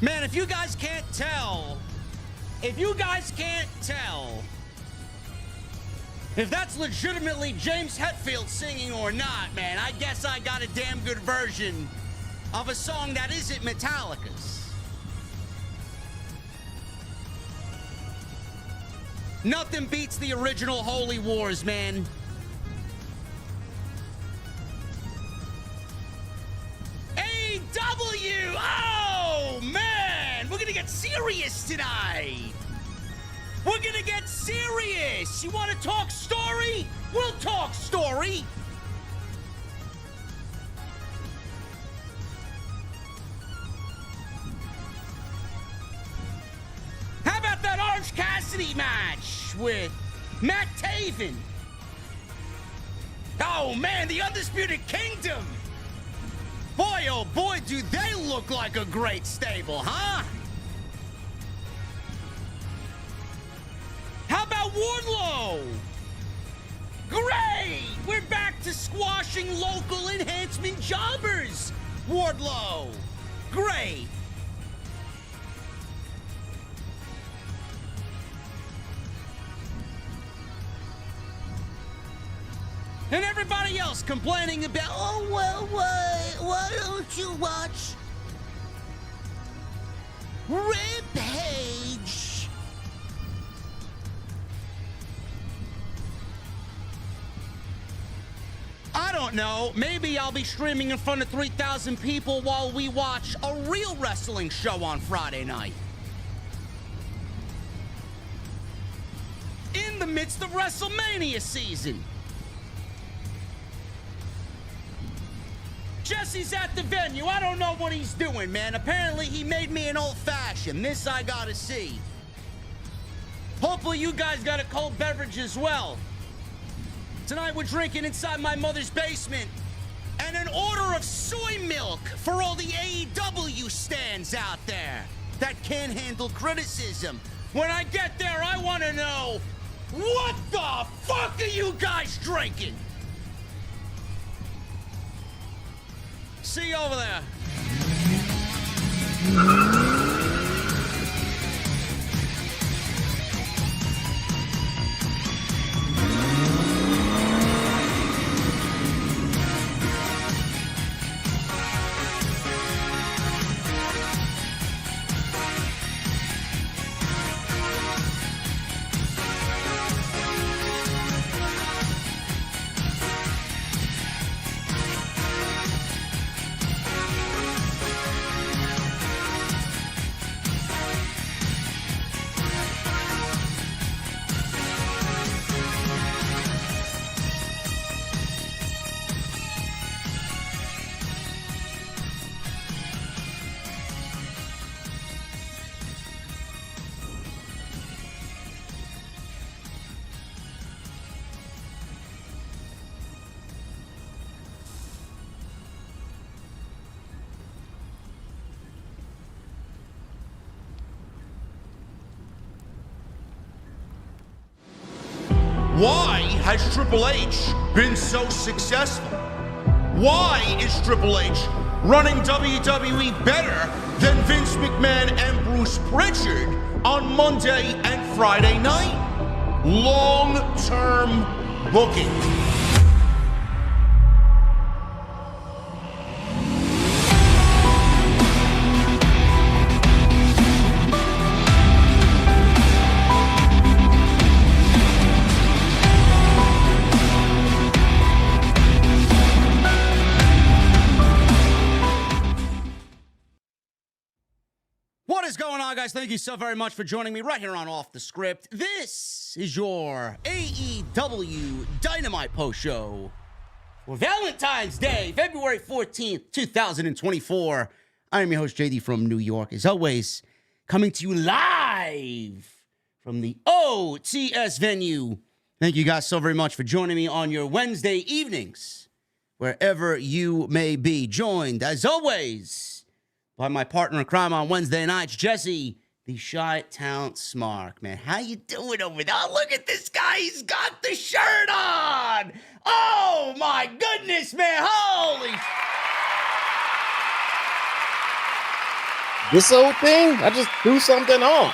Man, if you guys can't tell if that's legitimately James Hetfield singing or not, man, I guess I got a damn good version of a song that isn't Metallica's. Nothing beats the original Holy Wars, man. AEW! Oh, man! We're gonna get serious tonight! We're gonna get serious! You wanna talk story? We'll talk story! How about that Orange Cassidy match with Matt Taven? Oh man, the Undisputed Kingdom! Boy, oh boy, do they look like a great stable, huh? How about Wardlow? Great! We're back to squashing local enhancement jobbers! Wardlow! Great! And everybody else complaining about, oh, well, why don't you watch Rampage? I don't know. Maybe I'll be streaming in front of 3,000 people while we watch a real wrestling show on Friday night. In the midst of WrestleMania season. Jesse's at the venue. I don't know what he's doing, man. Apparently, he made me an old-fashioned. This I gotta see. Hopefully, you guys got a cold beverage as well. Tonight, we're drinking inside my mother's basement. And an order of soy milk for all the AEW stands out there that can't handle criticism. When I get there, I want to know, what the fuck are you guys drinking? See you over there. Why has Triple H been so successful? Why is Triple H running WWE better than Vince McMahon and Bruce Pritchard on Monday and Friday night? Long-term booking. What is going on, guys? Thank you so very much for joining me right here on Off the Script. This is your AEW Dynamite post show for Valentine's Day, February 14th, 2024. I am your host, JD from New York, as always, coming to you live from the OTS venue. Thank you guys so very much for joining me on your Wednesday evenings, wherever you may be. Joined, as always, by my partner in crime on Wednesday nights, Jesse, the Chi-Town Smark. Man, how you doing over there? Oh, look at this guy. He's got the shirt on. Oh, my goodness, man. Holy. This old thing, I just threw something on.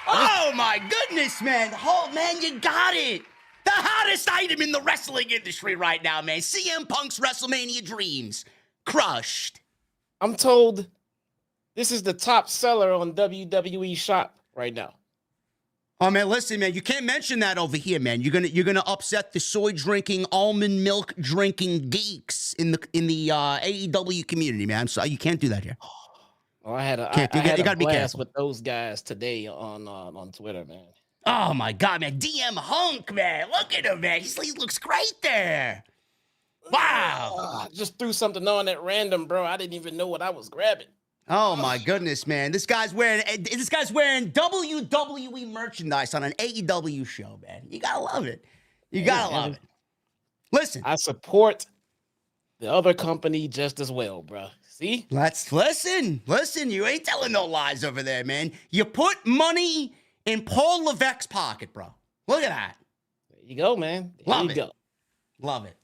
Oh my goodness, man. Man, you got it. The hottest item in the wrestling industry right now, man. CM Punk's WrestleMania dreams. Crushed. I'm told this is the top seller on WWE Shop right now. Oh man, listen, man, you can't mention that over here, man. You're gonna upset the soy drinking, almond milk drinking geeks in the AEW community, man. So you can't do that here. Oh, I had a blast with those guys today on Twitter, man. Oh my God, man, DM Hunk, man, look at him, man. He looks great there. Wow. Just threw something on at random, bro. I didn't even know what I was grabbing. Oh my goodness, man. This guy's wearing WWE merchandise on an AEW show, man. You gotta love it. You gotta love it. Listen. I support the other company just as well, bro. See? Let's listen. Listen, you ain't telling no lies over there, man. You put money in Paul Levesque's pocket, bro. Look at that. There you go, man. Love it. Love it.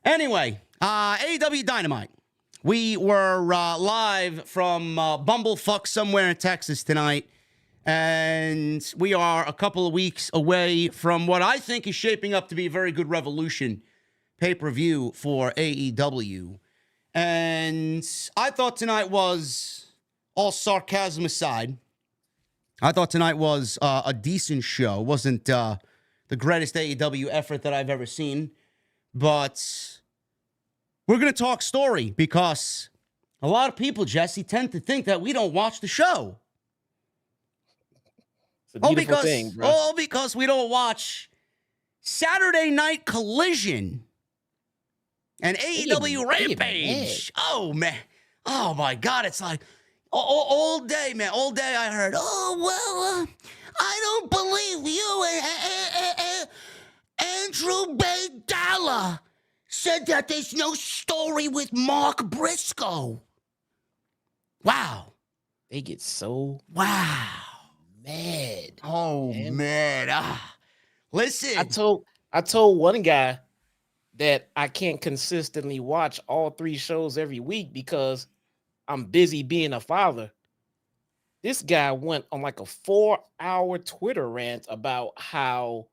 Anyway, AEW Dynamite. We were live from Bumblefuck somewhere in Texas tonight, and we are a couple of weeks away from what I think is shaping up to be a very good Revolution pay-per-view for AEW. And I thought tonight was, all sarcasm aside, I thought tonight was a decent show. It wasn't the greatest AEW effort that I've ever seen, but we're going to talk story because a lot of people, Jesse, tend to think that we don't watch the show. It's a beautiful thing, bro. All because we don't watch Saturday Night Collision and AEW Rampage. Oh, man. Oh, my God. It's like all day, man. All day I heard, I don't believe you and Andrew Baydala said that there's no story with Mark Briscoe. Wow. They get so mad. Oh, man. Listen. I told one guy that I can't consistently watch all 3 shows every week because I'm busy being a father. This guy went on like a 4-hour Twitter rant about how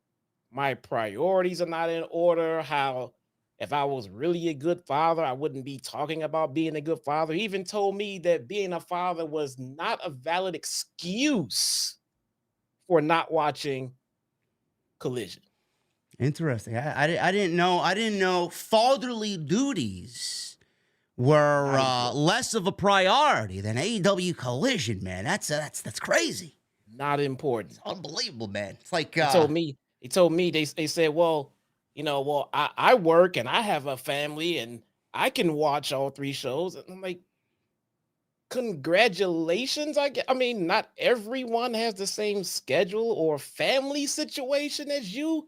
my priorities are not in order, how if I was really a good father, I wouldn't be talking about being a good father. He even told me that being a father was not a valid excuse for not watching Collision. Interesting. I didn't know. I didn't know fatherly duties were less of a priority than AEW Collision, man. That's crazy. Not important. It's unbelievable, man. It's like he told me they said, I work and I have a family and I can watch all 3 shows. And I'm like, congratulations. I mean, not everyone has the same schedule or family situation as you.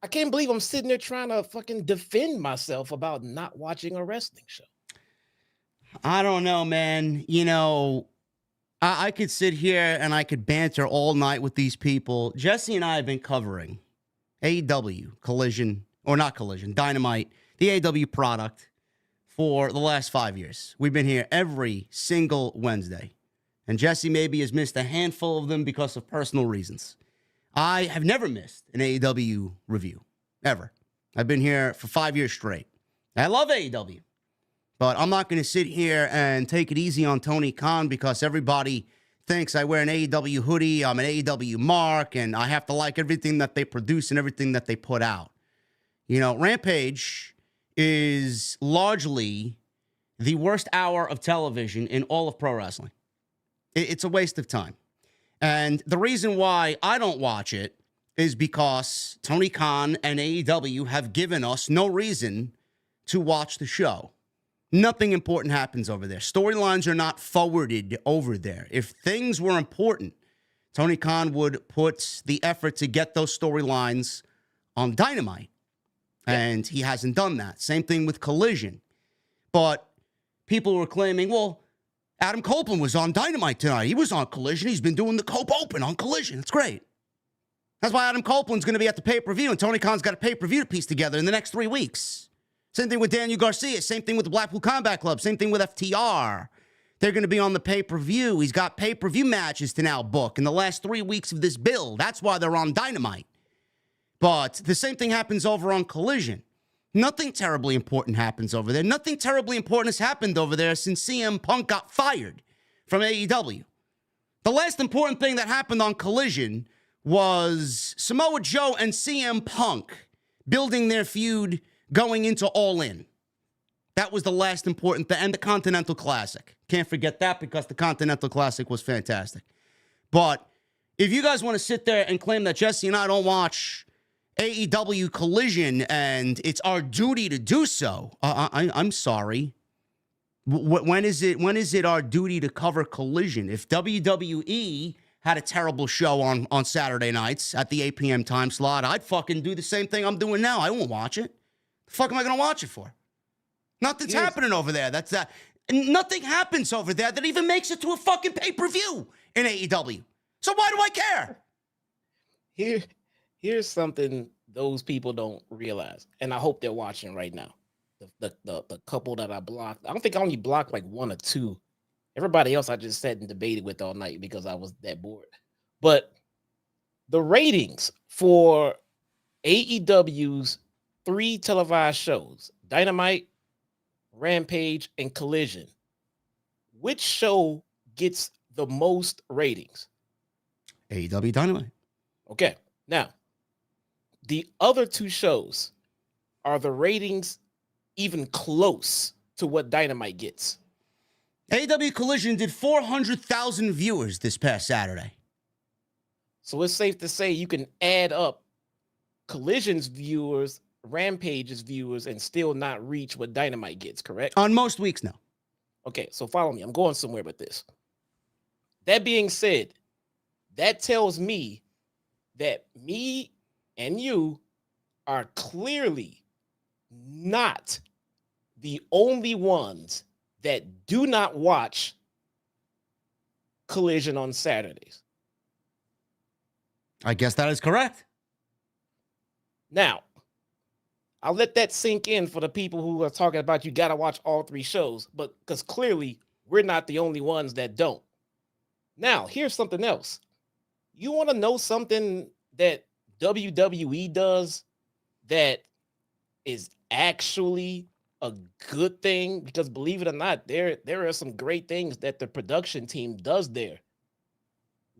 I can't believe I'm sitting there trying to fucking defend myself about not watching a wrestling show. I don't know, man. You know, I could sit here and I could banter all night with these people. Jesse and I have been covering AEW, Collision, or not Collision, Dynamite, the AEW product for the last 5 years. We've been here every single Wednesday. And Jesse maybe has missed a handful of them because of personal reasons. I have never missed an AEW review, ever. I've been here for 5 years straight. I love AEW, but I'm not going to sit here and take it easy on Tony Khan because everybody thinks I wear an AEW hoodie, I'm an AEW mark, and I have to like everything that they produce and everything that they put out. You know, Rampage is largely the worst hour of television in all of pro wrestling. It's a waste of time. And the reason why I don't watch it is because Tony Khan and AEW have given us no reason to watch the show. Nothing important happens over there. Storylines are not forwarded over there. If things were important, Tony Khan would put the effort to get those storylines on Dynamite. And he hasn't done that. Same thing with Collision. But people were claiming, well, Adam Copeland was on Dynamite tonight. He was on Collision. He's been doing the Cope Open on Collision. It's great. That's why Adam Copeland's going to be at the pay-per-view, and Tony Khan's got a pay-per-view to piece together in the next 3 weeks. Same thing with Daniel Garcia. Same thing with the Blackpool Combat Club. Same thing with FTR. They're going to be on the pay-per-view. He's got pay-per-view matches to now book in the last 3 weeks of this build. That's why they're on Dynamite. But the same thing happens over on Collision. Nothing terribly important happens over there. Nothing terribly important has happened over there since CM Punk got fired from AEW. The last important thing that happened on Collision was Samoa Joe and CM Punk building their feud going into All In. That was the last important thing. And the Continental Classic. Can't forget that because the Continental Classic was fantastic. But if you guys want to sit there and claim that Jesse and I don't watch AEW Collision and it's our duty to do so, I'm sorry. When is it our duty to cover Collision? If WWE had a terrible show on Saturday nights at the 8 p.m. time slot, I'd fucking do the same thing I'm doing now. I won't watch it. The fuck am I going to watch it for? Nothing's happening over there. That's that. Nothing happens over there that even makes it to a fucking pay-per-view in AEW. So why do I care? Here's something those people don't realize, and I hope they're watching right now. The couple that I blocked, I don't think I only blocked like one or two. Everybody else I just sat and debated with all night because I was that bored. But the ratings for AEW's 3 televised shows, Dynamite, Rampage, and Collision, which show gets the most ratings? AEW Dynamite. Okay. Now, the other 2 shows, are the ratings even close to what Dynamite gets? AEW Collision did 400,000 viewers this past Saturday. So it's safe to say you can add up Collision's viewers, Rampage's viewers, and still not reach what Dynamite gets, correct? On most weeks, no. Okay, so follow me. I'm going somewhere with this. That being said, that tells me that me and you are clearly not the only ones that do not watch Collision on Saturdays. I guess that is correct. Now, I'll let that sink in for the people who are talking about you got to watch all 3 shows, but because clearly we're not the only ones that don't. Now, here's something else. You want to know something that WWE does that is actually a good thing? Because believe it or not, there are some great things that the production team does there.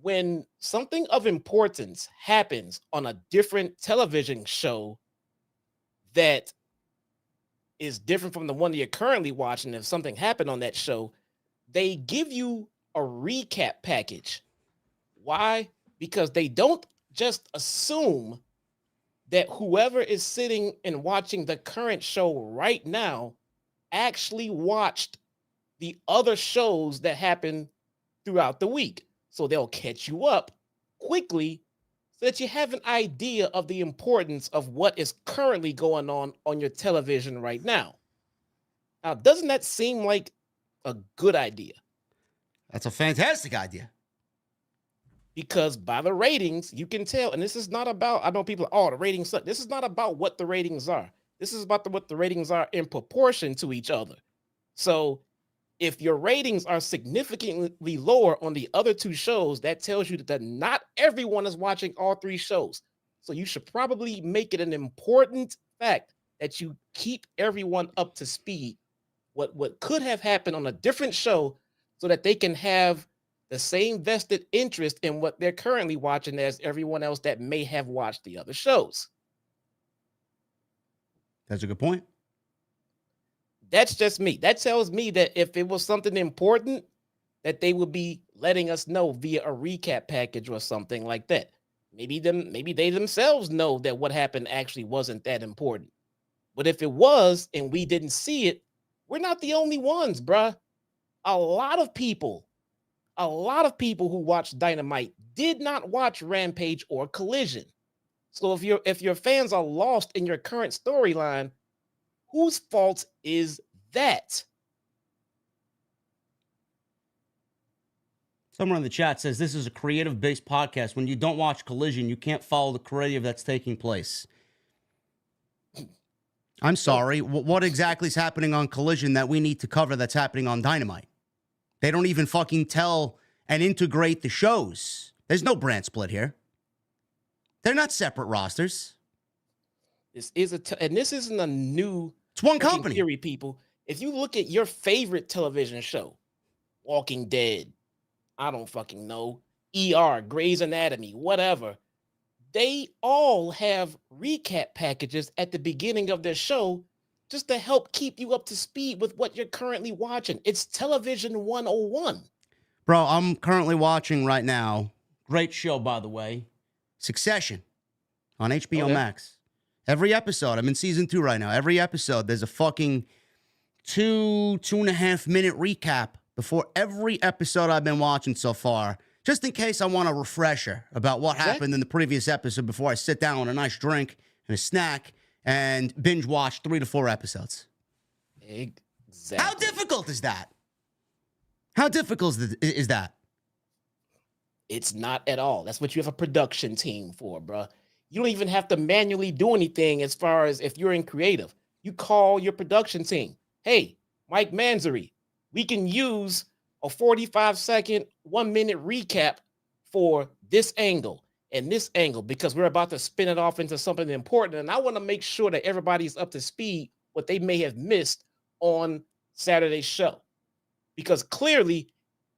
When something of importance happens on a different television show that is different from the one that you're currently watching, if something happened on that show, they give you a recap package. Why? Because they don't just assume that whoever is sitting and watching the current show right now actually watched the other shows that happen throughout the week. So they'll catch you up quickly so that you have an idea of the importance of what is currently going on your television right now. Now, doesn't that seem like a good idea? That's a fantastic idea. Because by the ratings, you can tell, and this is not about, I know people are, oh, the ratings suck. This is not about what the ratings are. This is about what the ratings are in proportion to each other. So if your ratings are significantly lower on the other 2 shows, that tells you that not everyone is watching all 3 shows. So you should probably make it an important fact that you keep everyone up to speed. What could have happened on a different show so that they can have the same vested interest in what they're currently watching as everyone else that may have watched the other shows. That's a good point. That's just me. That tells me that if it was something important, that they would be letting us know via a recap package or something like that. Maybe they themselves know that what happened actually wasn't that important. But if it was and we didn't see it, we're not the only ones, bruh. A lot of people who watched Dynamite did not watch Rampage or Collision. So if your fans are lost in your current storyline, whose fault is that? Someone in the chat says this is a creative-based podcast. When you don't watch Collision, you can't follow the creative that's taking place. I'm sorry. What exactly is happening on Collision that we need to cover that's happening on Dynamite? They don't even fucking tell and integrate the shows. There's no brand split here. They're not separate rosters. This is and this isn't a new. It's one company. Theory, people. If you look at your favorite television show, Walking Dead, I don't fucking know, ER, Grey's Anatomy, whatever, they all have recap packages at the beginning of their show just to help keep you up to speed with what you're currently watching. It's television 101. Bro, I'm currently watching right now, great show, by the way, Succession on HBO Max. Every episode, I'm in season 2 right now. Every episode, there's a fucking 2.5 minute recap before every episode I've been watching so far, just in case I want a refresher about what happened in the previous episode before I sit down with a nice drink and a snack and binge watch 3 to 4 episodes. Exactly. How difficult is that? How difficult is that? It's not at all. That's what you have a production team for, bro. You don't even have to manually do anything as far as if you're in creative. You call your production team. Hey, Mike Manzari, we can use a 45-second, 1-minute recap for this angle and this angle because we're about to spin it off into something important. And I want to make sure that everybody's up to speed what they may have missed on Saturday's show. Because clearly,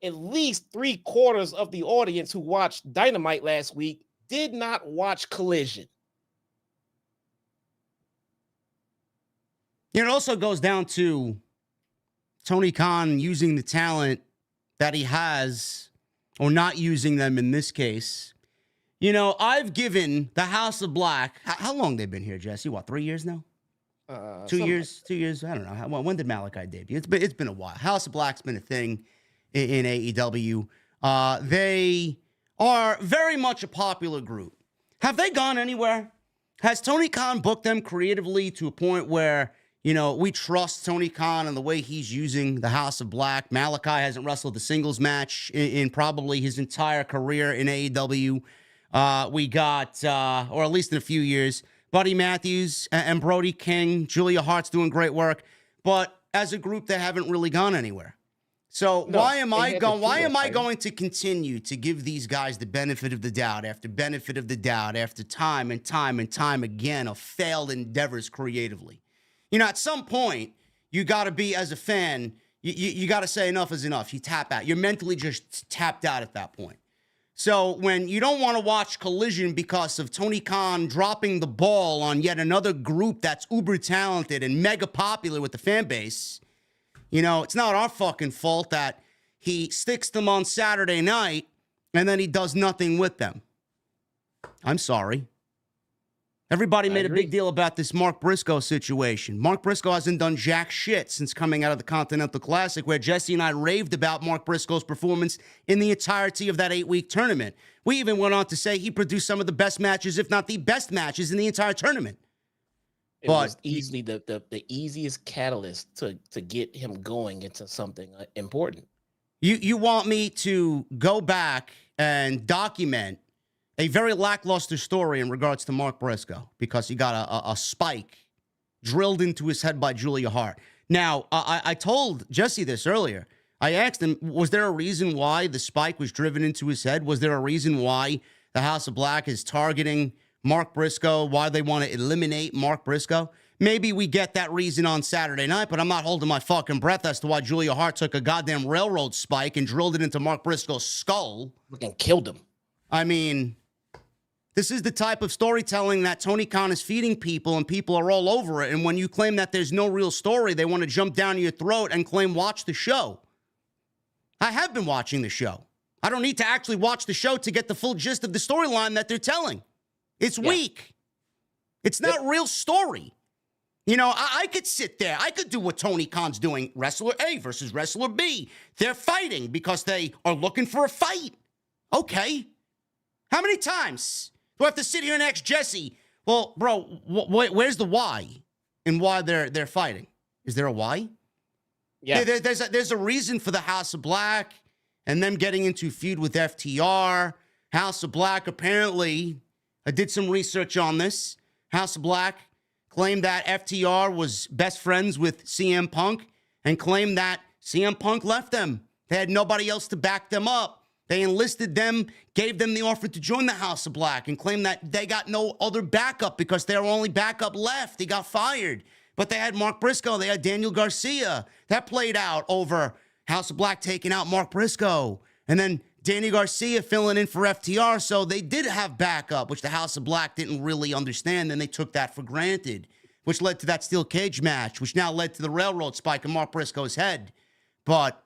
at least 3/4 of the audience who watched Dynamite last week did not watch Collision. It also goes down to Tony Khan using the talent that he has or not using them in this case. You know, I've given the House of Black, how long they've been here, Jesse? What, 3 years now? 2 years? 2 years? I don't know. When did Malachi debut? It's been a while. House of Black's been a thing in AEW. They are very much a popular group. Have they gone anywhere? Has Tony Khan booked them creatively to a point where, you know, we trust Tony Khan and the way he's using the House of Black? Malachi hasn't wrestled a singles match in probably his entire career in AEW. We got, or at least in a few years, Buddy Matthews and Brody King. Julia Hart's doing great work. But as a group, they haven't really gone anywhere. So why am I going to continue to give these guys the benefit of the doubt after time and time and time again of failed endeavors creatively? You know, at some point, you got to be, as a fan, you got to say enough is enough. You tap out. You're mentally just tapped out at that point. So when you don't want to watch Collision because of Tony Khan dropping the ball on yet another group that's uber talented and mega popular with the fan base, you know, it's not our fucking fault that he sticks them on Saturday night and then he does nothing with them. I'm sorry. Everybody made a big deal about this Mark Briscoe situation. Mark Briscoe hasn't done jack shit since coming out of the Continental Classic, where Jesse and I raved about Mark Briscoe's performance in the entirety of that 8-week tournament. We even went on to say he produced some of the best matches, if not the best matches, in the entire tournament. It was easily the easiest catalyst to get him going into something important. You want me to go back and document a very lackluster story in regards to Mark Briscoe because he got a spike drilled into his head by Julia Hart. Now, I told Jesse this earlier. I asked him, was there a reason why the spike was driven into his head? Was there a reason why the House of Black is targeting Mark Briscoe, why they want to eliminate Mark Briscoe? Maybe we get that reason on Saturday night, but I'm not holding my fucking breath as to why Julia Hart took a goddamn railroad spike and drilled it into Mark Briscoe's skull. And killed him. I mean, this is the type of storytelling that Tony Khan is feeding people, and people are all over it. And when you claim that there's no real story, they want to jump down your throat and claim, watch the show. I have been watching the show. I don't need to actually watch the show to get the full gist of the storyline that they're telling. It's weak. It's not real story. You know, I could sit there. I could do what Tony Khan's doing. Wrestler A versus wrestler B. They're fighting because they are looking for a fight. Okay. How many times do I have to sit here and ask Jesse, well, bro, where's the why and why they're fighting? Is there a why? Yeah. There's a reason for the House of Black and them getting into a feud with FTR. House of Black, apparently, I did some research on this. House of Black claimed that FTR was best friends with CM Punk and claimed that CM Punk left them. They had nobody else to back them up. They enlisted them, gave them the offer to join the House of Black, and claimed that they got no other backup because their only backup left. He got fired. But they had Mark Briscoe. They had Daniel Garcia. That played out over House of Black taking out Mark Briscoe. And then Danny Garcia filling in for FTR. So they did have backup, which the House of Black didn't really understand. And they took that for granted, which led to that steel cage match, which now led to the railroad spike in Mark Briscoe's head. But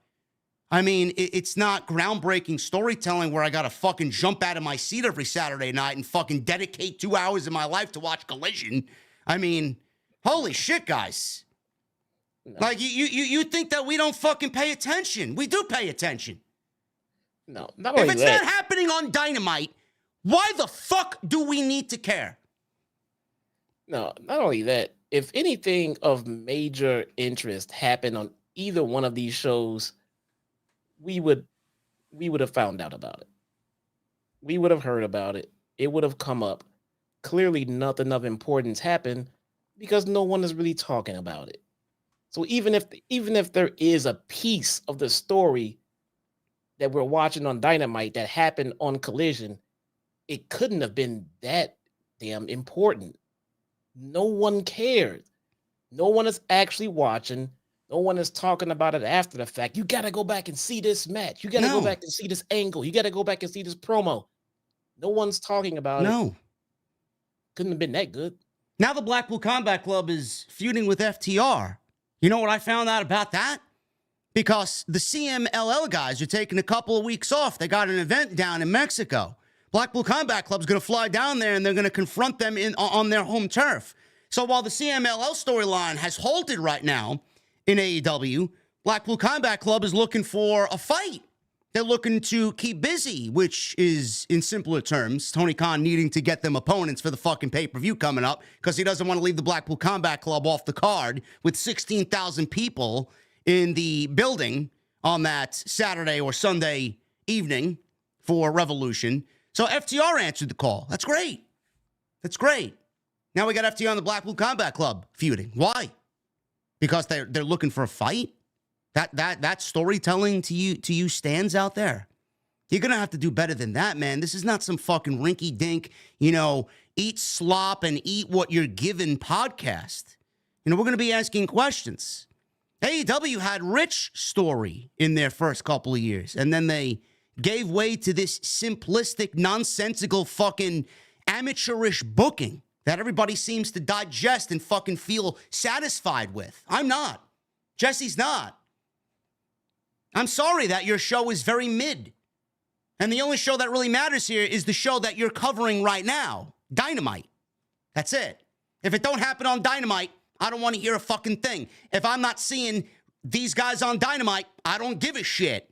I mean, it's not groundbreaking storytelling where I got to fucking jump out of my seat every Saturday night and fucking dedicate 2 hours of my life to watch Collision. I mean, holy shit, guys. No. Like, you think that we don't fucking pay attention. We do pay attention. No, not only if it's not happening on Dynamite, why the fuck do we need to care? No, not only that. If anything of major interest happened on either one of these shows, we would have found out about it. We would have heard about it. It would have come up. Clearly, nothing of importance happened because no one is really talking about it. So even if there is a piece of the story that we're watching on Dynamite that happened on Collision, it couldn't have been that damn important. No one cared. No one is actually watching. No one is talking about it after the fact. You got to go back and see this match. You got to go back and see this angle. You got to go back and see this promo. No one's talking about it. No. Couldn't have been that good. Now the Blackpool Combat Club is feuding with FTR. You know what I found out about that? Because the CMLL guys are taking a couple of weeks off. They got an event down in Mexico. Blackpool Combat Club's going to fly down there and they're going to confront them on their home turf. So while the CMLL storyline has halted right now in AEW, Blackpool Combat Club is looking for a fight. They're looking to keep busy, which is, in simpler terms, Tony Khan needing to get them opponents for the fucking pay-per-view coming up because he doesn't want to leave the Blackpool Combat Club off the card with 16,000 people in the building on that Saturday or Sunday evening for Revolution. So FTR answered the call. That's great. That's great. Now we got FTR and the Blackpool Combat Club feuding. Why? Because they're looking for a fight? That storytelling to you stands out there. You're going to have to do better than that, man. This is not some fucking rinky-dink, eat slop and eat what you're given podcast. We're going to be asking questions. AEW had rich story in their first couple of years, and then they gave way to this simplistic, nonsensical, fucking amateurish booking that everybody seems to digest and fucking feel satisfied with. I'm not. Jesse's not. I'm sorry that your show is very mid. And the only show that really matters here is the show that you're covering right now, Dynamite. That's it. If it don't happen on Dynamite, I don't want to hear a fucking thing. If I'm not seeing these guys on Dynamite, I don't give a shit.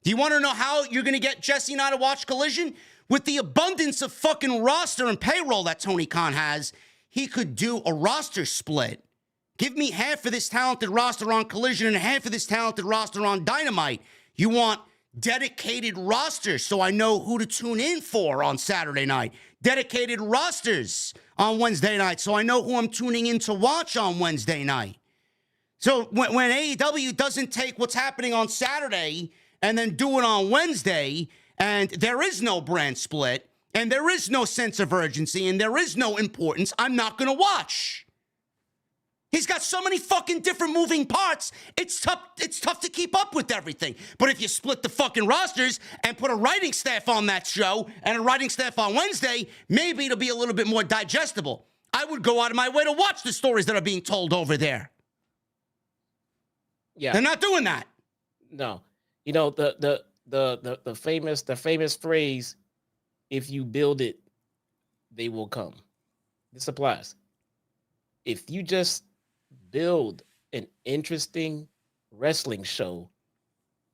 Do you want to know how you're going to get Jesse and I to watch Collision? With the abundance of fucking roster and payroll that Tony Khan has, he could do a roster split. Give me half of this talented roster on Collision and half of this talented roster on Dynamite. You want dedicated rosters so I know who to tune in for on Saturday night. Dedicated rosters on Wednesday night so I know who I'm tuning in to watch on Wednesday night. So when AEW doesn't take what's happening on Saturday and then do it on Wednesday, and there is no brand split, and there is no sense of urgency, and there is no importance, I'm not going to watch. He's got so many fucking different moving parts. It's tough to keep up with everything. But if you split the fucking rosters and put a writing staff on that show and a writing staff on Wednesday, maybe it'll be a little bit more digestible. I would go out of my way to watch the stories that are being told over there. Yeah. They're not doing that. No. The famous phrase, if you build it, they will come. This applies. If you just build an interesting wrestling show,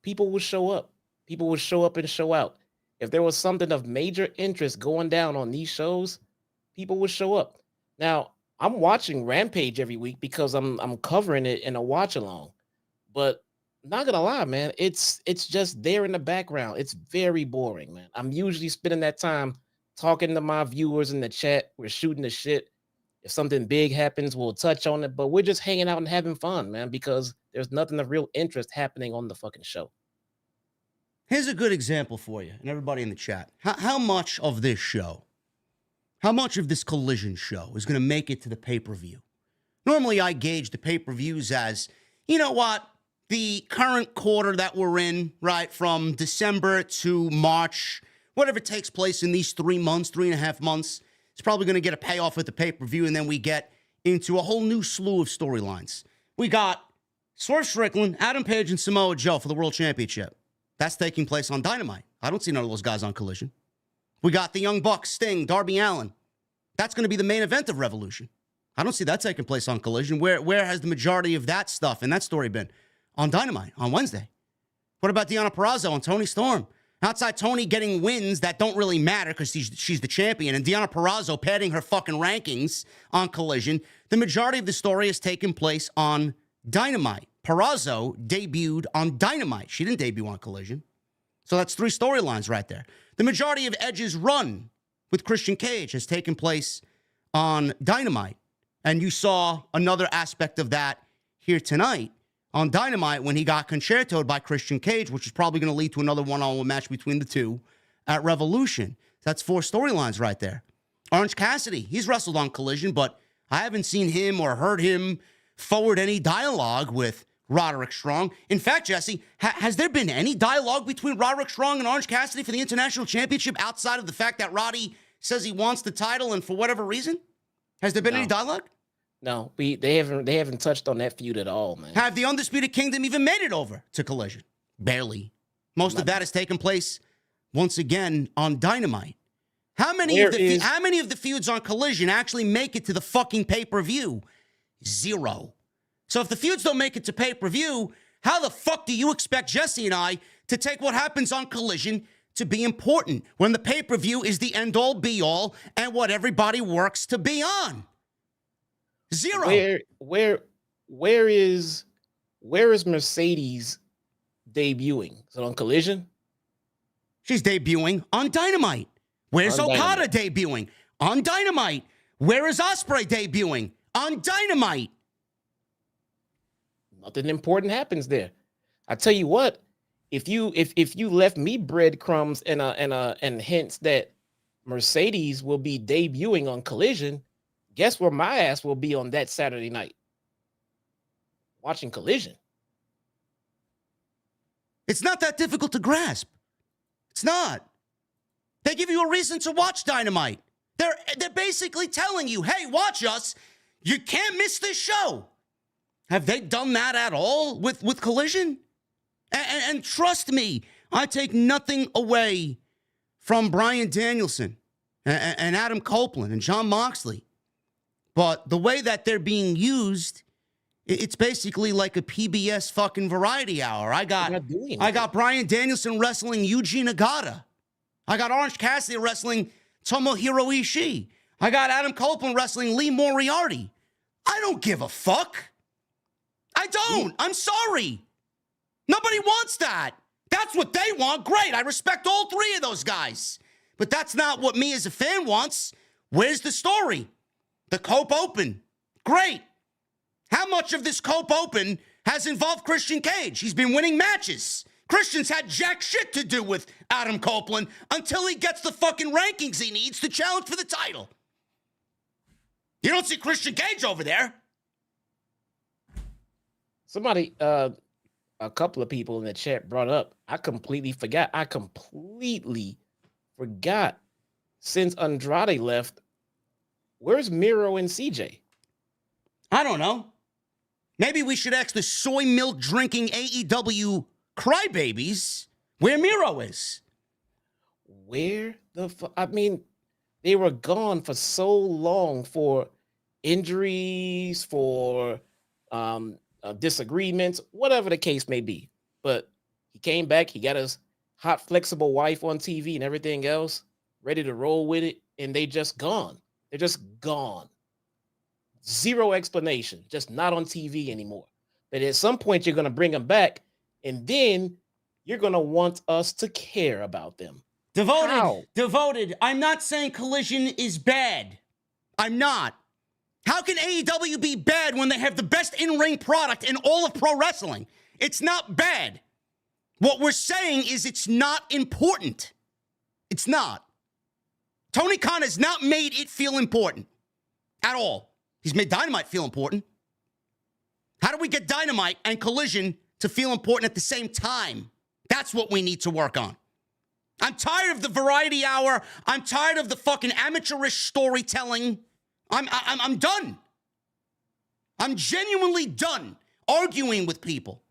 people will show up. People will show up and show out. If there was something of major interest going down on these shows, people will show up. Now, I'm watching Rampage every week because I'm covering it in a watch along. But not gonna lie, man, it's just there in the background. It's very boring, man. I'm usually spending that time talking to my viewers in the chat. We're shooting the shit. If something big happens, we'll touch on it, but we're just hanging out and having fun, man, because there's nothing of real interest happening on the fucking show. Here's a good example for you and everybody in the chat. How much of this show, how much of this Collision show is going to make it to the pay-per-view? Normally, I gauge the pay-per-views as, you know what, the current quarter that we're in, right, from December to March, whatever takes place in these 3 months, 3.5 months, it's probably going to get a payoff at the pay-per-view, and then we get into a whole new slew of storylines. We got Swerve Strickland, Adam Page, and Samoa Joe for the World Championship. That's taking place on Dynamite. I don't see none of those guys on Collision. We got the Young Bucks, Sting, Darby Allin. That's going to be the main event of Revolution. I don't see that taking place on Collision. Where has the majority of that stuff and that story been? On Dynamite, on Wednesday. What about Deonna Purrazzo and Toni Storm? Outside Toni getting wins that don't really matter because she's the champion, and Deonna Purrazzo padding her fucking rankings on Collision, the majority of the story has taken place on Dynamite. Perazzo debuted on Dynamite. She didn't debut on Collision. So that's 3 storylines right there. The majority of Edge's run with Christian Cage has taken place on Dynamite. And you saw another aspect of that here tonight on Dynamite when he got concertoed by Christian Cage, which is probably going to lead to another one-on-one match between the two at Revolution. That's 4 storylines right there. Orange Cassidy, he's wrestled on Collision, but I haven't seen him or heard him forward any dialogue with Roderick Strong. In fact, Jesse, has there been any dialogue between Roderick Strong and Orange Cassidy for the International Championship outside of the fact that Roddy says he wants the title and for whatever reason? Has there been any dialogue? No, they haven't touched on that feud at all, man. Have the Undisputed Kingdom even made it over to Collision? Barely. Most of that has taken place once again on Dynamite. How many of the feuds on Collision actually make it to the fucking pay-per-view? 0. So if the feuds don't make it to pay-per-view, how the fuck do you expect Jesse and I to take what happens on Collision to be important when the pay-per-view is the end-all, be-all, and what everybody works to be on? 0. Where is Mercedes debuting? Is it on Collision? She's debuting on Dynamite. Where's Okada debuting? On Dynamite. Where is Ospreay debuting? On Dynamite. Nothing important happens there. I tell you what, if you left me breadcrumbs and hints that Mercedes will be debuting on Collision, guess where my ass will be on that Saturday night? Watching Collision. It's not that difficult to grasp. It's not. They give you a reason to watch Dynamite. They're basically telling you, hey, watch us. You can't miss this show. Have they done that at all with Collision? And trust me, I take nothing away from Bryan Danielson and Adam Copeland and Jon Moxley. But the way that they're being used, it's basically like a PBS fucking variety hour. I got Bryan Danielson wrestling Yuji Nagata. I got Orange Cassidy wrestling Tomohiro Ishii. I got Adam Copeland wrestling Lee Moriarty. I don't give a fuck. I don't. I'm sorry. Nobody wants that. That's what they want. Great. I respect all 3 of those guys. But that's not what me as a fan wants. Where's the story? The Cope Open. Great. How much of this Cope Open has involved Christian Cage? He's been winning matches. Christian's had jack shit to do with Adam Copeland until he gets the fucking rankings he needs to challenge for the title. You don't see Christian Cage over there. Somebody, a couple of people in the chat brought up, I completely forgot. Since Andrade left, where's Miro and CJ? I don't know. Maybe we should ask the soy milk drinking AEW crybabies where Miro is. Where the fuck? I mean, they were gone for so long for injuries, for disagreements, whatever the case may be. But he came back. He got his hot, flexible wife on TV and everything else, ready to roll with it, and they just gone. They're just gone. 0 explanation, just not on TV anymore. But at some point, you're going to bring them back, and then you're going to want us to care about them. Devoted. I'm not saying Collision is bad. I'm not. How can AEW be bad when they have the best in-ring product in all of pro wrestling? It's not bad. What we're saying is it's not important. It's not. Tony Khan has not made it feel important at all. He's made Dynamite feel important. How do we get Dynamite and Collision to feel important at the same time? That's what we need to work on. I'm tired of the variety hour. I'm tired of the fucking amateurish storytelling. I'm done. I'm genuinely done arguing with people.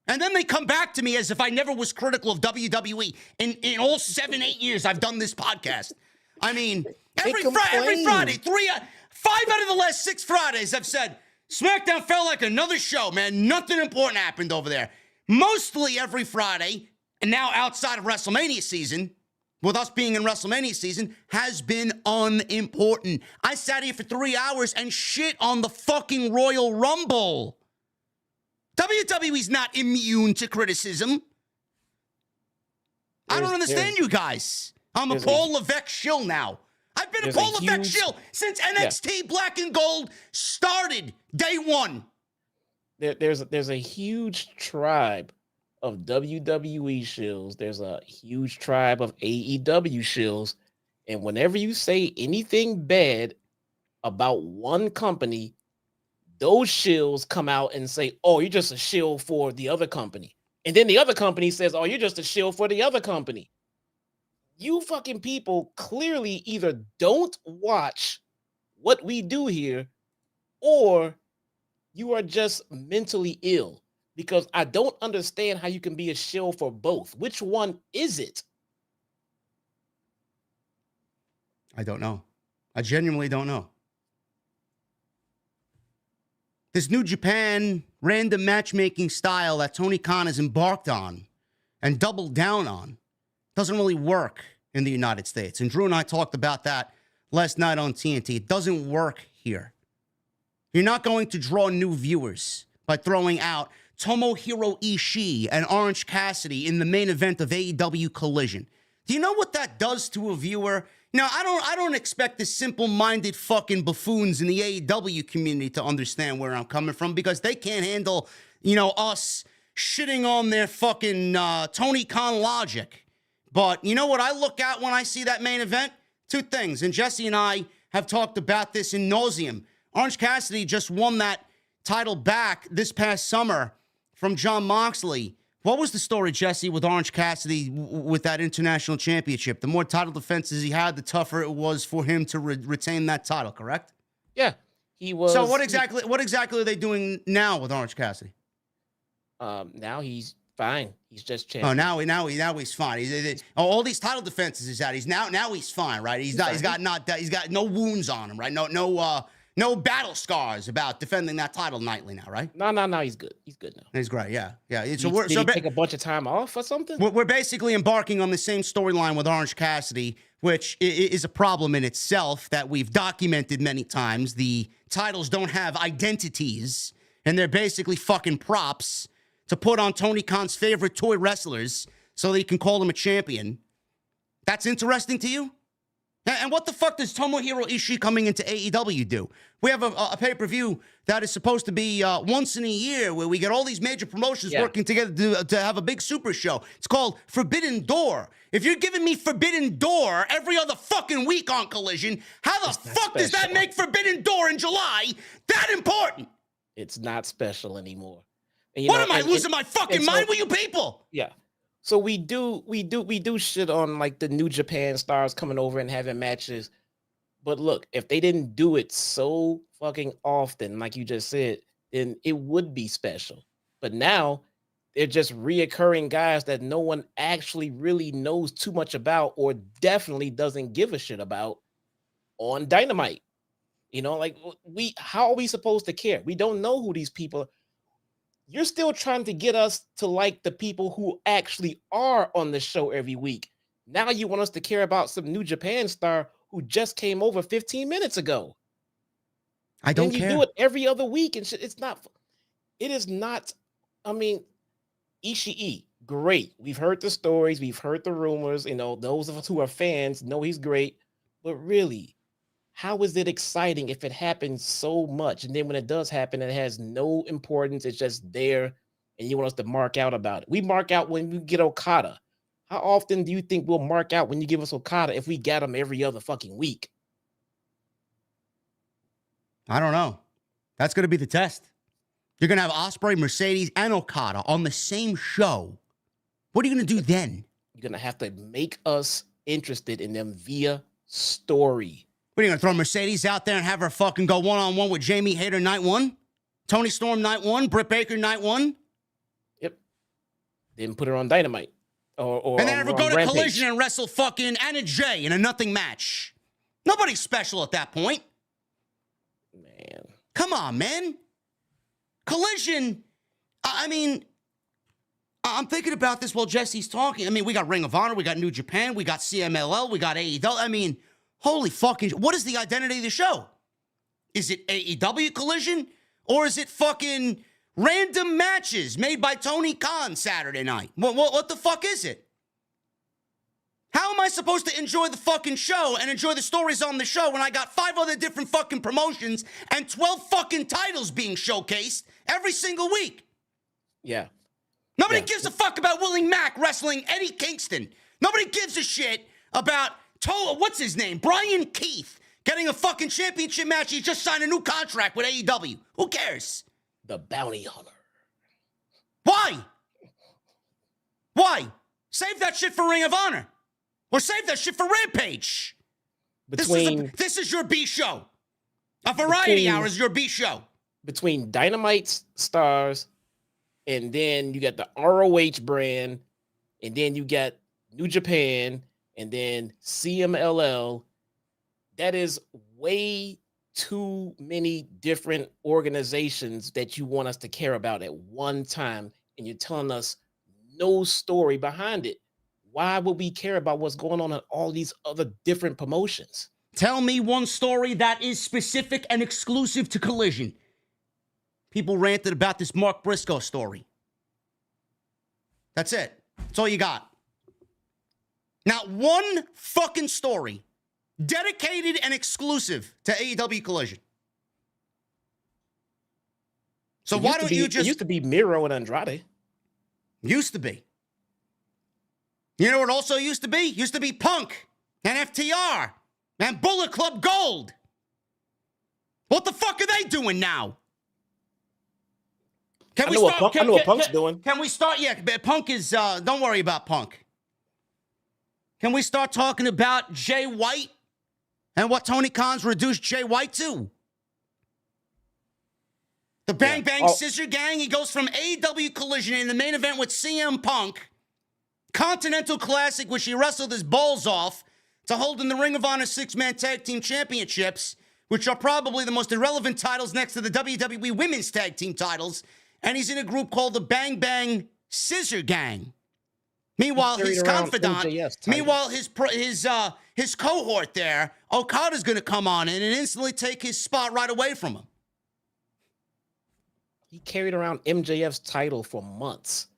And then they come back to me as if I never was critical of WWE in all 7-8 years I've done this podcast. I mean, every Friday, 5 out of the last 6 Fridays I've said, SmackDown felt like another show, man. Nothing important happened over there. Mostly every Friday, and now outside of WrestleMania season, with us being in WrestleMania season, has been unimportant. I sat here for 3 hours and shit on the fucking Royal Rumble. WWE's not immune to criticism. I don't understand you guys. I'm a Paul Levesque shill now. I've been a Paul Levesque shill since NXT Black and Gold started day one. There's a huge tribe of WWE shills. There's a huge tribe of AEW shills. And whenever you say anything bad about one company, those shills come out and say, oh, you're just a shill for the other company. And then the other company says, oh, you're just a shill for the other company. You fucking people clearly either don't watch what we do here, or you are just mentally ill, because I don't understand how you can be a shill for both. Which one is it? I don't know. I genuinely don't know. This New Japan random matchmaking style that Tony Khan has embarked on and doubled down on doesn't really work in the United States. And Drew and I talked about that last night on TNT. It doesn't work here. You're not going to draw new viewers by throwing out Tomohiro Ishii and Orange Cassidy in the main event of AEW Collision. Do you know what that does to a viewer? Now, I don't expect the simple-minded fucking buffoons in the AEW community to understand where I'm coming from, because they can't handle, us shitting on their fucking Tony Khan logic. But you know what I look at when I see that main event? 2 things, and Jesse and I have talked about this in nauseam. Orange Cassidy just won that title back this past summer from Jon Moxley. What was the story, Jesse, with Orange Cassidy with that international championship? The more title defenses he had, the tougher it was for him to retain that title, correct? Yeah, he was. So what exactly are they doing now with Orange Cassidy? Now he's fine. He's just champion. Oh, now he's fine. All these title defenses he's had. Now he's fine, right? He's got no wounds on him, right? No battle scars about defending that title nightly now, right? No, he's good. He's good now. He's great, yeah. Did he take a bunch of time off or something? We're basically embarking on the same storyline with Orange Cassidy, which is a problem in itself that we've documented many times. The titles don't have identities, and they're basically fucking props to put on Tony Khan's favorite toy wrestlers so that he can call them a champion. That's interesting to you? And what the fuck does Tomohiro Ishii coming into AEW do? We have a pay-per-view that is supposed to be once in a year, where we get all these major promotions working together to have a big super show. It's called Forbidden Door. If you're giving me Forbidden Door every other fucking week on Collision, how the fuck does that make Forbidden Door in July that important? It's not special anymore. And, am I losing my fucking mind with you people? Yeah. So we do shit on like the New Japan stars coming over and having matches. But look, if they didn't do it so fucking often, like you just said, then it would be special. But now they're just reoccurring guys that no one actually really knows too much about, or definitely doesn't give a shit about on Dynamite. How are we supposed to care? We don't know who these people are. You're still trying to get us to like the people who actually are on the show every week. Now you want us to care about some New Japan star who just came over 15 minutes ago. I don't care. You do it every other week and shit. It is not. I mean, Ishii, great. We've heard the stories. We've heard the rumors. Those of us who are fans know he's great. But really, How is it exciting if it happens so much? And then when it does happen, it has no importance. It's just there, and you want us to mark out about it. We mark out when we get Okada. How often do you think we'll mark out when you give us Okada if we got him every other fucking week? I don't know. That's going to be the test. You're going to have Ospreay, Mercedes, and Okada on the same show. What are you going to do then? You're going to have to make us interested in them via story. What are you going to throw Mercedes out there and have her fucking go one-on-one with Jamie Hayter night one? Tony Storm night one? Britt Baker night one? Yep. Then put her on Dynamite. Or and then have her go to Rampage. Collision and wrestle fucking Anna Jay in a nothing match. Nobody's special at that point. Man. Come on, man. Collision, I mean, I'm thinking about this while Jesse's talking. I mean, we got Ring of Honor, we got New Japan, we got CMLL, we got AEW. I mean, holy fucking, what is the identity of the show? Is it AEW Collision? Or is it fucking random matches made by Tony Khan Saturday night? What the fuck is it? How am I supposed to enjoy the fucking show and enjoy the stories on the show when I got 5 other different fucking promotions and 12 fucking titles being showcased every single week? Yeah. Nobody gives a fuck about Willie Mack wrestling Eddie Kingston. Nobody gives a shit about what's his name? Brian Keith getting a fucking championship match. He just signed a new contract with AEW. Who cares? The Bounty Hunter. Why? Why? Save that shit for Ring of Honor. Or save that shit for Rampage. This is your B show. A variety hour is your B show. Between Dynamite stars, and then you got the ROH brand, and then you got New Japan, and then CMLL. That is way too many different organizations that you want us to care about at one time, and you're telling us no story behind it. Why would we care about what's going on in all these other different promotions? Tell me one story that is specific and exclusive to Collision. People ranted about this Mark Briscoe story. That's it. That's all you got. Not one fucking story dedicated and exclusive to AEW Collision. So why don't you just... It used to be Miro and Andrade. Used to be. You know what also used to be? Used to be Punk and FTR and Bullet Club Gold. What the fuck are they doing now? I know what Punk's doing. Can we start? Yeah, Punk is, don't worry about Punk. Can we start talking about Jay White and what Tony Khan's reduced Jay White to? The Bang Bang Scissor Gang, he goes from AEW Collision in the main event with CM Punk, Continental Classic, which he wrestled his balls off, to holding the Ring of Honor 6-man tag team championships, which are probably the most irrelevant titles next to the WWE women's tag team titles. And he's in a group called the Bang Bang Scissor Gang. Meanwhile, his confidant, his cohort there, Okada's going to come on in and instantly take his spot right away from him. He carried around MJF's title for months.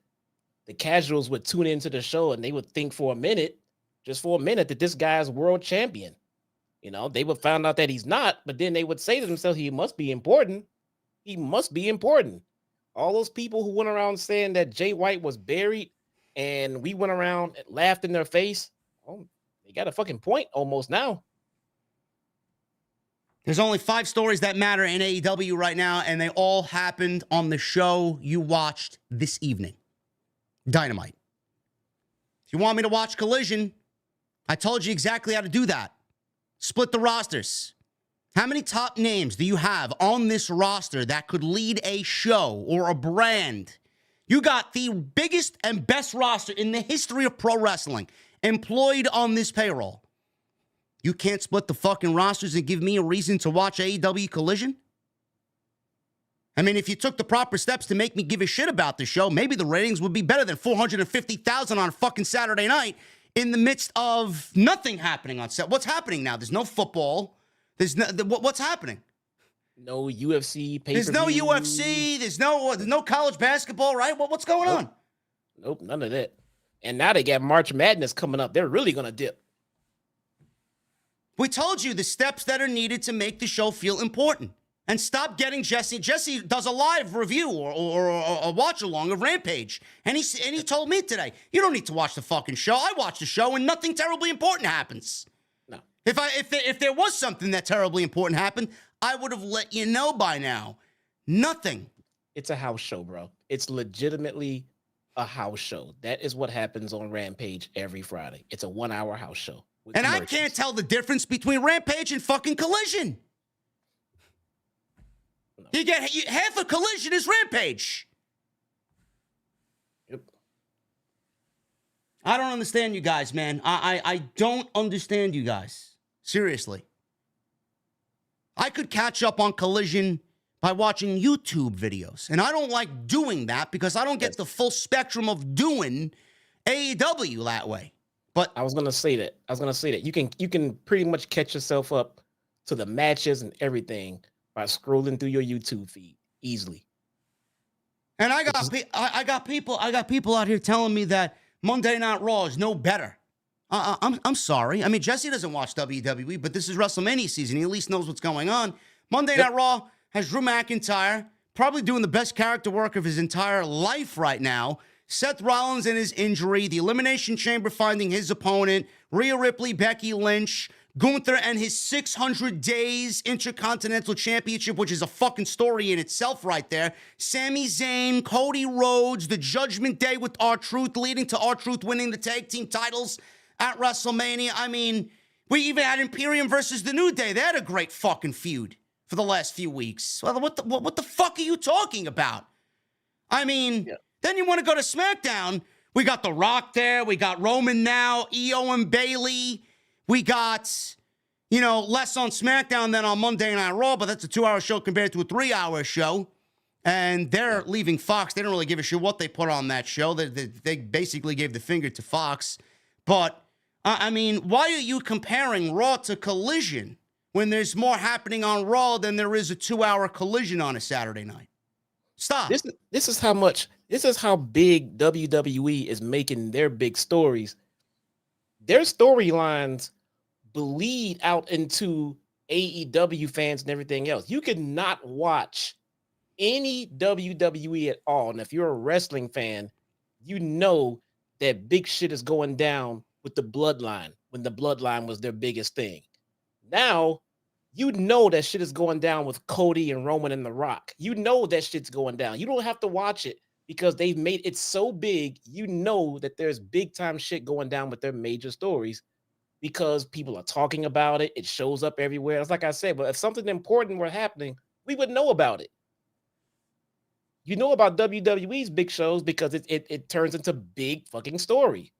The casuals would tune into the show and they would think for a minute, that this guy is world champion. You know, they would find out that he's not, but then they would say to themselves, he must be important. He must be important. All those people who went around saying that Jay White was buried and we went around and laughed in their face, oh, they got a fucking point almost now. There's only 5 stories that matter in AEW right now, and they all happened on the show you watched this evening. Dynamite. If you want me to watch Collision, I told you exactly how to do that. Split the rosters. How many top names do you have on this roster that could lead a show or a brand? You got the biggest and best roster in the history of pro wrestling employed on this payroll. You can't split the fucking rosters and give me a reason to watch AEW Collision? I mean, if you took the proper steps to make me give a shit about the show, maybe the ratings would be better than 450,000 on a fucking Saturday night in the midst of nothing happening on set. What's happening now? There's no football. There's no, what's happening? No UFC pay-per-view. There's no UFC. There's no college basketball, right? What's going on? Nope, none of that. And now they got March Madness coming up. They're really going to dip. We told you the steps that are needed to make the show feel important. And stop getting Jesse. Jesse does a live review or a watch along of Rampage. And he told me today, you don't need to watch the fucking show. I watch the show and nothing terribly important happens. No. If there was something that terribly important happened, I would have let you know by now. Nothing. It's a house show, bro. It's legitimately a house show. That is what happens on Rampage every Friday. It's a 1-hour house show. And I can't tell the difference between Rampage and fucking Collision. No. You get half a Collision is Rampage. Yep. I don't understand you guys, man. I don't understand you guys. Seriously. I could catch up on Collision by watching YouTube videos. And I don't like doing that because I don't get the full spectrum of doing AEW that way. But I was gonna say that. You can pretty much catch yourself up to the matches and everything by scrolling through your YouTube feed easily. And I got people out here telling me that Monday Night Raw is no better. I'm sorry. I mean, Jesse doesn't watch WWE, but this is WrestleMania season. He at least knows what's going on. Monday Night Raw has Drew McIntyre probably doing the best character work of his entire life right now. Seth Rollins and his injury, the Elimination Chamber finding his opponent, Rhea Ripley, Becky Lynch, Gunther and his 600 days Intercontinental Championship, which is a fucking story in itself right there. Sami Zayn, Cody Rhodes, the Judgment Day with R-Truth, leading to R-Truth winning the tag team titles at WrestleMania. I mean, we even had Imperium versus the New Day. They had a great fucking feud for the last few weeks. Well, what the fuck are you talking about? I mean, Then you want to go to SmackDown. We got The Rock there. We got Roman now, Io and Bayley. We got, less on SmackDown than on Monday Night Raw, but that's a 2-hour show compared to a 3-hour show. And they're leaving Fox. They don't really give a shit what they put on that show. They basically gave the finger to Fox. But, I mean, why are you comparing Raw to Collision when there's more happening on Raw than there is a 2-hour Collision on a Saturday night? Stop. This is how big WWE is making their big stories. Their storylines bleed out into AEW fans and everything else. You could not watch any WWE at all. And if you're a wrestling fan, you know that big shit is going down with the Bloodline when the Bloodline was their biggest thing. Now, you know that shit is going down with Cody and Roman and The Rock. You know that shit's going down. You don't have to watch it because they've made it so big. You know that there's big time shit going down with their major stories because people are talking about it. It shows up everywhere. It's like I said, but if something important were happening, we would know about it. You know about WWE's big shows because it turns into big fucking story.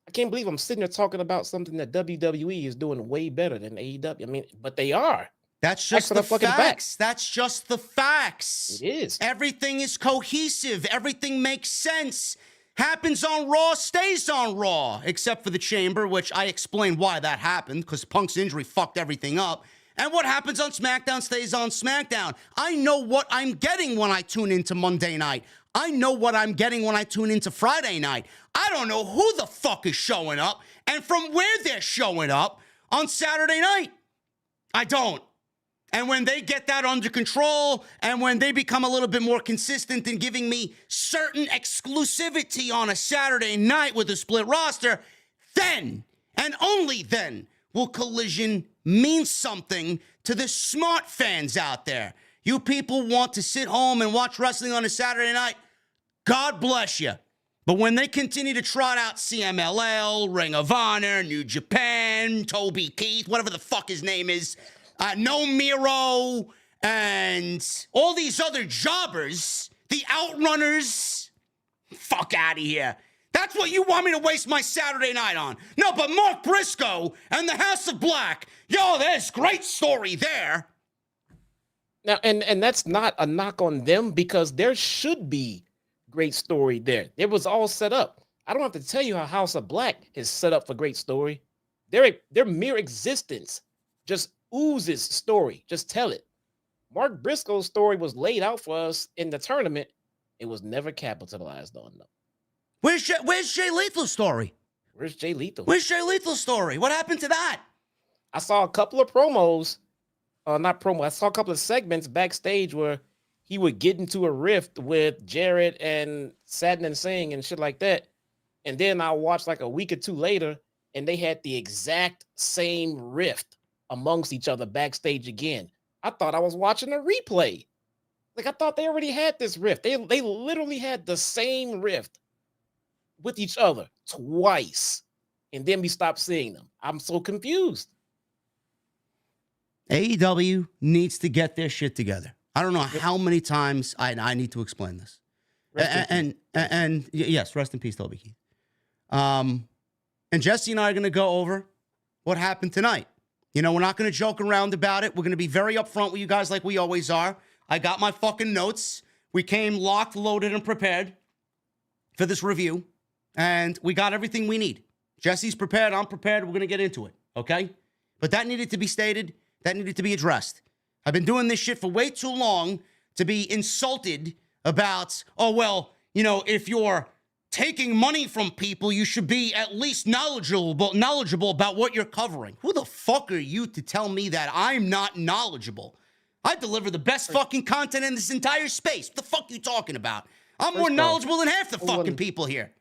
I can't believe I'm sitting there talking about something that WWE is doing way better than AEW. I mean, but they are. That's just the facts. That's just the facts. It is. Everything is cohesive. Everything makes sense. Happens on Raw, stays on Raw, except for the Chamber, which I explained why that happened, because Punk's injury fucked everything up. And what happens on SmackDown stays on SmackDown. I know what I'm getting when I tune into Monday night. I know what I'm getting when I tune into Friday night. I don't know who the fuck is showing up and from where they're showing up on Saturday night. I don't. And when they get that under control and when they become a little bit more consistent in giving me certain exclusivity on a Saturday night with a split roster, then and only then will Collision mean something to the smart fans out there. You people want to sit home and watch wrestling on a Saturday night, God bless you. But when they continue to trot out CMLL, Ring of Honor, New Japan, Toby Keith, whatever the fuck his name is, No Miro, and all these other jobbers, the Outrunners, fuck out of here. That's what you want me to waste my Saturday night on. No, but Mark Briscoe and the House of Black, yo, there's great story there. Now, and that's not a knock on them because there should be great story there. It was all set up. I don't have to tell you how House of Black is set up for great story. Their mere existence just oozes story. Just tell it. Mark Briscoe's story was laid out for us in the tournament. It was never capitalized on, though. Where's Jay Lethal's story? Where's Jay Lethal? Where's Jay Lethal's story? What happened to that? I saw a couple of promos, not promo. I saw a couple of segments backstage where he would get into a rift with Jarrett and Sadnan Singh and shit like that. And then I watched like a week or two later, and they had the exact same rift amongst each other backstage again. I thought I was watching a replay. Like, I thought they already had this rift. They literally had the same rift with each other twice. And then we stopped seeing them. I'm so confused. AEW needs to get their shit together. I don't know how many times I need to explain this. And yes, rest in peace, Toby Keith. And Jesse and I are going to go over what happened tonight. You know, we're not going to joke around about it. We're going to be very upfront with you guys like we always are. I got my fucking notes. We came locked, loaded, and prepared for this review. And we got everything we need. Jesse's prepared. I'm prepared. We're going to get into it. Okay? But that needed to be stated. That needed to be addressed. I've been doing this shit for way too long to be insulted about, oh, well, you know, if you're taking money from people, you should be at least knowledgeable about what you're covering. Who the fuck are you to tell me that I'm not knowledgeable? I deliver the best fucking content in this entire space. What the fuck are you talking about? I'm more knowledgeable than half the fucking people here.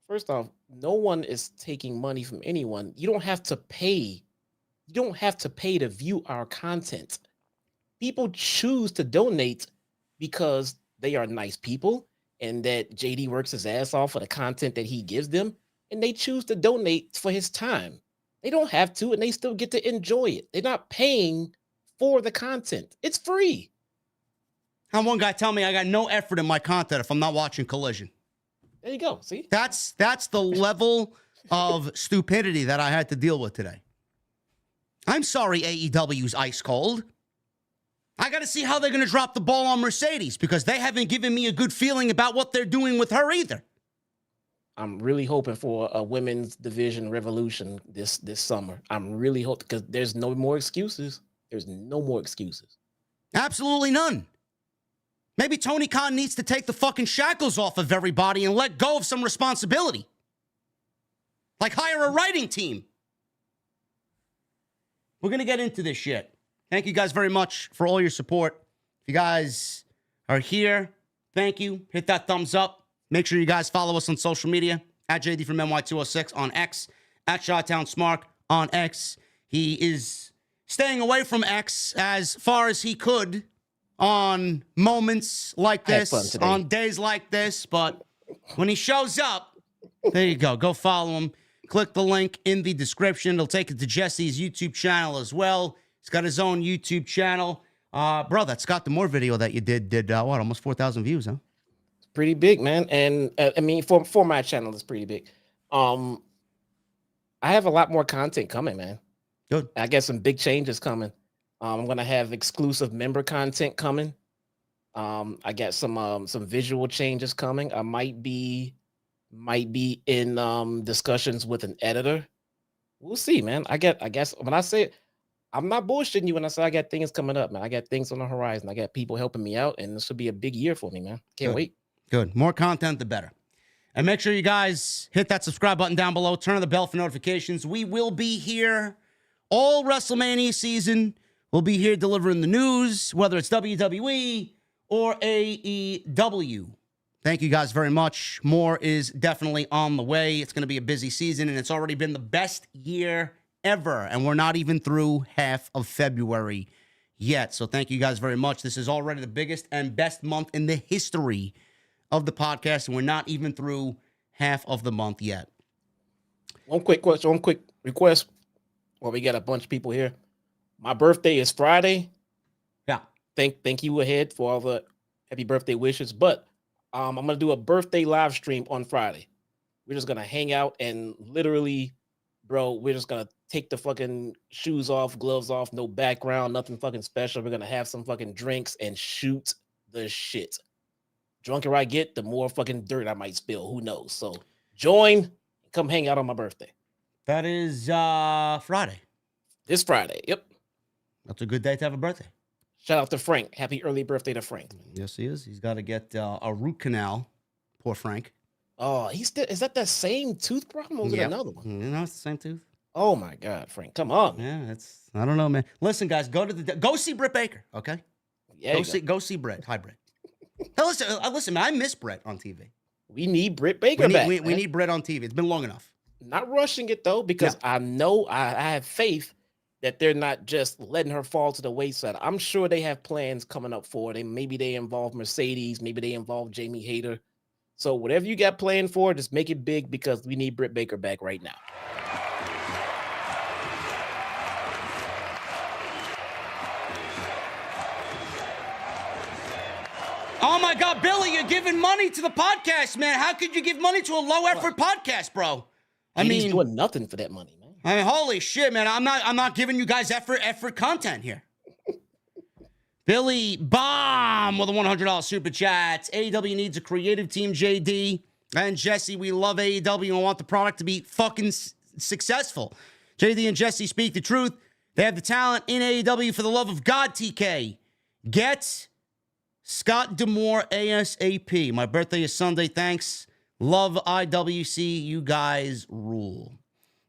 First off, no one is taking money from anyone. You don't have to pay. You don't have to pay to view our content. People choose to donate because they are nice people and that JD works his ass off for the content that he gives them, and they choose to donate for his time. They don't have to, and they still get to enjoy it. They're not paying for the content. It's free. Had one guy tell me I got no effort in my content if I'm not watching Collision. There you go. See? That's the level of stupidity that I had to deal with today. I'm sorry AEW's ice cold. I got to see how they're going to drop the ball on Mercedes because they haven't given me a good feeling about what they're doing with her either. I'm really hoping for a women's division revolution this summer. I'm really hoping because there's no more excuses. There's no more excuses. Absolutely none. Maybe Tony Khan needs to take the fucking shackles off of everybody and let go of some responsibility. Like hire a writing team. We're going to get into this shit. Thank you guys very much for all your support. If you guys are here, thank you. Hit that thumbs up. Make sure you guys follow us on social media at JDfromNY206 on X, at ShotTownSmark on X. He is staying away from X as far as he could on moments like this, on days like this. But when he shows up, there you go. Go follow him. Click the link in the description. It'll take you to Jesse's YouTube channel as well. He's got his own YouTube channel. Bro, that Scott D'Amore video that you did what, almost 4,000 views, huh? It's pretty big, man. And I mean, for my channel, it's pretty big. I have a lot more content coming, man. Good. I got some big changes coming. I'm going to have exclusive member content coming. I got some visual changes coming. I might be in discussions with an editor. We'll see, man. I guess when I say it, I'm not bullshitting you when I say I got things coming up, man. I got things on the horizon. I got people helping me out, and this will be a big year for me, man. Can't wait. Good. More content, the better. And make sure you guys hit that subscribe button down below. Turn on the bell for notifications. We will be here all WrestleMania season. We'll be here delivering the news, whether it's WWE or AEW. Thank you guys very much. More is definitely on the way. It's going to be a busy season, and it's already been the best year ever. And we're not even through half of February yet. So thank you guys very much. This is already the biggest and best month in the history of the podcast, and we're not even through half of the month yet. One quick request. Well, we got a bunch of people here. My birthday is Friday. Yeah. Thank you ahead for all the happy birthday wishes. But I'm going to do a birthday live stream on Friday. We're just going to hang out and literally, bro, we're just going to take the fucking shoes off, gloves off, no background, nothing fucking special. We're going to have some fucking drinks and shoot the shit. Drunker I get, the more fucking dirt I might spill. Who knows? So join, come hang out on my birthday. That is Friday. This Friday. Yep. That's a good day to have a birthday. Shout out to Frank. Happy early birthday to Frank. Yes, he is. He's got to get a root canal. Poor Frank. Oh, is that same tooth problem or was it another one? No, it's the same tooth. Oh my God, Frank, come on. Yeah, I don't know, man. Listen, guys, go see Britt Baker, okay? Yeah, Go see Britt. Hi, Britt. Hey, listen, man, I miss Britt on TV. we need Britt Baker back. We need Britt on TV. It's been long enough. Not rushing it though, because I know I have faith that they're not just letting her fall to the wayside. I'm sure they have plans coming up for it. Maybe they involve Mercedes, maybe they involve Jamie Hayter. So whatever you got planned for, just make it big because we need Britt Baker back right now. Oh my God, Billy, you're giving money to the podcast, man. How could you give money to a low-effort podcast, bro? He's doing nothing for that money, man. I mean, holy shit, man. I'm not giving you guys effort content here. Billy Bomb with a $100 super chat. AEW needs a creative team, JD. And Jesse, we love AEW and want the product to be fucking successful. JD and Jesse speak the truth. They have the talent in AEW. For the love of God, TK. Get Scott D'Amore ASAP. My birthday is Sunday. Thanks. Love IWC. You guys rule.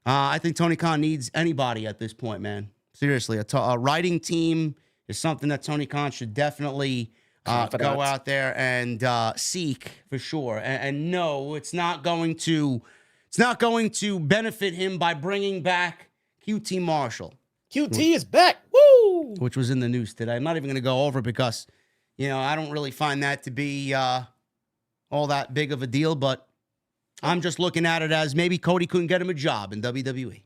I think Tony Khan needs anybody at this point, man. Seriously, a writing team is something that Tony Khan should definitely go out there and seek for sure. And no, it's not going to benefit him by bringing back QT Marshall. QT is back. Woo! Which was in the news today. I'm not even going to go over because, I don't really find that to be all that big of a deal, but I'm just looking at it as maybe Cody couldn't get him a job in WWE.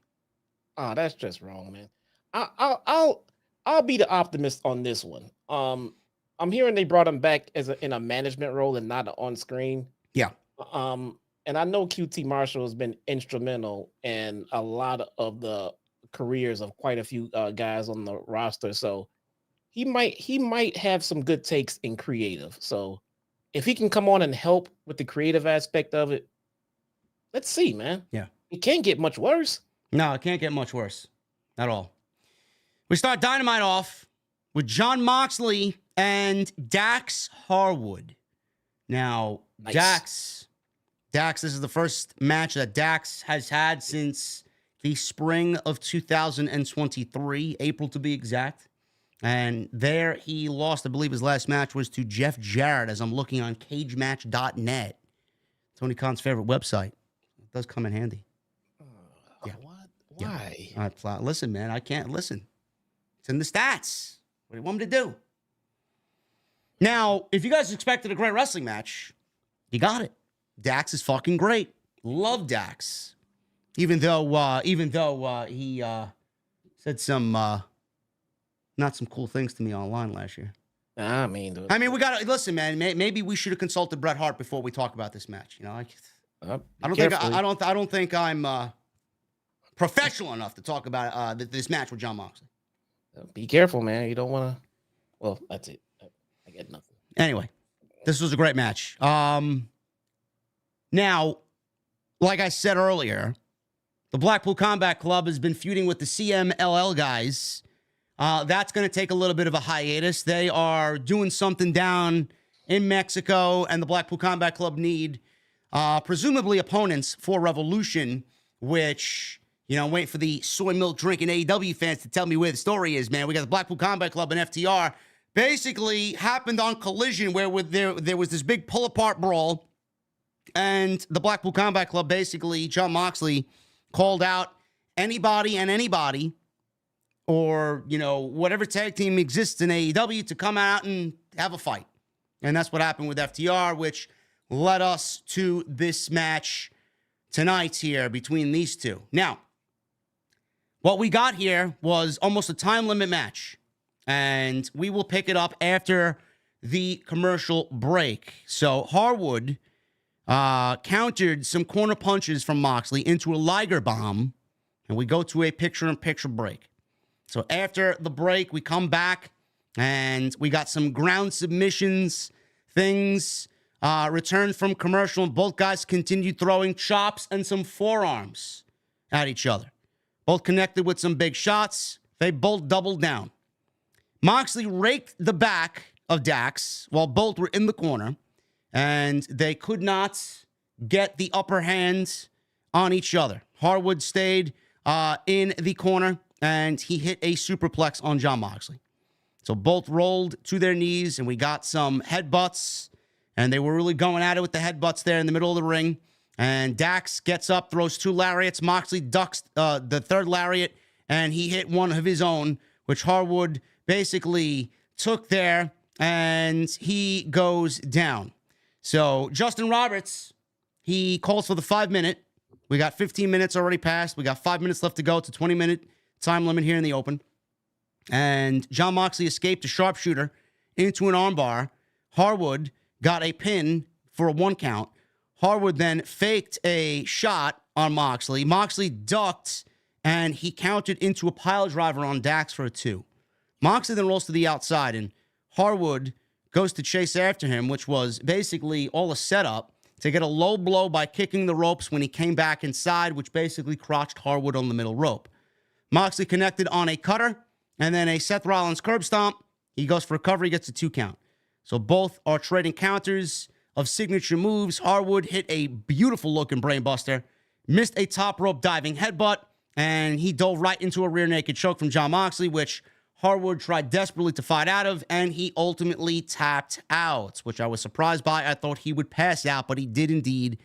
Oh, that's just wrong, man. I'll be the optimist on this one. I'm hearing they brought him back in a management role and not on screen. Yeah. And I know QT Marshall has been instrumental in a lot of the careers of quite a few guys on the roster. So he might have some good takes in creative. So if he can come on and help with the creative aspect of it, let's see, man. Yeah. It can't get much worse. No, it can't get much worse at all. We start Dynamite off with Jon Moxley and Dax Harwood. Now, nice. Dax, this is the first match that Dax has had since the spring of 2023, April to be exact. And there he lost, I believe his last match was to Jeff Jarrett, as I'm looking on cagematch.net. Tony Khan's favorite website. It does come in handy. Yeah. What? Why? Yeah. Listen, man, I can't listen. It's in the stats. What do you want me to do? Now, if you guys expected a great wrestling match, you got it. Dax is fucking great. Love Dax. Even though he said some not some cool things to me online last year. I mean, we gotta listen, man. Maybe we should have consulted Bret Hart before we talk about this match. I don't think I'm professional enough to talk about this match with Jon Moxley. Be careful, man. You don't want to. Well, that's it. I get nothing. Anyway, this was a great match. Now, like I said earlier, the Blackpool Combat Club has been feuding with the CMLL guys. That's going to take a little bit of a hiatus. They are doing something down in Mexico, and the Blackpool Combat Club need presumably opponents for Revolution, which, wait for the soy milk drinking AEW fans to tell me where the story is, man. We got the Blackpool Combat Club and FTR. Basically happened on Collision where there was this big pull-apart brawl, and the Blackpool Combat Club, basically, Jon Moxley called out anybody and anybody, or, whatever tag team exists in AEW to come out and have a fight. And that's what happened with FTR, which led us to this match tonight here between these two. Now, what we got here was almost a time limit match, and we will pick it up after the commercial break. So Harwood countered some corner punches from Moxley into a Liger bomb, and we go to a picture-in-picture break. So after the break, we come back, and we got some ground submissions, things returned from commercial, and both guys continued throwing chops and some forearms at each other. Both connected with some big shots. They both doubled down. Moxley raked the back of Dax while both were in the corner, and they could not get the upper hand on each other. Harwood stayed in the corner, and he hit a superplex on Jon Moxley. So both rolled to their knees, and we got some headbutts, and they were really going at it with the headbutts there in the middle of the ring. And Dax gets up, throws 2 lariats. Moxley ducks the third lariat, and he hit one of his own, which Harwood basically took there, and he goes down. So Justin Roberts, he calls for the 5-minute. We got 15 minutes already passed. We got 5 minutes left to go. It's a 20-minute time limit here in the open. And Jon Moxley escaped a sharpshooter into an armbar. Harwood got a pin for a 1 count. Harwood then faked a shot on Moxley. Moxley ducked, and he countered into a pile driver on Dax for a 2. Moxley then rolls to the outside, and Harwood goes to chase after him, which was basically all a setup to get a low blow by kicking the ropes when he came back inside, which basically crotched Harwood on the middle rope. Moxley connected on a cutter, and then a Seth Rollins curb stomp. He goes for a cover. He gets a 2 count. So both are trading counters of signature moves. Harwood hit a beautiful-looking brainbuster, missed a top rope diving headbutt, and he dove right into a rear naked choke from Jon Moxley, which Harwood tried desperately to fight out of, and he ultimately tapped out, which I was surprised by. I thought he would pass out, but he did indeed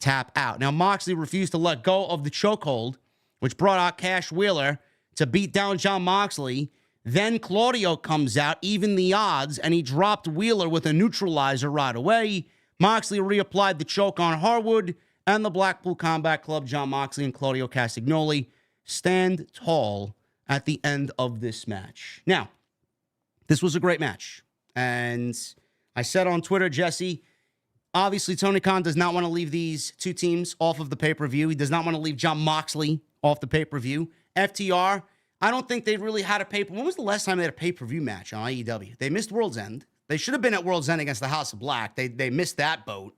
tap out. Now, Moxley refused to let go of the chokehold, which brought out Cash Wheeler to beat down Jon Moxley. Then Claudio comes out, even the odds, and he dropped Wheeler with a neutralizer right away. Moxley reapplied the choke on Harwood, and the Blackpool Combat Club, Jon Moxley and Claudio Castagnoli, stand tall at the end of this match. Now, this was a great match, and I said on Twitter, Jesse, obviously Tony Khan does not want to leave these 2 teams off of the pay-per-view. He does not want to leave Jon Moxley off the pay-per-view. FTR, I don't think they really had a pay-per-view. When was the last time they had a pay-per-view match on AEW? They missed World's End. They should have been at World's End against the House of Black. They missed that boat.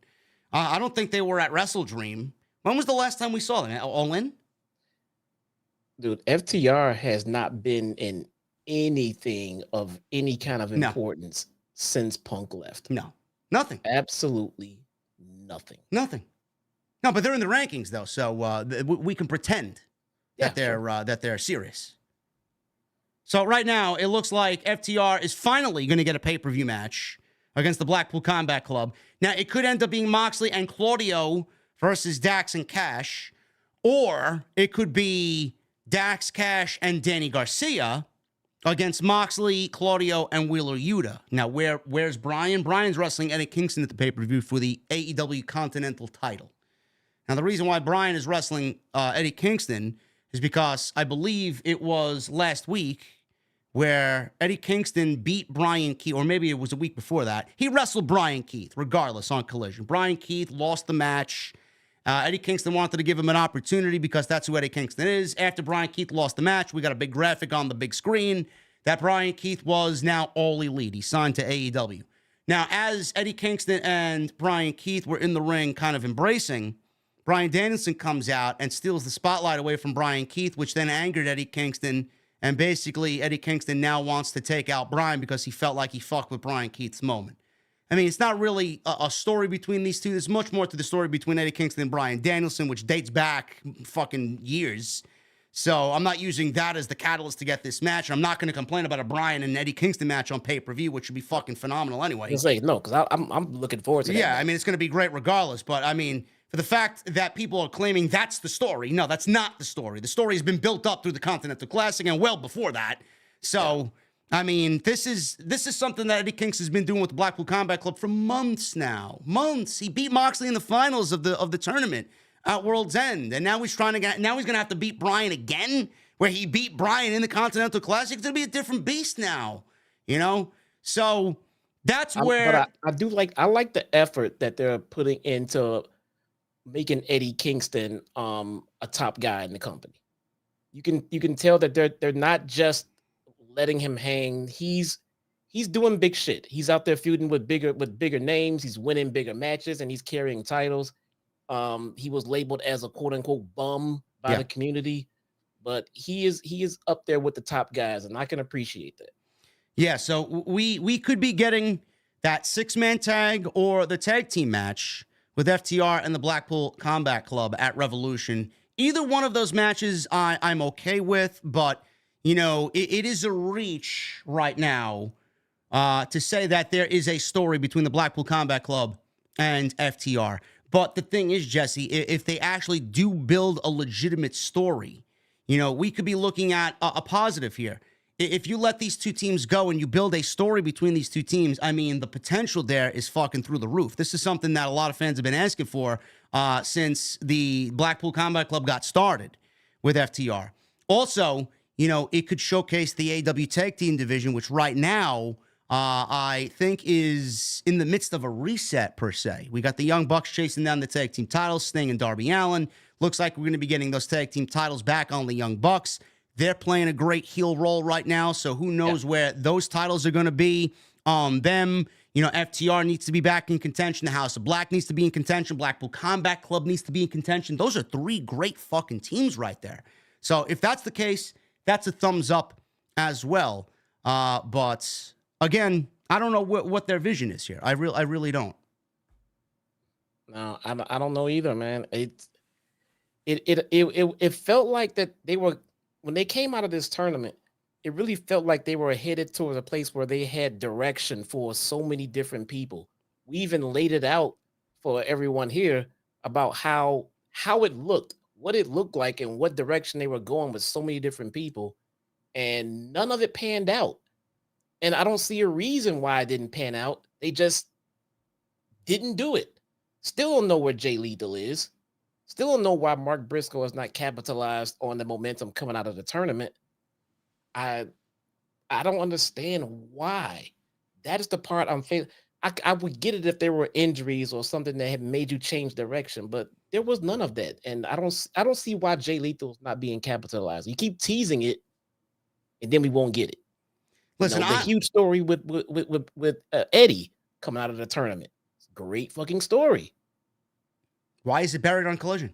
I don't think they were at Wrestle Dream. When was the last time we saw them? All In? Dude, FTR has not been in anything of any kind of importance since Punk left. No. Nothing. Absolutely nothing. Nothing. No, but they're in the rankings, though, so we can pretend that they're serious. So right now, it looks like FTR is finally going to get a pay-per-view match against the Blackpool Combat Club. Now, it could end up being Moxley and Claudio versus Dax and Cash, or it could be Dax, Cash, and Danny Garcia against Moxley, Claudio, and Wheeler Yuta. Now, where's Brian? Brian's wrestling Eddie Kingston at the pay-per-view for the AEW Continental title. Now, the reason why Brian is wrestling Eddie Kingston is because I believe it was last week where Eddie Kingston beat Brian Keith, or maybe it was a week before that. He wrestled Brian Keith, regardless, on Collision. Brian Keith lost the match. Eddie Kingston wanted to give him an opportunity because that's who Eddie Kingston is. After Brian Keith lost the match, we got a big graphic on the big screen that Brian Keith was now All Elite. He signed to AEW. Now, as Eddie Kingston and Brian Keith were in the ring kind of embracing, Bryan Danielson comes out and steals the spotlight away from Brian Keith, which then angered Eddie Kingston. And basically, Eddie Kingston now wants to take out Brian because he felt like he fucked with Brian Keith's moment. I mean, it's not really a story between these two. There's much more to the story between Eddie Kingston and Bryan Danielson, which dates back fucking years. So I'm not using that as the catalyst to get this match. I'm not going to complain about a Bryan and Eddie Kingston match on pay-per-view, which should be fucking phenomenal anyway. It's like, no, because I'm looking forward to that. Yeah, I mean, it's going to be great regardless. But, I mean, for the fact that people are claiming that's the story, no, that's not the story. The story has been built up through the Continental Classic and well before that. So, I mean, this is something that Eddie Kingston has been doing with the Blackpool Combat Club for months now. Months. He beat Moxley in the finals of the tournament at World's End, and now he's going to have to beat Bryan again, where he beat Bryan in the Continental Classic. It's going to be a different beast now, you know. So that's where I like the effort that they're putting into making Eddie Kingston a top guy in the company. You can tell that they're not just letting him hang. He's doing big shit. He's out there feuding with bigger names. He's winning bigger matches, and he's carrying titles. He was labeled as a quote unquote bum by the community, but he is up there with the top guys, and I can appreciate that. Yeah, so we could be getting that 6-man tag or the tag team match with FTR and the Blackpool Combat Club at Revolution Either one of those matches I'm okay with, but, you know, it is a reach right now to say that there is a story between the Blackpool Combat Club and FTR. But the thing is, Jesse, if they actually do build a legitimate story, you know, we could be looking at a positive here. If you let these two teams go and you build a story between these two teams, I mean, the potential there is fucking through the roof. This is something that a lot of fans have been asking for since the Blackpool Combat Club got started with FTR. Also, you know, it could showcase the AEW Tag Team division, which right now I think is in the midst of a reset, per se. We got the Young Bucks chasing down the tag team titles, Sting and Darby Allin. Looks like we're going to be getting those tag team titles back on the Young Bucks. They're playing a great heel role right now, so who knows where those titles are going to be on them. You know, FTR needs to be back in contention. The House of Black needs to be in contention. Blackpool Combat Club needs to be in contention. Those are three great fucking teams right there. So if that's the case, that's a thumbs up as well. But again, I don't know what their vision is here. I really don't. No, I don't know either, man. It felt like that they were, when they came out of this tournament, it really felt like they were headed towards a place where they had direction for so many different people. We even laid it out for everyone here about how it looked, what it looked like, and what direction they were going with so many different people. And none of it panned out. And I don't see a reason why it didn't pan out. They just didn't do it. Still don't know where Jay Lethal is. Still don't know why Mark Briscoe has not capitalized on the momentum coming out of the tournament. I don't understand why. That is the part I'm feeling. I would get it if there were injuries or something that had made you change direction, but there was none of that. And I don't see why Jay Lethal's not being capitalized. You keep teasing it, and then we won't get it. Listen, the huge story with Eddie coming out of the tournament. It's a great fucking story. Why is it buried on Collision?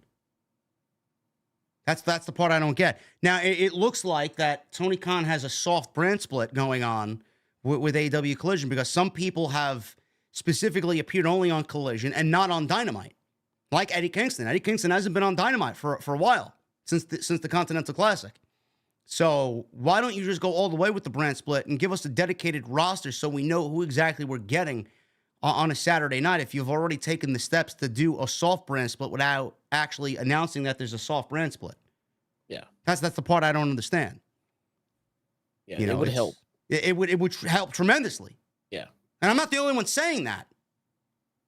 That's the part I don't get. Now, it looks like that Tony Khan has a soft brand split going on with AEW Collision, because some people have specifically appeared only on Collision and not on Dynamite, like Eddie Kingston. Eddie Kingston hasn't been on Dynamite for a while, since the Continental Classic. So why don't you just go all the way with the brand split and give us a dedicated roster so we know who exactly we're getting on a Saturday night, if you've already taken the steps to do a soft brand split without actually announcing that there's a soft brand split? Yeah. That's the part I don't understand. Yeah, it would help. It would help tremendously. Yeah. And I'm not the only one saying that.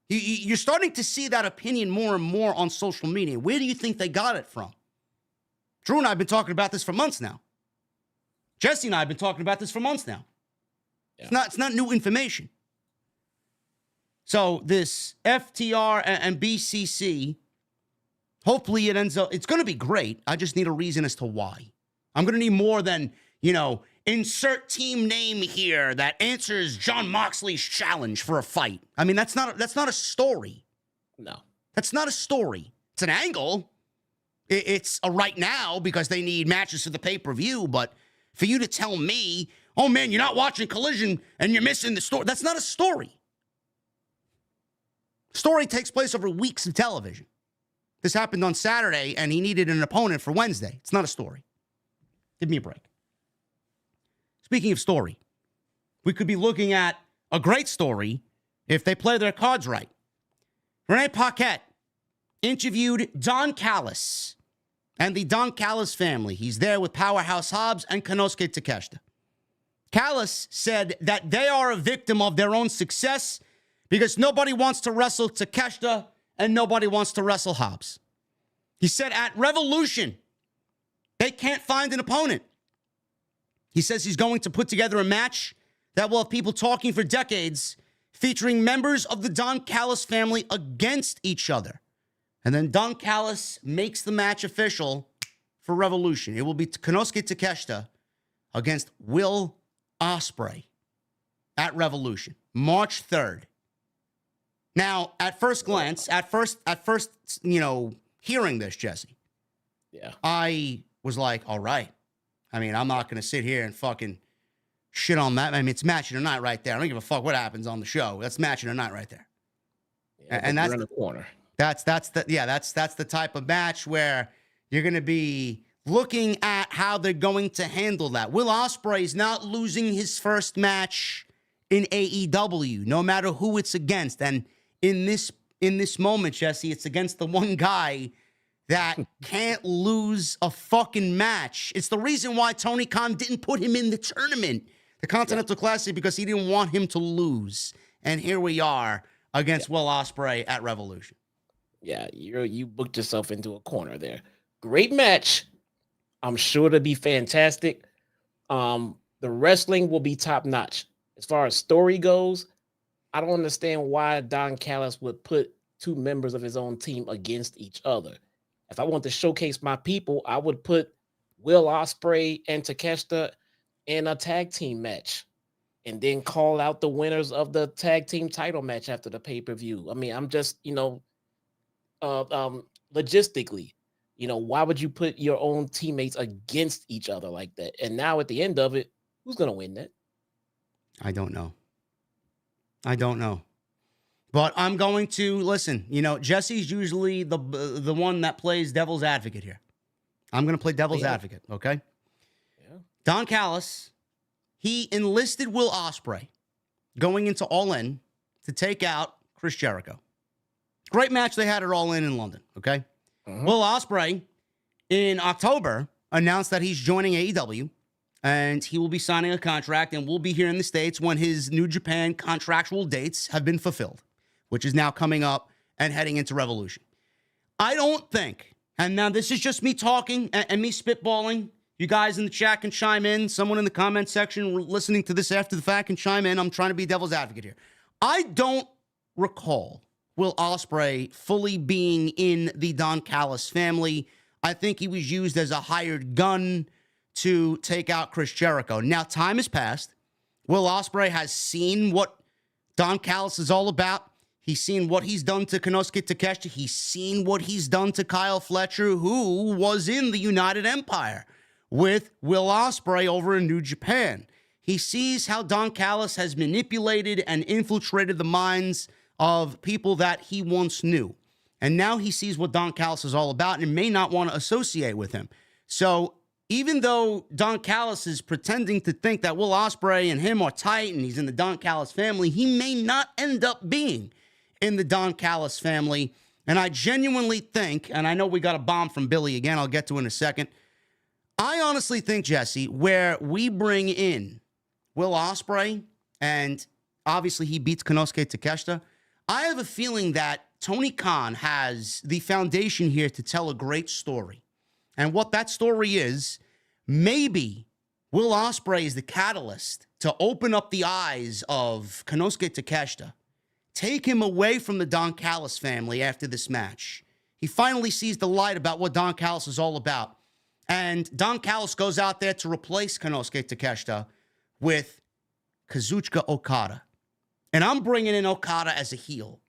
You're starting to see that opinion more and more on social media. Where do you think they got it from? Drew and I have been talking about this for months now. Jesse and I have been talking about this for months now. Yeah. It's not new information. So this FTR and BCC, hopefully it ends up, it's going to be great. I just need a reason as to why. I'm going to need more than, you know, insert team name here that answers John Moxley's challenge for a fight. I mean, that's not a story. No. That's not a story. It's an angle. It's a right now because they need matches for the pay-per-view, but for you to tell me, oh man, you're not watching Collision and you're missing the story, that's not a story. Story takes place over weeks of television. This happened on Saturday, and he needed an opponent for Wednesday. It's not a story. Give me a break. Speaking of story, we could be looking at a great story if they play their cards right. Renee Paquette interviewed Don Callis and the Don Callis family. He's there with Powerhouse Hobbs and Konosuke Takeshita. Callis said that they are a victim of their own success because nobody wants to wrestle Takeshita and nobody wants to wrestle Hobbs. He said at Revolution, they can't find an opponent. He says he's going to put together a match that will have people talking for decades, featuring members of the Don Callis family against each other. And then Don Callis makes the match official for Revolution. It will be Konosuke Takeshita against Will Ospreay at Revolution, March 3rd. Now, at first glance, at first, you know, hearing this, Jesse, yeah, I was like, all right. I mean, I'm not going to sit here and fucking shit on that. I mean, it's match of the night right there. I don't give a fuck what happens on the show. That's match of the night right there. Yeah, and that's in the corner. That's the type of match where, You're going to be looking at how they're going to handle that. Will Ospreay is not losing his first match in AEW, no matter who it's against. And in this moment, Jesse, it's against the one guy that can't lose a fucking match. It's the reason why Tony Khan didn't put him in the tournament, the Continental Classic, because he didn't want him to lose. And here we are against Will Ospreay at Revolution. Yeah, you booked yourself into a corner there. Great match. I'm sure to be fantastic. The wrestling will be top notch. As far as story goes, I don't understand why Don Callis would put two members of his own team against each other. If I want to showcase my people, I would put Will Ospreay and Takeshita in a tag team match and then call out the winners of the tag team title match after the pay-per-view. I mean, I'm just, logistically, why would you put your own teammates against each other like that? And now at the end of it, who's going to win that? I don't know. But I'm going to listen. Jesse's usually the one that plays devil's advocate here. I'm going to play devil's advocate, okay? Yeah. Don Callis, he enlisted Will Ospreay going into All In to take out Chris Jericho. Great match they had at All In London, okay? Mm-hmm. Will Ospreay, in October, announced that he's joining AEW, and he will be signing a contract and will be here in the States when his New Japan contractual dates have been fulfilled, which is now coming up and heading into Revolution. I don't think, and now this is just me talking and me spitballing. You guys in the chat can chime in. Someone in the comment section listening to this after the fact can chime in. I'm trying to be devil's advocate here. I don't recall Will Ospreay fully being in the Don Callis family. I think he was used as a hired gun to take out Chris Jericho. Now, time has passed. Will Ospreay has seen what Don Callis is all about. He's seen what he's done to Konosuke Takeshita. He's seen what he's done to Kyle Fletcher, who was in the United Empire with Will Ospreay over in New Japan. He sees how Don Callis has manipulated and infiltrated the minds of people that he once knew. And now he sees what Don Callis is all about and may not want to associate with him. So even though Don Callis is pretending to think that Will Ospreay and him are tight and he's in the Don Callis family, he may not end up being in the Don Callis family. And I genuinely think, and I know we got a bomb from Billy again, I'll get to in a second. I honestly think, Jesse, where we bring in Will Ospreay, and obviously he beats Konosuke Takeshita, I have a feeling that Tony Khan has the foundation here to tell a great story. And what that story is, maybe Will Ospreay is the catalyst to open up the eyes of Konosuke Takeshita, take him away from the Don Callis family after this match. He finally sees the light about what Don Callis is all about. And Don Callis goes out there to replace Konosuke Takeshita with Kazuchika Okada. And I'm bringing in Okada as a heel.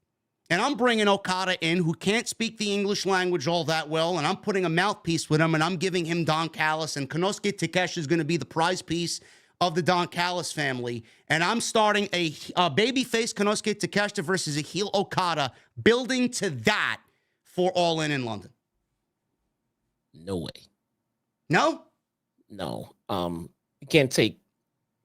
And I'm bringing Okada in, who can't speak the English language all that well, and I'm putting a mouthpiece with him, and I'm giving him Don Callis, and Konosuke Takeshita is going to be the prize piece of the Don Callis family. And I'm starting a babyface Konosuke Takeshita versus a heel Okada, building to that for All In London. No way. No? No. You can't take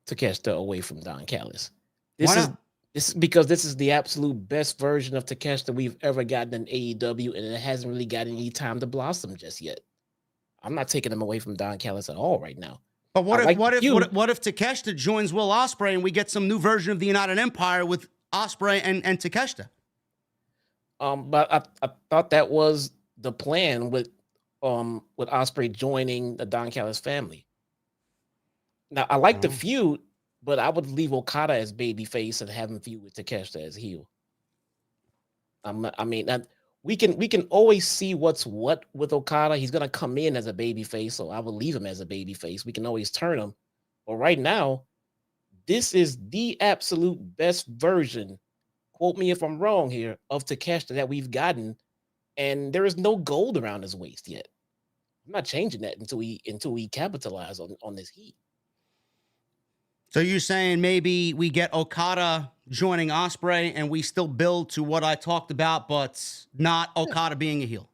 Takeshita away from Don Callis. Why not? This is because this is the absolute best version of Takeshita we've ever gotten in AEW, and it hasn't really gotten any time to blossom just yet. I'm not taking him away from Don Callis at all right now. But what if Takeshita joins Will Ospreay and we get some new version of the United Empire with Ospreay and Takeshita? But I thought that was the plan with Ospreay joining the Don Callis family. Now I like the feud, but I would leave Okada as babyface and have him feud with Takeshita as heel. We can always see what's what with Okada. He's gonna come in as a babyface, so I will leave him as a babyface. We can always turn him, but right now, this is the absolute best version. Quote me if I'm wrong here, of Takeshita that we've gotten, and there is no gold around his waist yet. I'm not changing that until we capitalize on this heat. So you're saying maybe we get Okada joining Ospreay and we still build to what I talked about, but not Okada being a heel?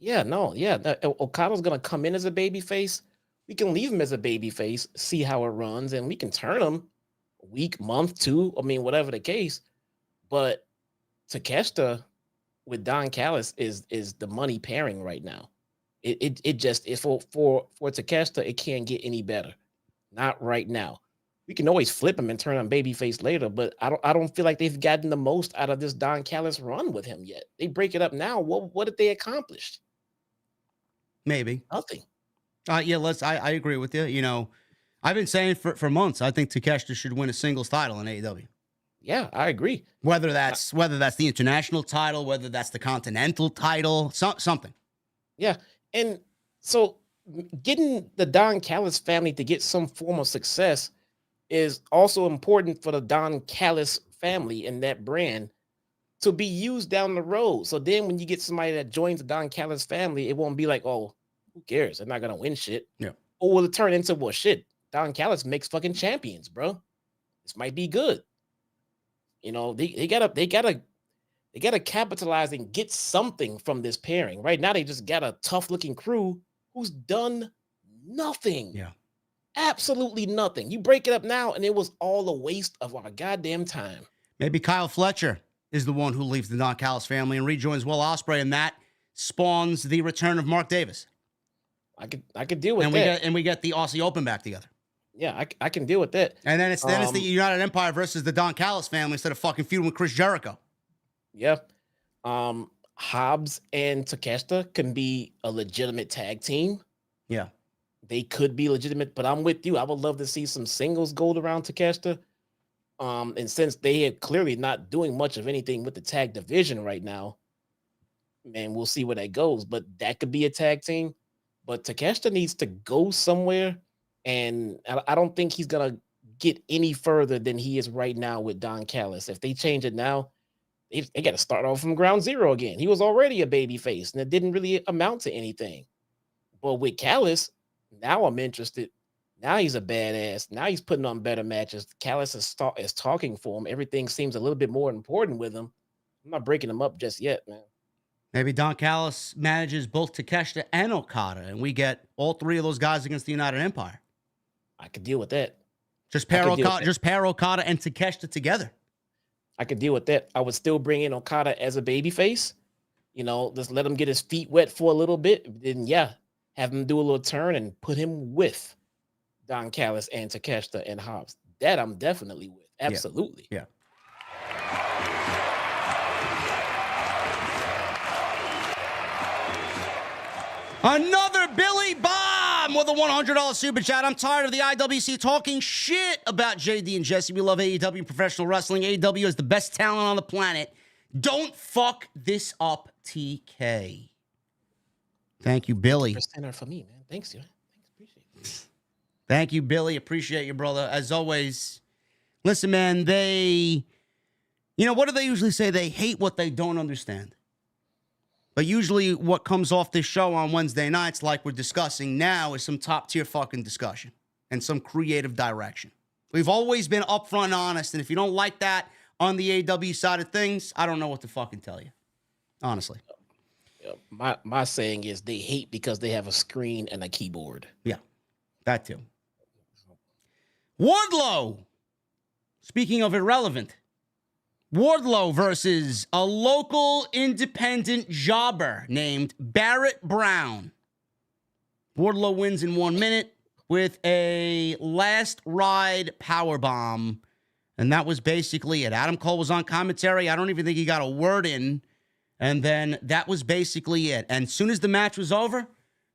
Yeah, no, yeah. Okada's gonna come in as a baby face. We can leave him as a baby face, see how it runs, and we can turn him week, month, two. I mean, whatever the case. But Takeshita with Don Callis is the money pairing right now. It just if for Takeshita, it can't get any better. Not right now. We can always flip him and turn him babyface later, but I don't feel like they've gotten the most out of this Don Callis run with him yet. They break it up now. What did they accomplish? Maybe. Nothing. Yeah, I agree with you. You know, I've been saying for months, I think Takeshita should win a singles title in AEW. Yeah, I agree. Whether that's the international title, whether that's the continental title, something. Yeah, and so getting the Don Callis family to get some form of success is also important for the Don Callis family and that brand to be used down the road. So then when you get somebody that joins the Don Callis family, it won't be like, oh, who cares? They're not gonna win shit. Yeah. Or will it turn into, well, shit, Don Callis makes fucking champions, bro. This might be good. You know, they gotta capitalize and get something from this pairing. Right now, they just got a tough looking crew who's done nothing. Yeah. Absolutely nothing. You break it up now, and it was all a waste of our goddamn time. Maybe Kyle Fletcher is the one who leaves the Don Callis family and rejoins Will Ospreay, and that spawns the return of Mark Davis. I could deal with that. We get the Aussie Open back together. Yeah, I can deal with that. And then it's the United Empire versus the Don Callis family instead of fucking feuding with Chris Jericho. Yeah. Hobbs and Takeshita can be a legitimate tag team. Yeah. They could be legitimate, but I'm with you. I would love to see some singles gold around Takeshita. And since they are clearly not doing much of anything with the tag division right now, man, we'll see where that goes. But that could be a tag team. But Takeshita needs to go somewhere, and I don't think he's gonna get any further than he is right now with Don Callis. If they change it now, they got to start off from ground zero again. He was already a baby face, and it didn't really amount to anything. But with Callis, now I'm interested. Now he's a badass. Now he's putting on better matches. Callis is talking for him. Everything seems a little bit more important with him. I'm not breaking him up just yet, man. Maybe Don Callis manages both Takeshita and Okada, and we get all three of those guys against the United Empire. I could deal with that. Just pair Okada and Takeshita together. I could deal with that. I would still bring in Okada as a babyface. You know, just let him get his feet wet for a little bit. Then, yeah, have him do a little turn and put him with Don Callis and Takeshita and Hobbs. That I'm definitely with. Absolutely. Yeah. Another Billy Bomb with a $100 super chat. I'm tired of the IWC talking shit about JD and Jesse. We love AEW professional wrestling. AEW is the best talent on the planet. Don't fuck this up, TK. Thank you, Billy. Center for me, man. Thanks, you. Thanks, appreciate it. Thank you, Billy. Appreciate you, brother. As always, listen, man, what do they usually say? They hate what they don't understand. But usually what comes off this show on Wednesday nights, like we're discussing now, is some top-tier fucking discussion and some creative direction. We've always been upfront and honest, and if you don't like that on the AEW side of things, I don't know what to fucking tell you, honestly. My saying is they hate because they have a screen and a keyboard. Yeah, that too. Wardlow. Speaking of irrelevant, Wardlow versus a local independent jobber named Barrett Brown. Wardlow wins in 1 minute with a last ride powerbomb. And that was basically it. Adam Cole was on commentary. I don't even think he got a word in. And then that was basically it. And as soon as the match was over,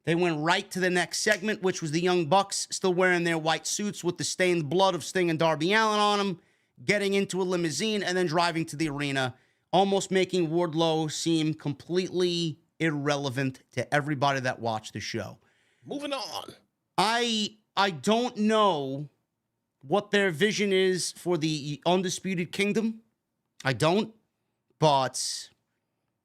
they went right to the next segment, which was the Young Bucks still wearing their white suits with the stained blood of Sting and Darby Allin on them, getting into a limousine and then driving to the arena, almost making Wardlow seem completely irrelevant to everybody that watched the show. Moving on. I don't know what their vision is for the Undisputed Kingdom. I don't, but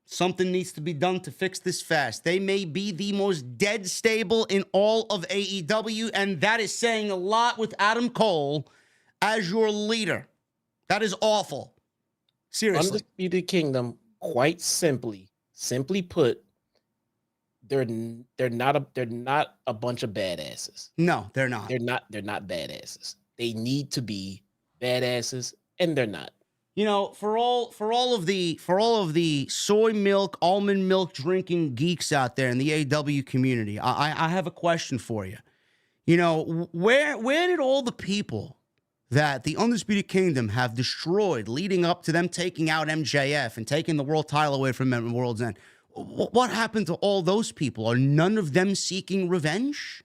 something needs to be done to fix this fast. They may be the most dead stable in all of AEW, and that is saying a lot with Adam Cole as your leader. That is awful. Seriously. Undisputed Kingdom, quite simply put, they're not a bunch of badasses. No, they're not. They're not badasses. They need to be badasses, and they're not. You know, for all of the soy milk, almond milk drinking geeks out there in the AEW community, I have a question for you. You know, where did all the people that the Undisputed Kingdom have destroyed leading up to them taking out MJF and taking the world title away from them at World's End? What happened to all those people? Are none of them seeking revenge?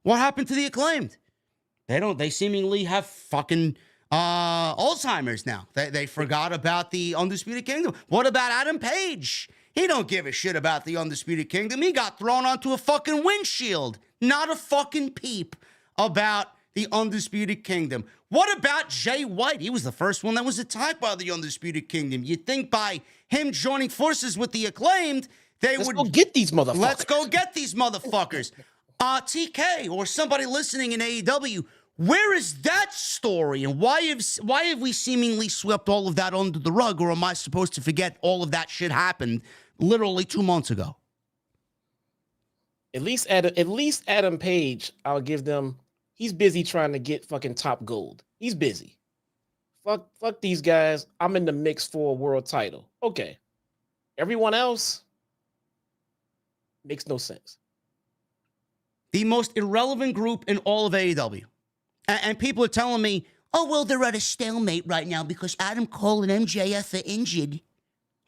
What happened to the Acclaimed? They seemingly have fucking Alzheimer's now. They forgot about the Undisputed Kingdom. What about Adam Page? He don't give a shit about the Undisputed Kingdom. He got thrown onto a fucking windshield. Not a fucking peep about the Undisputed Kingdom. What about Jay White? He was the first one that was attacked by the Undisputed Kingdom. You'd think by him joining forces with the Acclaimed, Let's go get these motherfuckers. Let's go get these motherfuckers. TK or somebody listening in AEW, where is that story? And why have we seemingly swept all of that under the rug? Or am I supposed to forget all of that shit happened literally 2 months ago? At least Adam Page, I'll give them. He's busy trying to get fucking top gold. He's busy. Fuck these guys. I'm in the mix for a world title. Okay. Everyone else makes no sense. The most irrelevant group in all of AEW. And people are telling me, oh, well, they're at a stalemate right now because Adam Cole and MJF are injured.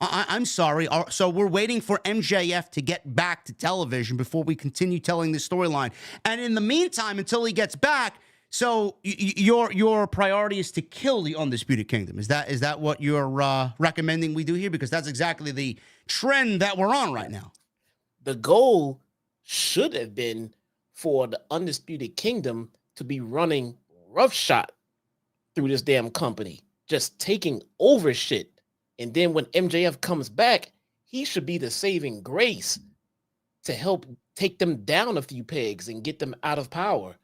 I'm sorry. So we're waiting for MJF to get back to television before we continue telling this storyline. And in the meantime, until he gets back, so your priority is to kill the Undisputed Kingdom. Is that what you're recommending we do here? Because that's exactly the trend that we're on right now. The goal should have been for the Undisputed Kingdom to be running roughshod through this damn company, just taking over shit. And then when MJF comes back, he should be the saving grace to help take them down a few pegs and get them out of power.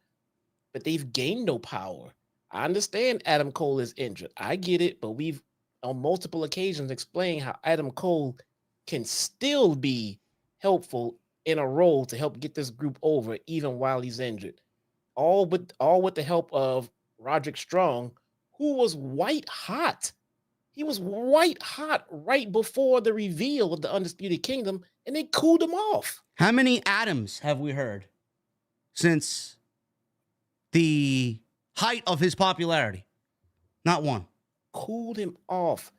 But they've gained no power. I understand Adam Cole is injured. I get it, but we've on multiple occasions explained how Adam Cole can still be helpful in a role to help get this group over even while he's injured. All with the help of Roderick Strong, who was white hot. He was white hot right before the reveal of the Undisputed Kingdom, and they cooled him off. How many Adams have we heard since the height of his popularity? Not one. Cooled him off.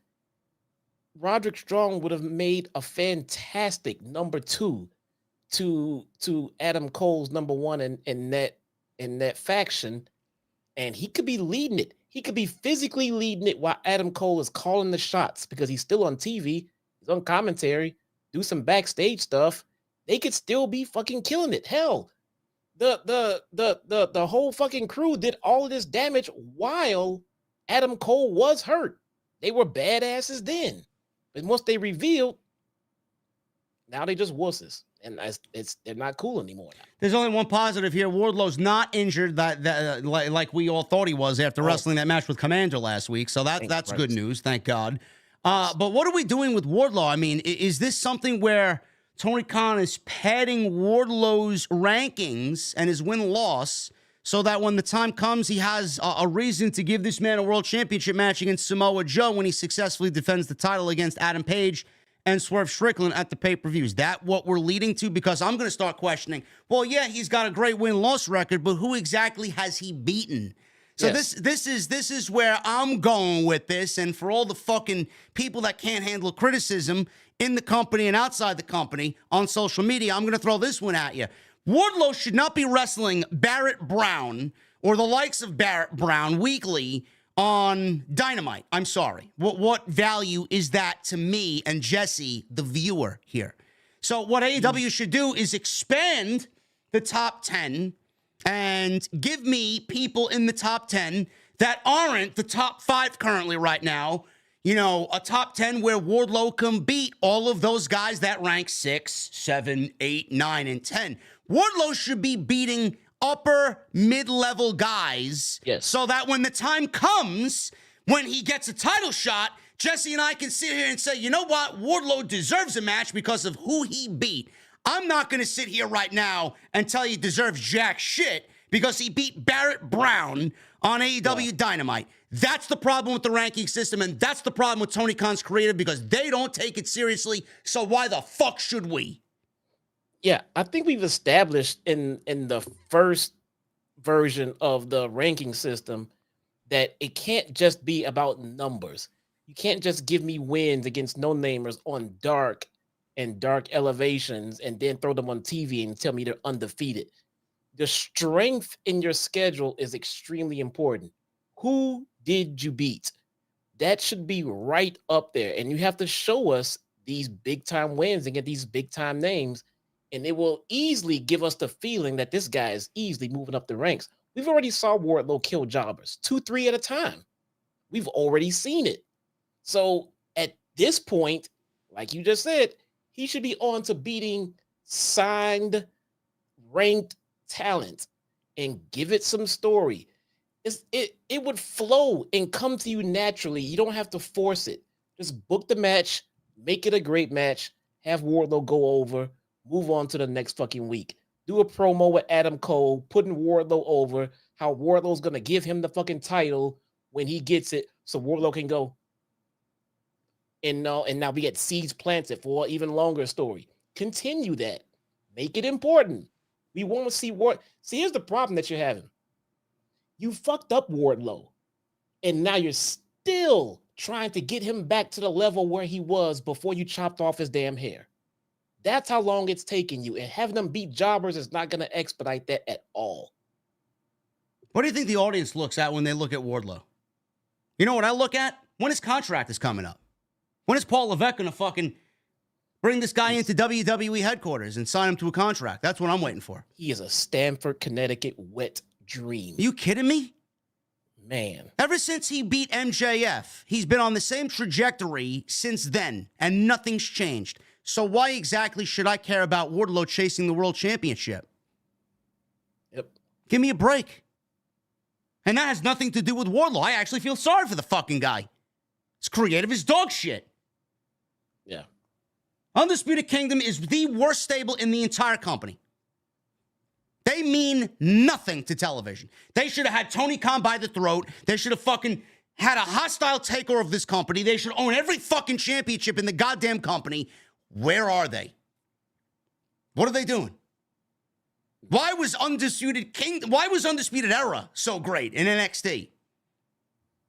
Roderick Strong would have made a fantastic number 2 to Adam Cole's number 1 in that faction, and he could be leading it. He could be physically leading it while Adam Cole is calling the shots because he's still on TV, he's on commentary, do some backstage stuff. They could still be fucking killing it. Hell, the whole fucking crew did all of this damage while Adam Cole was hurt. They were badasses then, but once they revealed, now they just wusses. And they're not cool anymore now. There's only one positive here. Wardlow's not injured like we all thought he was after wrestling that match with Commander last week. So that's good news, thank God. But what are we doing with Wardlow? I mean, is this something where Tony Khan is padding Wardlow's rankings and his win-loss so that when the time comes, he has a reason to give this man a world championship match against Samoa Joe when he successfully defends the title against Adam Page and Swerve Strickland at the pay-per-view? Is that what we're leading to? Because I'm going to start questioning, well, yeah, he's got a great win-loss record, but who exactly has he beaten? So yes. This is where I'm going with this, and for all the fucking people that can't handle criticism in the company and outside the company on social media, I'm going to throw this one at you. Wardlow should not be wrestling Barrett Brown or the likes of Barrett Brown weekly on Dynamite. I'm sorry. What value is that to me and Jesse, the viewer here? So what AEW should do is expand the top 10 and give me people in the top 10 that aren't the top 5 currently right now. You know, a top 10 where Wardlow can beat all of those guys that rank 6, 7, 8, 9, and 10. Wardlow should be beating upper mid-level guys, yes, so that when the time comes, when he gets a title shot, Jesse and I can sit here and say, you know what, Wardlow deserves a match because of who he beat. I'm not going to sit here right now and tell you he deserves jack shit because he beat Barrett Brown on AEW Dynamite. That's the problem with the ranking system, and that's the problem with Tony Khan's creative because they don't take it seriously, so why the fuck should we? Yeah, I think we've established in the first version of the ranking system that it can't just be about numbers. You can't just give me wins against no-namers on dark and dark elevations and then throw them on TV and tell me they're undefeated. The strength in your schedule is extremely important. Who did you beat? That should be right up there. And you have to show us these big-time wins and get these big-time names, and it will easily give us the feeling that this guy is easily moving up the ranks. We've already saw Wardlow kill jobbers 2-3 at a time. We've already seen it. So at this point, like you just said, he should be on to beating signed, ranked talent and give it some story. It would flow and come to you naturally. You don't have to force it. Just book the match, make it a great match, have Wardlow go over, move on to the next fucking week. Do a promo with Adam Cole, putting Wardlow over, how Wardlow's going to give him the fucking title when he gets it so Wardlow can go. And now we get seeds planted for an even longer story. Continue that. Make it important. We want to see what. See, here's the problem that you're having. You fucked up Wardlow, and now you're still trying to get him back to the level where he was before you chopped off his damn hair. That's how long it's taking you, and having them beat jobbers is not going to expedite that at all. What do you think the audience looks at when they look at Wardlow? You know what I look at? When his contract is coming up. When is Paul Levesque going to fucking bring this guy into WWE headquarters and sign him to a contract? That's what I'm waiting for. He is a Stamford, Connecticut wet dream. Are you kidding me? Man. Ever since he beat MJF, he's been on the same trajectory since then, and nothing's changed. So why exactly should I care about Wardlow chasing the world championship? Yep. Give me a break. And that has nothing to do with Wardlow. I actually feel sorry for the fucking guy. It's creative as dog shit. Yeah. Undisputed Kingdom is the worst stable in the entire company. They mean nothing to television. They should have had Tony Khan by the throat. They should have fucking had a hostile takeover of this company. They should own every fucking championship in the goddamn company. Where are they? What are they doing? Why was Undisputed Era so great in NXT?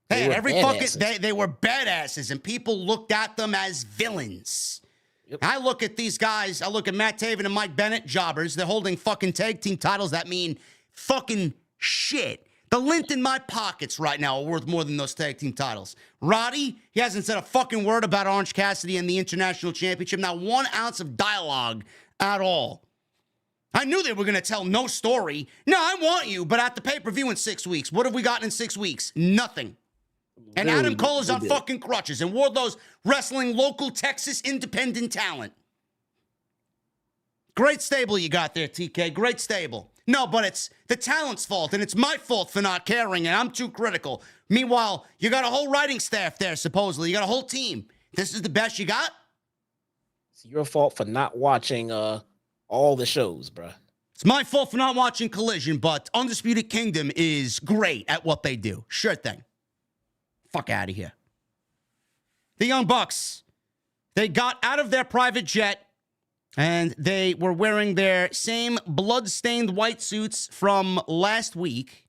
They had every fucking they were badasses, and people looked at them as villains. Yep. I look at these guys, I look at Matt Taven and Mike Bennett, jobbers. They're holding fucking tag team titles that mean fucking shit. The lint in my pockets right now are worth more than those tag team titles. Roddy, he hasn't said a fucking word about Orange Cassidy and the International Championship. Not 1 ounce of dialogue at all. I knew they were going to tell no story. No, I want you, but at the pay-per-view in 6 weeks. What have we gotten in 6 weeks? Nothing. And Adam Cole is on fucking crutches, and Wardlow's wrestling local Texas independent talent. Great stable you got there, TK. Great stable. No, but it's the talent's fault, and it's my fault for not caring, and I'm too critical. Meanwhile, you got a whole writing staff there, supposedly. You got a whole team. This is the best you got? It's your fault for not watching all the shows, bruh. It's my fault for not watching Collision, but Undisputed Kingdom is great at what they do. Sure thing. Fuck out of here. The Young Bucks, they got out of their private jet, and they were wearing their same blood-stained white suits from last week,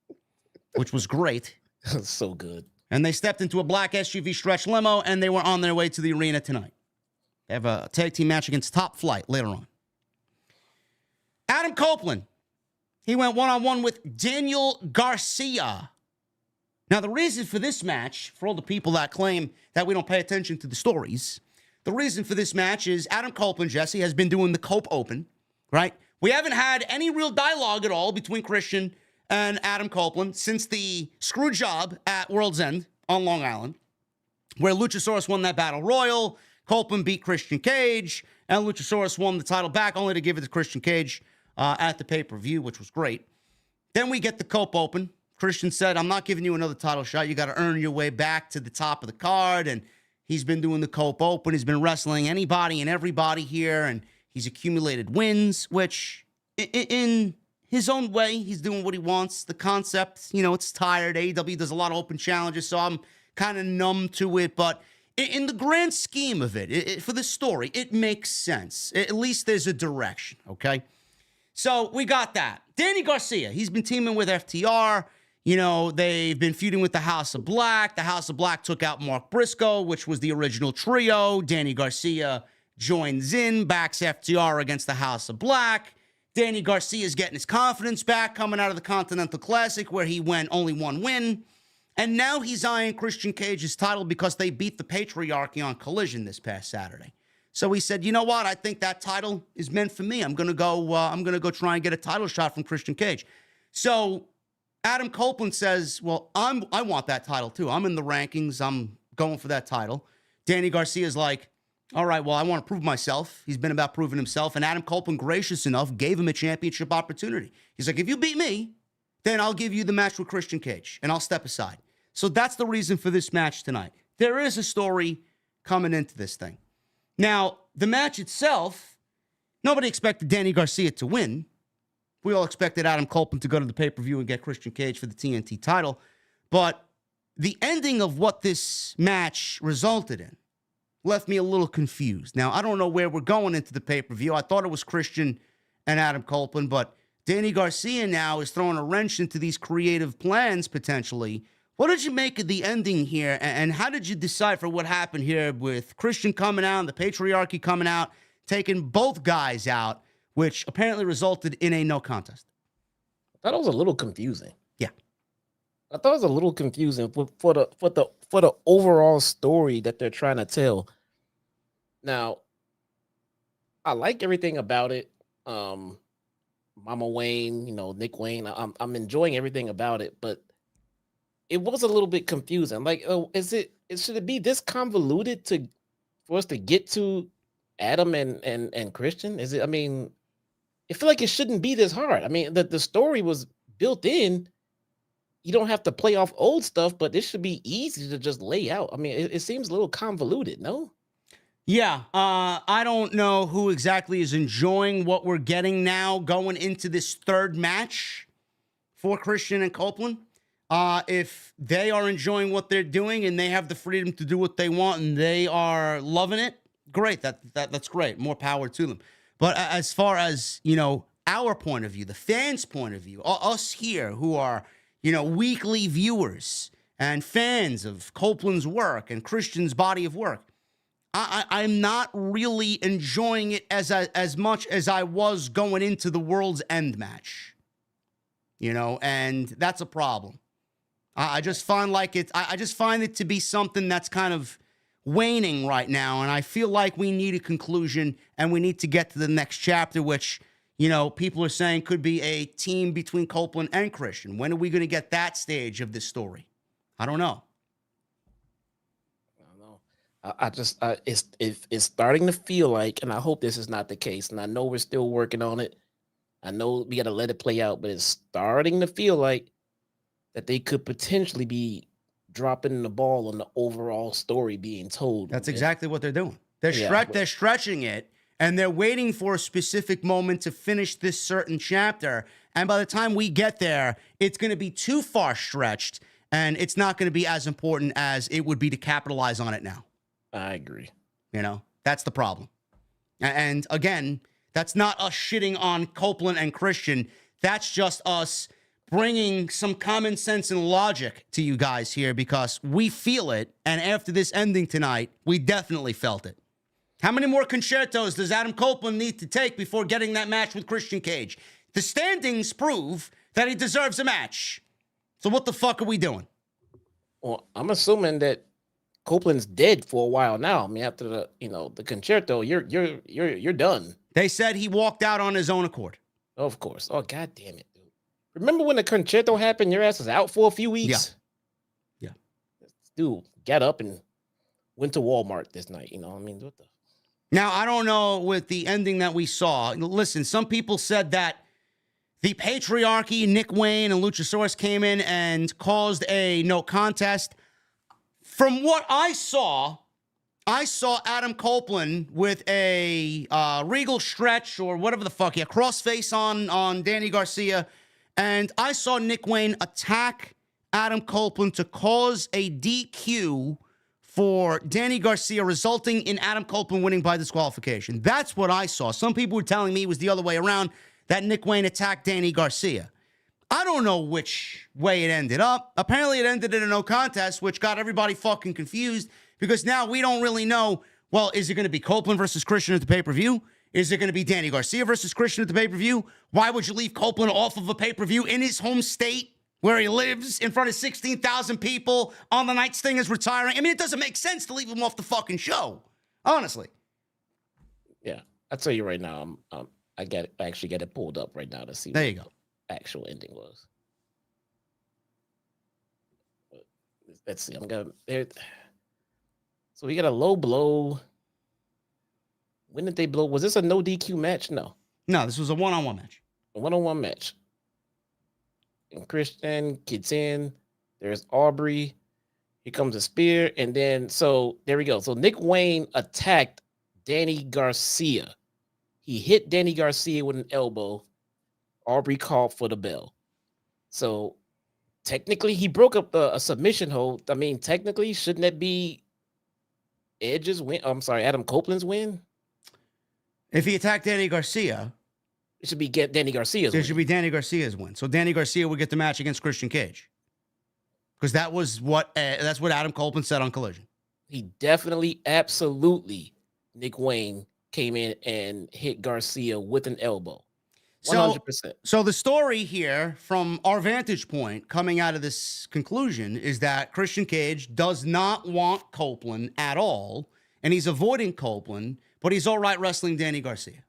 which was great. So good. And they stepped into a black SUV stretch limo, and they were on their way to the arena tonight. They have a tag team match against Top Flight later on. Adam Copeland, he went one-on-one with Daniel Garcia. Now, the reason for this match, for all the people that claim that we don't pay attention to the stories, the reason for this match is Adam Copeland, Jesse, has been doing the Cope Open, right? We haven't had any real dialogue at all between Christian and Adam Copeland since the screw job at World's End on Long Island, where Luchasaurus won that battle royal, Copeland beat Christian Cage, and Luchasaurus won the title back, only to give it to Christian Cage at the pay-per-view, which was great. Then we get the Cope Open. Christian said, I'm not giving you another title shot. You got to earn your way back to the top of the card. And he's been doing the Cope Open. He's been wrestling anybody and everybody here. And He's accumulated wins, which in his own way, he's doing what he wants. The concept, it's tired. AEW does a lot of open challenges, so I'm kind of numb to it. But in the grand scheme of it, for the story, it makes sense. At least there's a direction, okay? So we got that. Danny Garcia, he's been teaming with FTR. They've been feuding with the House of Black. The House of Black took out Mark Briscoe, which was the original trio. Danny Garcia joins in, backs FTR against the House of Black. Danny Garcia is getting his confidence back coming out of the Continental Classic where he went only one win. And now he's eyeing Christian Cage's title because they beat the patriarchy on Collision this past Saturday. So he said, you know what? I think that title is meant for me. I'm gonna go try and get a title shot from Christian Cage. So Adam Copeland says, well, I want that title too. I'm in the rankings. I'm going for that title. Danny Garcia's like, all right, well, I want to prove myself. He's been about proving himself. And Adam Copeland, gracious enough, gave him a championship opportunity. He's like, if you beat me, then I'll give you the match with Christian Cage, and I'll step aside. So that's the reason for this match tonight. There is a story coming into this thing. Now, the match itself, nobody expected Danny Garcia to win. We all expected Adam Copeland to go to the pay-per-view and get Christian Cage for the TNT title. But the ending of what this match resulted in left me a little confused. Now, I don't know where we're going into the pay-per-view. I thought it was Christian and Adam Copeland, but Danny Garcia now is throwing a wrench into these creative plans, potentially. What did you make of the ending here, and how did you decipher what happened here with Christian coming out and the patriarchy coming out, taking both guys out, which apparently resulted in a no contest? I thought it was a little confusing. Yeah. I thought it was a little confusing for the overall story that they're trying to tell. Now, I like everything about it. Mama Wayne, Nick Wayne. I'm enjoying everything about it, but it was a little bit confusing. Like, should it be this convoluted for us to get to Adam and Christian? Is it? I mean, I feel like it shouldn't be this hard. I mean, the story was built in. You don't have to play off old stuff, but it should be easy to just lay out. I mean, it seems a little convoluted, no? Yeah, I don't know who exactly is enjoying what we're getting now going into this third match for Christian and Copeland. If they are enjoying what they're doing and they have the freedom to do what they want and they are loving it, great. That's great. More power to them. But as far as, our point of view, the fans' point of view, us here who are, weekly viewers and fans of Copeland's work and Christian's body of work, I'm not really enjoying it as much as I was going into the World's End match. And that's a problem. I just find I just find it to be something that's kind of waning right now, and I feel like we need a conclusion and we need to get to the next chapter, which, people are saying could be a team between Copeland and Christian. When are we going to get that stage of this story? I don't know. It's starting to feel like, and I hope this is not the case, and I know we're still working on it. I know we got to let it play out, but it's starting to feel like that they could potentially be dropping the ball on the overall story being told. That's exactly what they're doing. They're stretching it, and they're waiting for a specific moment to finish this certain chapter. And by the time we get there, it's going to be too far stretched, and it's not going to be as important as it would be to capitalize on it now. I agree. That's the problem. And again, that's not us shitting on Copeland and Christian. That's just us bringing some common sense and logic to you guys here because we feel it. And after this ending tonight, we definitely felt it. How many more concertos does Adam Copeland need to take before getting that match with Christian Cage? The standings prove that he deserves a match. So what the fuck are we doing? Well, I'm assuming that Copeland's dead for a while now. I mean, after the concerto, you're done. They said he walked out on his own accord. Of course. Oh, God damn it, dude. Remember when the concerto happened? Your ass was out for a few weeks? Yeah. Dude, got up and went to Walmart this night. I mean, what the? Now, I don't know with the ending that we saw. Listen, some people said that the patriarchy, Nick Wayne and Luchasaurus came in and caused a no contest. From what I saw I saw Adam Copeland with a regal stretch or whatever the fuck, a crossface on Danny Garcia. And I saw Nick Wayne attack Adam Copeland to cause a DQ for Danny Garcia, resulting in Adam Copeland winning by disqualification. That's what I saw. Some people were telling me it was the other way around, that Nick Wayne attacked Danny Garcia. I don't know which way it ended up. Apparently it ended in a no contest, which got everybody fucking confused because now we don't really know, well, is it going to be Copeland versus Christian at the pay-per-view? Is it going to be Danny Garcia versus Christian at the pay-per-view? Why would you leave Copeland off of a pay-per-view in his home state where he lives in front of 16,000 people on the night Sting is retiring? I mean, it doesn't make sense to leave him off the fucking show, honestly. Yeah, I'll tell you right now, I actually got it pulled up right now to see there you go. The actual ending was. Let's see, I'm gonna there. So we got a low blow. When did they blow? Was this a no DQ match? No, this was a one-on-one match. A one-on-one match. And Christian gets in. There's Aubrey. Here comes a spear, and then so there we go. So Nick Wayne attacked Danny Garcia. He hit Danny Garcia with an elbow. Aubrey called for the bell. So technically, he broke up a submission hold. I mean, technically, shouldn't that be Edge's win? I'm sorry, Adam Copeland's win? If he attacked Danny Garcia, it should be Danny Garcia's win. It should be Danny Garcia's win. So Danny Garcia would get the match against Christian Cage. Because that's what Adam Copeland said on Collision. He definitely, absolutely, Nick Wayne came in and hit Garcia with an elbow. 100%. So the story here, from our vantage point, coming out of this conclusion, is that Christian Cage does not want Copeland at all, and he's avoiding Copeland, but he's all right wrestling Danny Garcia.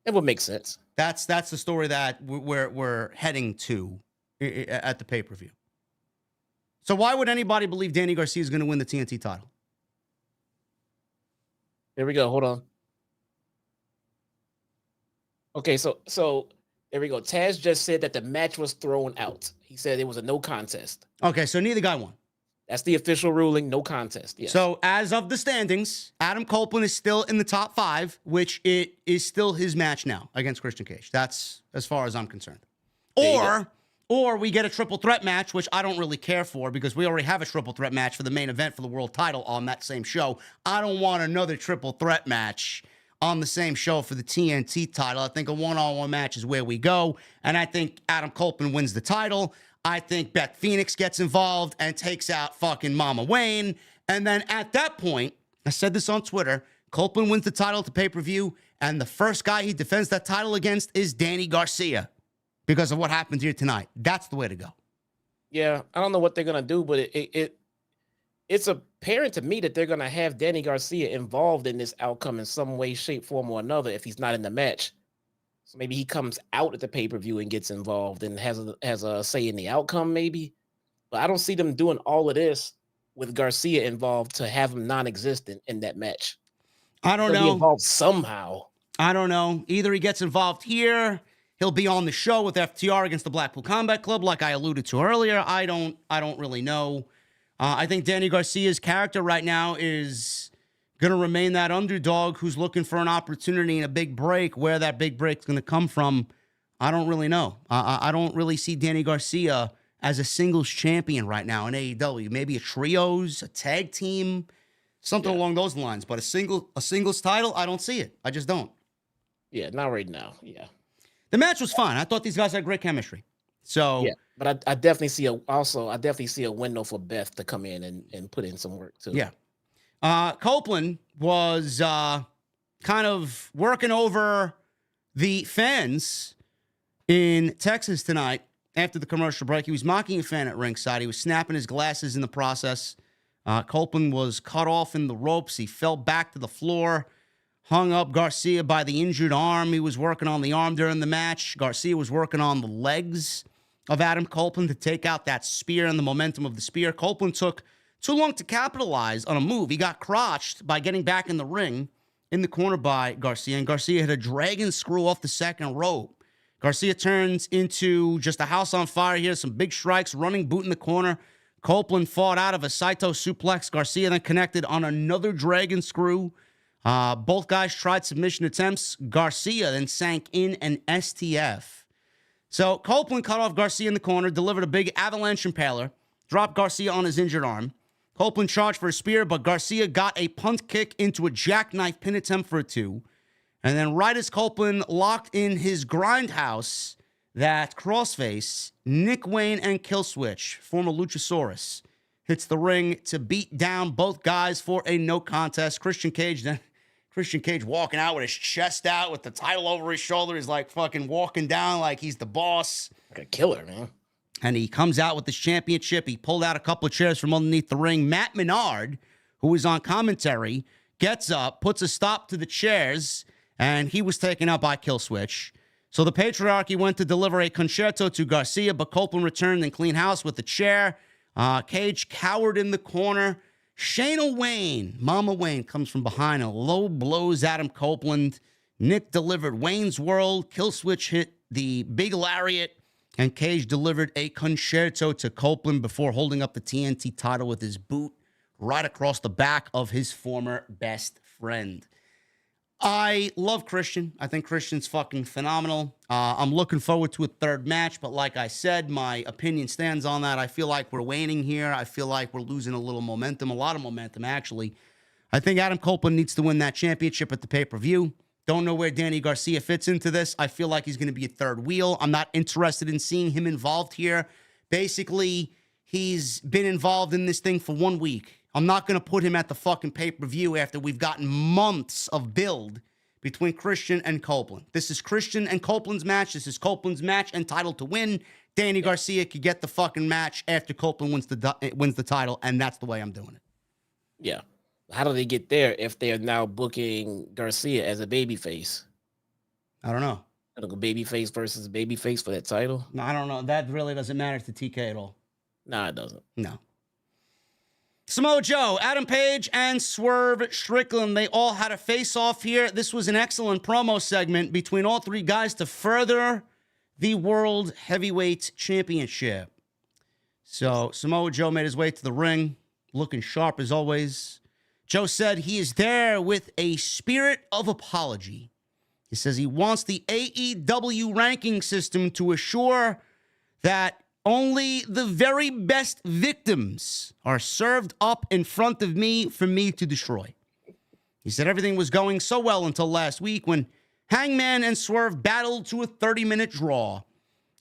It would make sense. That's the story that we're heading to at the pay-per-view. So why would anybody believe Danny Garcia is going to win the TNT title? Here we go. Hold on. Okay, so there we go. Taz just said that the match was thrown out. He said it was a no contest. Okay, so neither guy won. That's the official ruling, no contest. Yes. So as of the standings, Adam Copeland is still in the top 5, which it is still his match now against Christian Cage. That's as far as I'm concerned. Or we get a triple threat match, which I don't really care for because we already have a triple threat match for the main event for the world title on that same show. I don't want another triple threat match on the same show for the TNT title. I think a one-on-one match is where we go, and I think Adam Copeland wins the title. I think Beth Phoenix gets involved and takes out fucking Mama Wayne, and then at that point, I said this on Twitter, Copeland wins the title to pay-per-view, and the first guy he defends that title against is Danny Garcia because of what happened here tonight. That's the way to go. Yeah, I don't know what they're going to do, but it's apparent to me that they're going to have Danny Garcia involved in this outcome in some way, shape, form, or another if he's not in the match. So maybe he comes out at the pay-per-view and gets involved and has a say in the outcome, maybe. But I don't see them doing all of this with Garcia involved to have him non-existent in that match. I don't know. Be involved somehow. I don't know. Either he gets involved here, he'll be on the show with FTR against the Blackpool Combat Club, like I alluded to earlier. I don't really know. I think Danny Garcia's character right now is going to remain that underdog who's looking for an opportunity and a big break. Where that big break's going to come from, I don't really know. I don't really see Danny Garcia as a singles champion right now in AEW. Maybe a trios, a tag team, something along those lines. But a singles title, I don't see it. I just don't. Yeah, not right now. Yeah. The match was fine. I thought these guys had great chemistry. So yeah, but I definitely see a window for Beth to come in and put in some work too. Yeah. Copeland was kind of working over the fans in Texas tonight after the commercial break. He was mocking a fan at ringside. He was snapping his glasses in the process. Copeland was cut off in the ropes. He fell back to the floor, hung up Garcia by the injured arm. He was working on the arm during the match. Garcia was working on the legs of Adam Copeland to take out that spear and the momentum of the spear. Copeland took too long to capitalize on a move. He got crotched by getting back in the ring in the corner by Garcia, and Garcia hit a dragon screw off the second rope. Garcia turns into just a house on fire here, some big strikes, running boot in the corner. Copeland fought out of a Saito suplex. Garcia then connected on another dragon screw. Both guys tried submission attempts. Garcia then sank in an STF. So Copeland cut off Garcia in the corner, delivered a big avalanche impaler, dropped Garcia on his injured arm. Copeland charged for a spear, but Garcia got a punt kick into a jackknife pin attempt for a 2. And then right as Copeland locked in his grindhouse, that crossface, Nick Wayne and Killswitch, former Luchasaurus, hits the ring to beat down both guys for a no contest. Christian Cage walking out with his chest out with the title over his shoulder. He's like fucking walking down like he's the boss. Like a killer, man. And he comes out with this championship. He pulled out a couple of chairs from underneath the ring. Matt Menard, who was on commentary, gets up, puts a stop to the chairs, and he was taken out by Killswitch. So the patriarchy went to deliver a concerto to Garcia, but Copeland returned and clean house with the chair. Cage cowered in the corner. Shayna Wayne, Mama Wayne, comes from behind and low blows Adam Copeland. Nick delivered Wayne's World. Killswitch hit the big lariat. And Cage delivered a concerto to Copeland before holding up the TNT title with his boot right across the back of his former best friend. I love Christian. I think Christian's fucking phenomenal. I'm looking forward to a third match, but like I said, my opinion stands on that. I feel like we're waning here. I feel like we're losing a little momentum, a lot of momentum, actually. I think Adam Copeland needs to win that championship at the pay-per-view. Don't know where Danny Garcia fits into this. I feel like he's going to be a third wheel. I'm not interested in seeing him involved here. Basically, he's been involved in this thing for 1 week. I'm not going to put him at the fucking pay-per-view after we've gotten months of build between Christian and Copeland. This is Christian and Copeland's match. This is Copeland's match entitled to win. Danny Garcia could get the fucking match after Copeland wins the title, and that's the way I'm doing it. Yeah. How do they get there if they're now booking Garcia as a babyface? I don't know. Like a babyface versus babyface for that title? No, I don't know. That really doesn't matter to TK at all. Nah, it doesn't. No. Samoa Joe, Adam Page, and Swerve Strickland, they all had a face-off here. This was an excellent promo segment between all three guys to further the World Heavyweight Championship. So Samoa Joe made his way to the ring, looking sharp as always. Joe said he is there with a spirit of apology. He says he wants the AEW ranking system to assure that only the very best victims are served up in front of me for me to destroy. He said everything was going so well until last week when Hangman and Swerve battled to a 30-minute draw.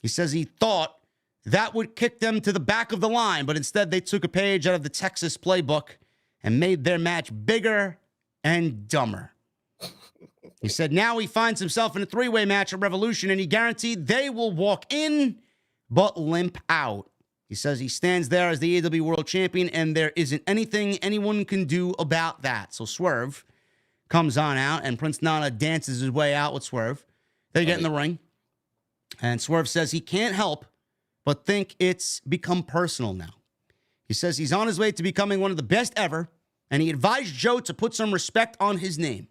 He says he thought that would kick them to the back of the line, but instead they took a page out of the Texas playbook and made their match bigger and dumber. He said now he finds himself in a three-way match at Revolution, and he guaranteed they will walk in but limp out. He says he stands there as the AEW World Champion, and there isn't anything anyone can do about that. So Swerve comes on out, and Prince Nana dances his way out with Swerve. They get in the ring, and Swerve says he can't help but think it's become personal now. He says he's on his way to becoming one of the best ever, and he advised Joe to put some respect on his name.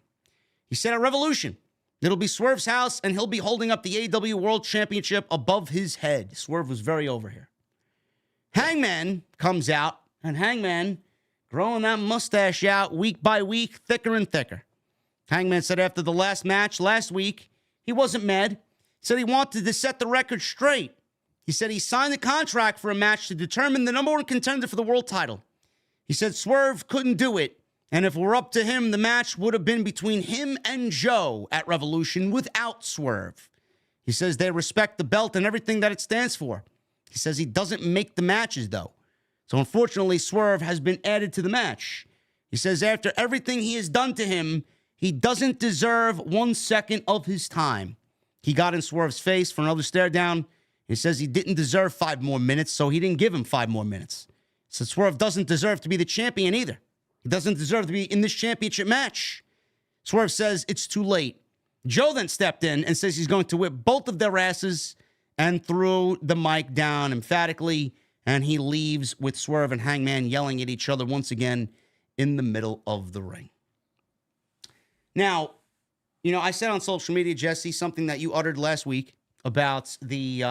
He said at Revolution, it'll be Swerve's house, and he'll be holding up the AEW World Championship above his head. Swerve was very over here. Hangman comes out, and Hangman growing that mustache out week by week, thicker and thicker. Hangman said after the last match last week, he wasn't mad. He said he wanted to set the record straight. He said he signed a contract for a match to determine the number one contender for the world title. He said Swerve couldn't do it, and if it were up to him, the match would have been between him and Joe at Revolution without Swerve. He says they respect the belt and everything that it stands for. He says he doesn't make the matches, though. So unfortunately, Swerve has been added to the match. He says after everything he has done to him, he doesn't deserve 1 second of his time. He got in Swerve's face for another stare down. He says he didn't deserve 5 more minutes, so he didn't give him 5 more minutes. So Swerve doesn't deserve to be the champion either. He doesn't deserve to be in this championship match. Swerve says it's too late. Joe then stepped in and says he's going to whip both of their asses and threw the mic down emphatically, and he leaves with Swerve and Hangman yelling at each other once again in the middle of the ring. Now, you know, I said on social media, Jesse, something that you uttered last week about the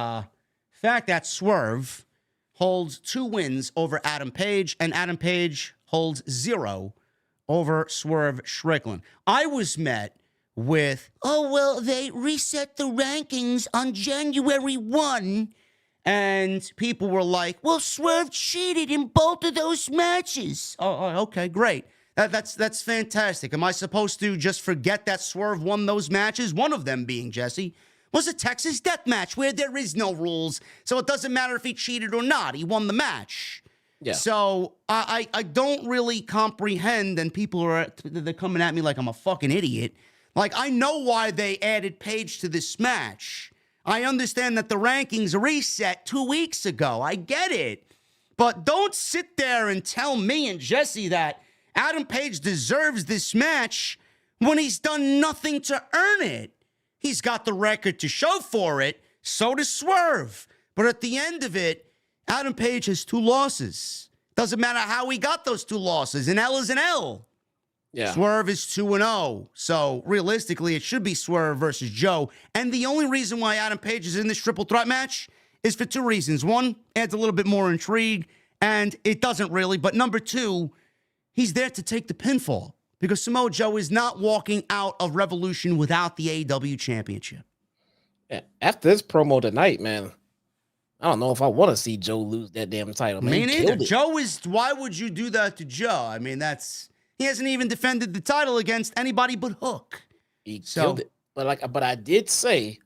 fact that Swerve holds 2 wins over Adam Page, and Adam Page holds 0 over Swerve Strickland. I was met with, oh, well, they reset the rankings on January 1. And people were like, well, Swerve cheated in both of those matches. Oh, okay, great. That's fantastic. Am I supposed to just forget that Swerve won those matches? One of them being, Jesse, was a Texas death match where there is no rules. So it doesn't matter if he cheated or not. He won the match. Yeah. So I don't really comprehend, and they're coming at me like I'm a fucking idiot. Like, I know why they added Page to this match. I understand that the rankings reset 2 weeks ago. I get it. But don't sit there and tell me and Jesse that Adam Page deserves this match when he's done nothing to earn it. He's got the record to show for it. So does Swerve. But at the end of it, Adam Page has 2 losses. Doesn't matter how he got those 2 losses. An L is an L. Yeah. Swerve is 2-0. So realistically, it should be Swerve versus Joe. And the only reason why Adam Page is in this triple threat match is for 2 reasons. One, adds a little bit more intrigue, and it doesn't really. But number 2, he's there to take the pinfall because Samoa Joe is not walking out of Revolution without the AEW Championship. Yeah. After this promo tonight, man, I don't know if I want to see Joe lose that damn title. Man, me neither. Joe is. Why would you do that to Joe? I mean, he hasn't even defended the title against anybody but Hook. He killed it. But I did say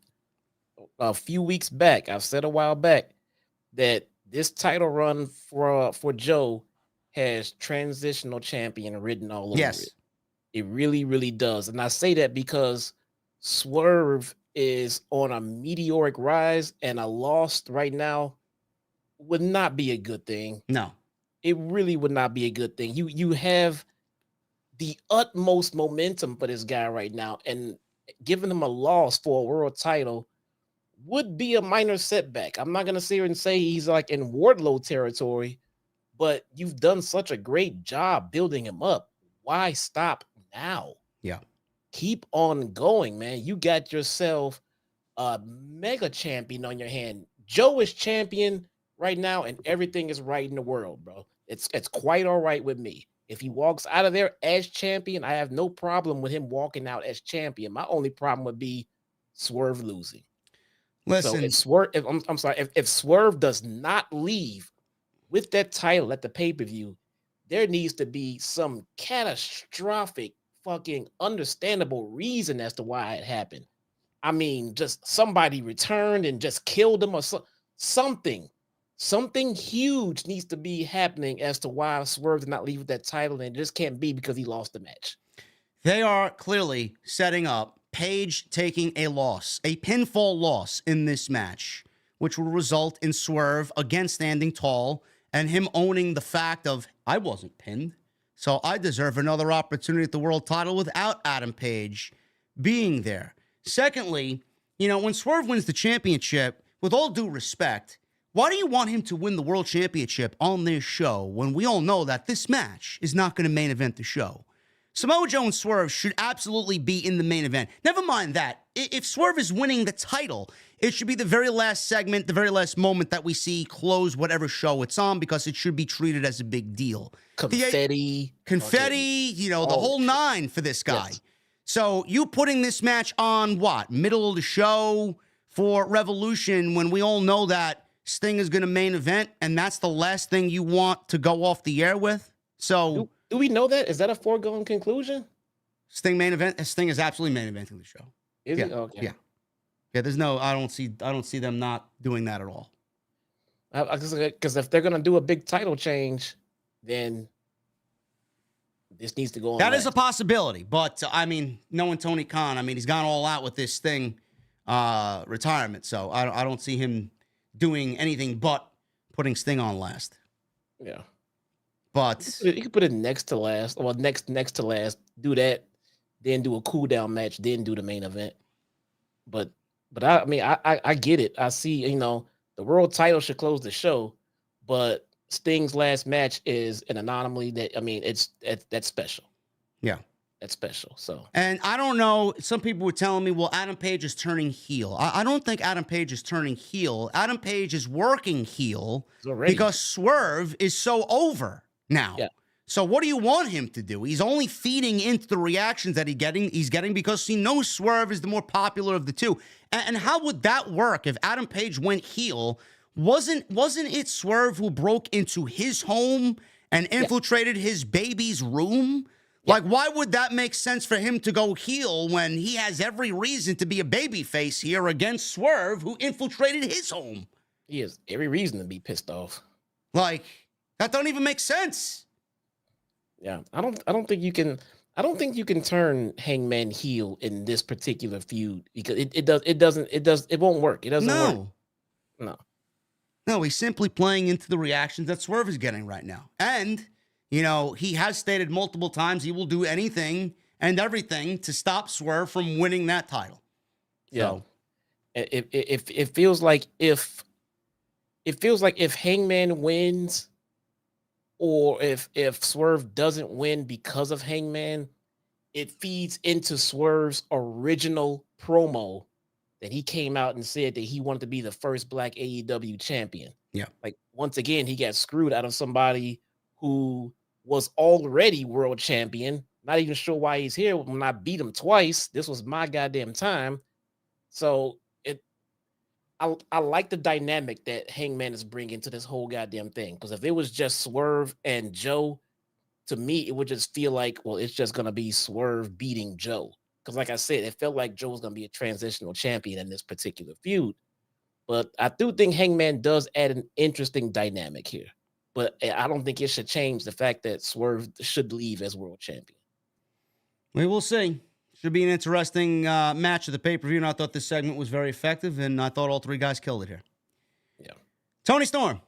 a few weeks back, I've said a while back, that this title run for Joe has transitional champion written all over it. It really, really does. And I say that because Swerve is on a meteoric rise, and a loss right now would not be a good thing. No. It really would not be a good thing. You have the utmost momentum for this guy right now, and giving him a loss for a world title would be a minor setback. I'm not going to sit here and say he's like in Wardlow territory, but you've done such a great job building him up. Why stop now? Yeah. Keep on going, man. You got yourself a mega champion on your hand. Joe is champion right now, and everything is right in the world, bro. It's quite all right with me. If he walks out of there as champion, I have no problem with him walking out as champion. My only problem would be Swerve losing. Listen, so if Swerve does not leave with that title at the pay-per-view, there needs to be some catastrophic, fucking understandable reason as to why it happened. I mean, just somebody returned and just killed him or something. Something huge needs to be happening as to why Swerve did not leave with that title, and it just can't be because he lost the match. They are clearly setting up Page taking a loss, a pinfall loss in this match, which will result in Swerve again standing tall and him owning the fact of, I wasn't pinned, so I deserve another opportunity at the world title without Adam Page being there. Secondly, when Swerve wins the championship, with all due respect, why do you want him to win the world championship on this show when we all know that this match is not going to main event the show? Samoa Joe and Swerve should absolutely be in the main event. Never mind that. If Swerve is winning the title, it should be the very last segment, the very last moment that we see close whatever show it's on, because it should be treated as a big deal. Confetti, the whole 9 for this guy. Yes. So you putting this match on what? Middle of the show for Revolution when we all know that Sting is going to main event, and that's the last thing you want to go off the air with? So do we know that? Is that a foregone conclusion? Sting main event? Sting is absolutely main eventing the show. Is it? Okay. Yeah. Yeah, there's no, I don't see them not doing that at all. Because if they're going to do a big title change, then this needs to go on. That is a possibility, but knowing Tony Khan, he's gone all out with this Sting retirement, so I don't see him doing anything but putting Sting on last. Yeah. But you could put it next to last, or next to last, do that, then do a cool down match, then do the main event. But I get it. I see, the world title should close the show, but Sting's last match is an anomaly that's special. Yeah. that special. So, And I don't know. Some people were telling me, well, Adam Page is turning heel. I don't think Adam Page is turning heel. Adam Page is working heel it's already, because Swerve is so over now. yeah, So what do you want him to do? He's only feeding into the reactions that he's getting because he knows Swerve is the more popular of the two. And how would that work if Adam Page went heel? Wasn't it Swerve who broke into his home and infiltrated his baby's room? Yeah. Like, why would that make sense for him to go heel when he has every reason to be a babyface here against Swerve, who infiltrated his home? he has every reason to be pissed off. Like, that don't even make sense. Yeah, I don't think you can turn Hangman heel in this particular feud because it won't work. It doesn't work. No. No, he's simply playing into the reactions that Swerve is getting right now. And, you know, he has stated multiple times he will do anything and everything to stop Swerve from winning that title. Yeah. So, It feels like if Hangman wins, or if Swerve doesn't win because of Hangman, it feeds into Swerve's original promo that he came out and said that he wanted to be the first Black AEW champion. Yeah. Like, once again, he got screwed out of somebody who was already world champion. Not even sure why he's here when I beat him twice. This was my goddamn time. So I like the dynamic that Hangman is bringing to this whole goddamn thing. Because if it was just Swerve and Joe, to me, it would just feel like, well, it's just going to be Swerve beating Joe. Because like I said, it felt like Joe was going to be a transitional champion in this particular feud. But I do think Hangman does add an interesting dynamic here. But I don't think it should change the fact that Swerve should leave as world champion. we will see. Should be an interesting match of the pay-per-view, and I thought this segment was very effective, and I thought all three guys killed it here. Yeah. Toni Storm.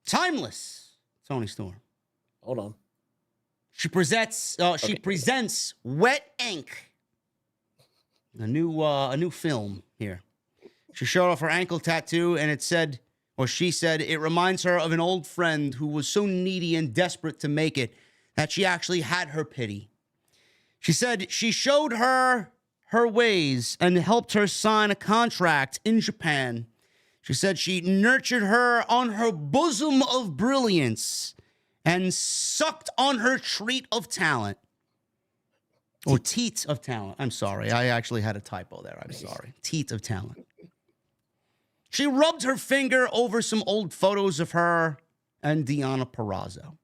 Timeless Toni Storm. Hold on. She presents Wet Ink. A new film here. She showed off her ankle tattoo, and she said it reminds her of an old friend who was so needy and desperate to make it that she actually had her pity. She said she showed her ways and helped her sign a contract in Japan. She said she nurtured her on her bosom of brilliance and sucked on her treat of talent. Or teat of talent. I'm sorry. I actually had a typo there. I'm sorry. Teat of talent. She rubbed her finger over some old photos of her and Deonna Purrazzo.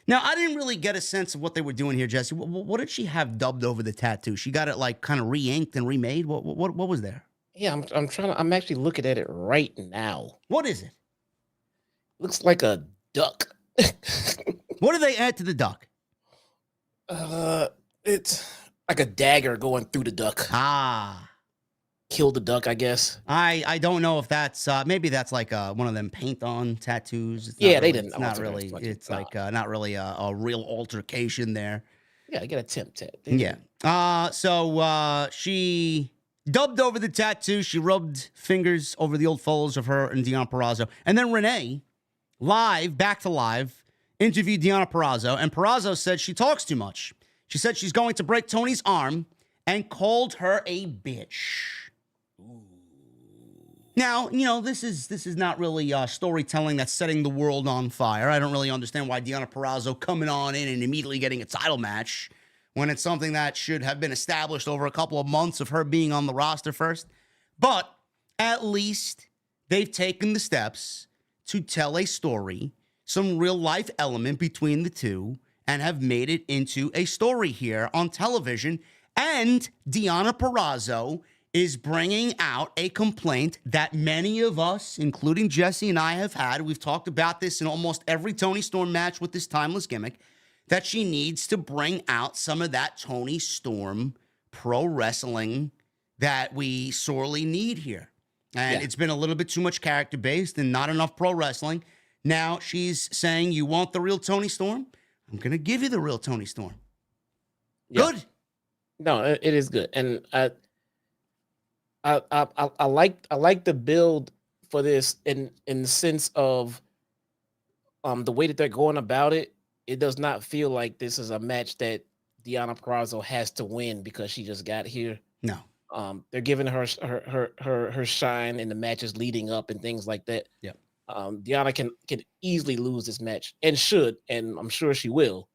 Now, I didn't really get a sense of what they were doing here, Jesse. What did she have dubbed over the tattoo? She got it like kind of re-inked and remade? What was there? Yeah, I'm actually looking at it right now. What is it? Looks like a duck. What do they add to the duck? It's like a dagger going through the duck. Ah. Kill the duck, I guess. I don't know if that's maybe that's like one of them paint-on tattoos. It's Yeah, not they really, didn't. It's not really. It's like not really a real altercation there. Yeah, I get a temp tat. Yeah. So she dubbed over the tattoo. She rubbed fingers over the old photos of her and Deonna Purrazzo. And then Renee, back to live, interviewed Deonna Purrazzo. And Perazzo said she talks too much. She said she's going to break Toni's arm and called her a bitch. Now, you know, this is not really storytelling that's setting the world on fire. I don't really understand why Deonna Purrazzo coming on in and immediately getting a title match when it's something that should have been established over a couple of months of her being on the roster first. But at least they've taken the steps to tell a story, some real life element between the two, and have made it into a story here on television. And Deonna Purrazzo is bringing out a complaint that many of us, including Jesse and I, have had. We've talked about this in almost every Toni Storm match with this timeless gimmick, that she needs to bring out some of that Toni Storm pro wrestling that we sorely need here. And it's been a little bit too much character-based and not enough pro wrestling. Now she's saying, you want the real Toni Storm? I'm going to give you the real Toni Storm. Yeah. Good. No, it is good. And I like the build for this in the sense of the way that they're going about it. It does not feel like this is a match that Deonna Purrazzo has to win because she just got here. No. They're giving her shine in the matches leading up and things like that. Yeah. Deonna can easily lose this match and should, and I'm sure she will.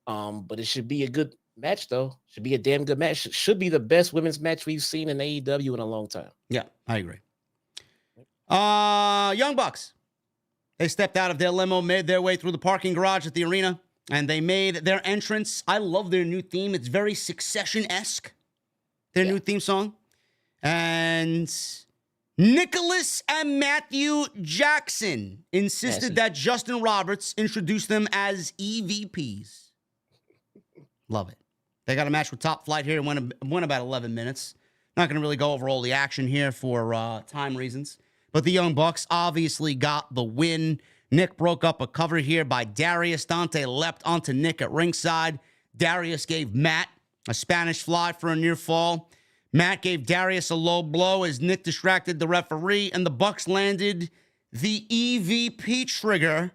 But it should be a good match, though. Should be a damn good match. Should be the best women's match we've seen in AEW in a long time. Yeah, I agree. Young Bucks. They stepped out of their limo, made their way through the parking garage at the arena, and they made their entrance. I love their new theme. It's very Succession-esque, their new theme song. And Nicholas and Matthew Jackson insisted that Justin Roberts introduce them as EVPs. Love it. They got a match with Top Flight here. Went about 11 minutes. Not going to really go over all the action here for time reasons. But the Young Bucks obviously got the win. Nick broke up a cover here by Darius. Dante leapt onto Nick at ringside. Darius gave Matt a Spanish fly for a near fall. Matt gave Darius a low blow as Nick distracted the referee, and the Bucks landed the EVP trigger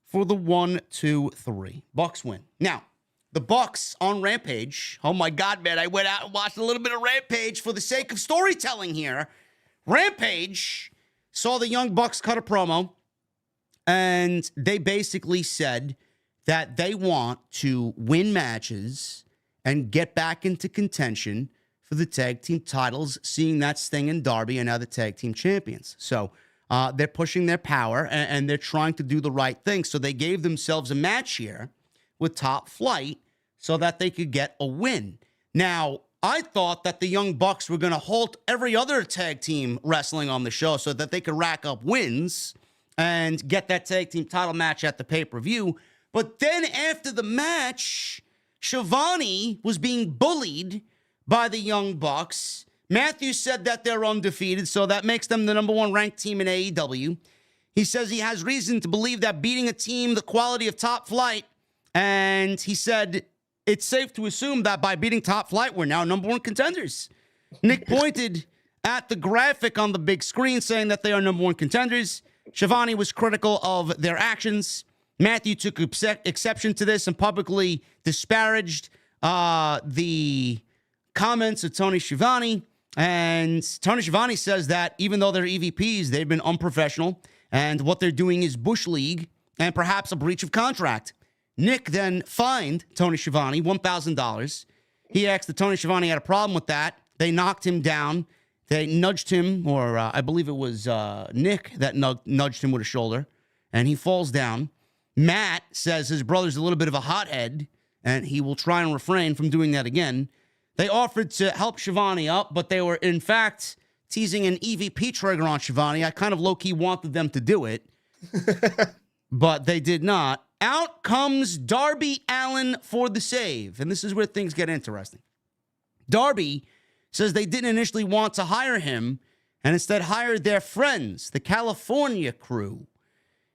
for the 1-2-3. Bucks win. Now, the Bucks on Rampage. Oh my God, man. I went out and watched a little bit of Rampage for the sake of storytelling here. Rampage saw the Young Bucks cut a promo, and they basically said that they want to win matches and get back into contention for the tag team titles, seeing that Sting and Darby are now the tag team champions. So they're pushing their power, and they're trying to do the right thing. So they gave themselves a match here with Top Flight so that they could get a win. Now, I thought that the Young Bucks were going to halt every other tag team wrestling on the show so that they could rack up wins and get that tag team title match at the pay-per-view. But then after the match, Shivani was being bullied by the Young Bucks. Matthew said that they're undefeated, so that makes them the number one ranked team in AEW. He says he has reason to believe that beating a team the quality of Top Flight, and he said it's safe to assume that by beating Top Flight, we're now number one contenders. Nick pointed at the graphic on the big screen saying that they are number one contenders. Shivani was critical of their actions. Matthew took exception to this and publicly disparaged the comments of Tony Schiavone. And Tony Schiavone says that even though they're EVPs, they've been unprofessional, and what they're doing is Bush League and perhaps a breach of contract. Nick then fined Tony Schiavone $1,000. He asked that Tony Schiavone had a problem with that. They knocked him down. They nudged him, or I believe it was Nick that nudged him with a shoulder, and he falls down. Matt says his brother's a little bit of a hothead, and he will try and refrain from doing that again. They offered to help Shivani up, but they were, in fact, teasing an EVP trigger on Shivani. I kind of low-key wanted them to do it, but they did not. Out comes Darby Allin for the save, and this is where things get interesting. Darby says they didn't initially want to hire him and instead hired their friends, the California crew.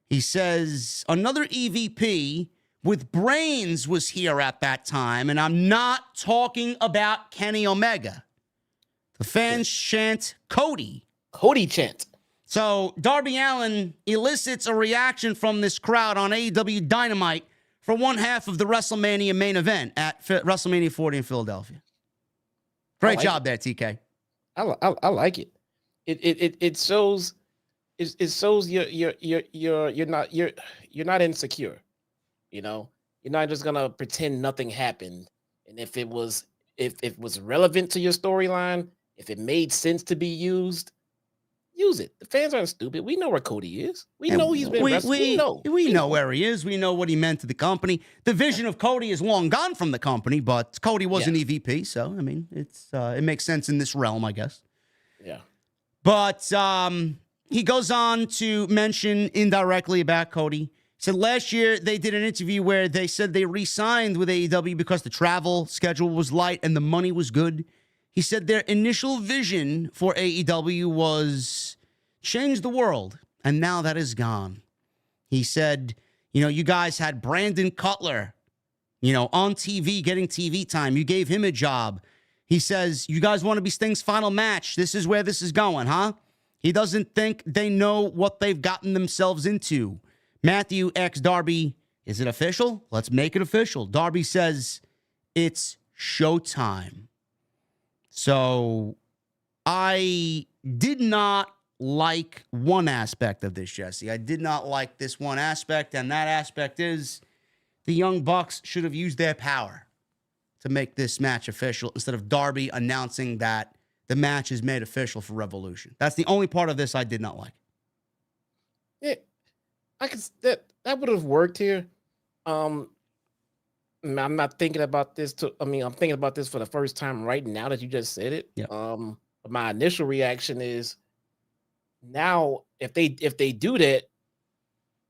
He says another EVP with brains was here at that time, and I'm not talking about Kenny Omega. The fans chant Cody. Cody chant. So Darby Allin elicits a reaction from this crowd on AEW Dynamite for one half of the WrestleMania main event at WrestleMania 40 in Philadelphia. Great job there, TK. I like it. It shows you're not insecure. You know, you're not just gonna pretend nothing happened. And if it was relevant to your storyline, if it made sense to be used, use it. The fans aren't stupid. We know where Cody is. We know he's been wrestling. We know where he is. We know what he meant to the company. The vision of Cody is long gone from the company, but Cody was an EVP, so I mean, it makes sense in this realm, I guess. Yeah. But he goes on to mention indirectly about Cody. He said last year they did an interview where they said they re-signed with AEW because the travel schedule was light and the money was good. He said their initial vision for AEW was change the world, and now that is gone. He said, you guys had Brandon Cutler, on TV, getting TV time. You gave him a job. He says, you guys want to be Sting's final match. This is where this is going, huh? He doesn't think they know what they've gotten themselves into. Matthew asks Darby, is it official? Let's make it official. Darby says, it's showtime. So I did not like one aspect of this, Jesse. I did not like this one aspect, and that aspect is the Young Bucks should have used their power to make this match official instead of Darby announcing that the match is made official for Revolution. That's the only part of this I did not like. Yeah, I could that would have worked here. I'm not thinking about this I'm thinking about this for the first time right now that you just said it. Yep. But my initial reaction is now if they do that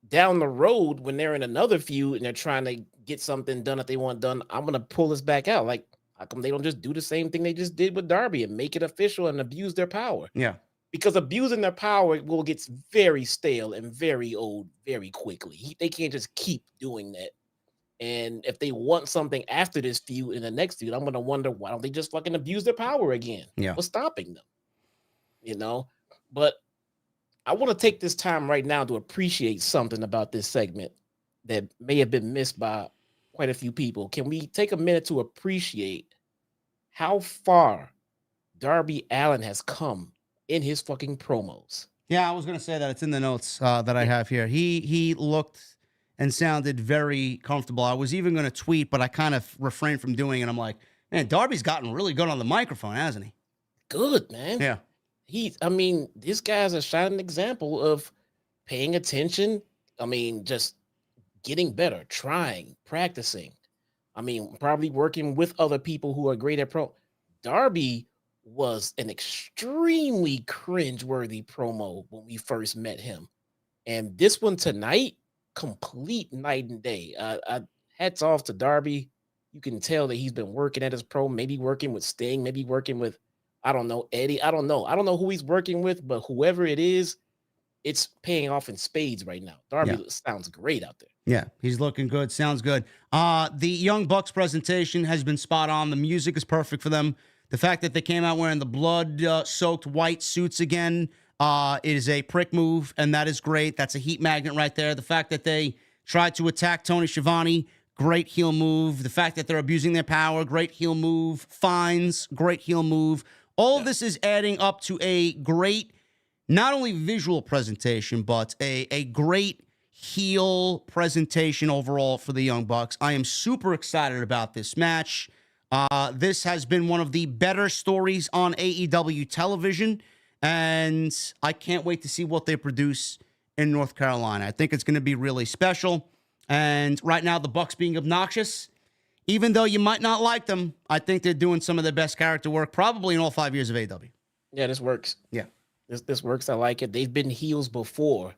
down the road when they're in another feud and they're trying to get something done that they want done, I'm gonna pull this back out. Like, how come they don't just do the same thing they just did with Darby and make it official and abuse their power? Yeah. Because abusing their power will get very stale and very old very quickly. They can't just keep doing that. And if they want something after this feud in the next feud, I'm going to wonder, why don't they just fucking abuse their power again? Yeah. What's stopping them? You know? But I want to take this time right now to appreciate something about this segment that may have been missed by quite a few people. Can we take a minute to appreciate how far Darby Allin has come in his fucking promos? Yeah, I was going to say that. It's in the notes that I have here. He looked and sounded very comfortable. I was even going to tweet, but I kind of refrained from doing it. I'm like, man, Darby's gotten really good on the microphone, hasn't he? Good, man. Yeah. This guy's a shining example of paying attention. Just getting better, trying, practicing. Probably working with other people who are great at Darby was an extremely cringeworthy promo when we first met him. And this one tonight, complete night and day. Hats off to Darby. You can tell that he's been working at his maybe working with Sting, maybe working with, I don't know, Eddie. I don't know who he's working with, but whoever it is, it's paying off in spades right now. Darby sounds great out there. Yeah, he's looking good. Sounds good. The Young Bucks presentation has been spot on. The music is perfect for them. The fact that they came out wearing the blood-soaked white suits again is a prick move, and that is great. That's a heat magnet right there. The fact that they tried to attack Tony Schiavone, great heel move. The fact that they're abusing their power, great heel move. Fines, great heel move. All of this is adding up to a great, not only visual presentation, but a great heel presentation overall for the Young Bucks. I am super excited about this match. This has been one of the better stories on AEW television, and I can't wait to see what they produce in North Carolina. I think it's going to be really special. And right now, the Bucks being obnoxious, even though you might not like them, I think they're doing some of their best character work probably in all 5 years of AEW. Yeah, this works. Yeah. This works. I like it. They've been heels before,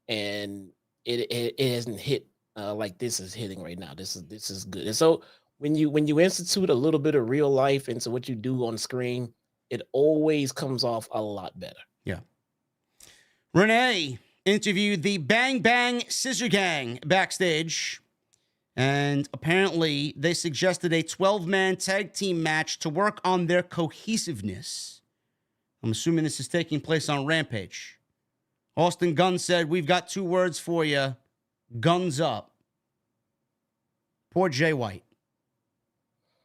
and it hasn't hit like this is hitting right now. This is good. And so when you institute a little bit of real life into what you do on screen, it always comes off a lot better. Yeah. Renee interviewed the Bang Bang Scissor Gang backstage, and apparently they suggested a 12-man tag team match to work on their cohesiveness. I'm assuming this is taking place on Rampage. Austin Gunn said, "We've got 2 words for you. Guns up." Poor Jay White.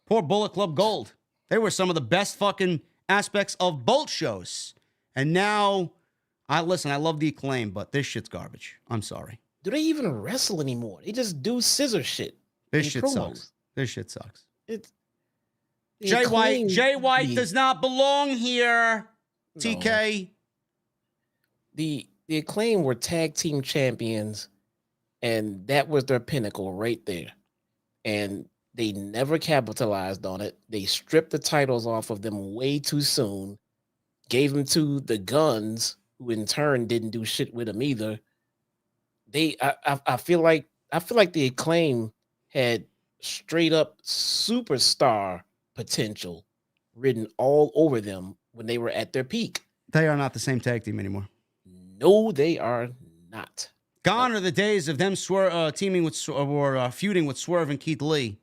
Poor Bullet Club Gold. They were some of the best fucking aspects of both shows. And now, I love the Acclaim, but this shit's garbage. I'm sorry. Do they even wrestle anymore? They just do scissor shit. This shit sucks. This shit sucks. Jay White does not belong here. No. TK. The Acclaim were tag team champions, and that was their pinnacle right there. And they never capitalized on it. They stripped the titles off of them way too soon, gave them to the Guns, who in turn didn't do shit with them either. I feel like the Acclaim had straight up superstar potential written all over them when they were at their peak. They are not the same tag team anymore. No, they are not. Gone are the days of them teaming with or feuding with Swerve and Keith Lee.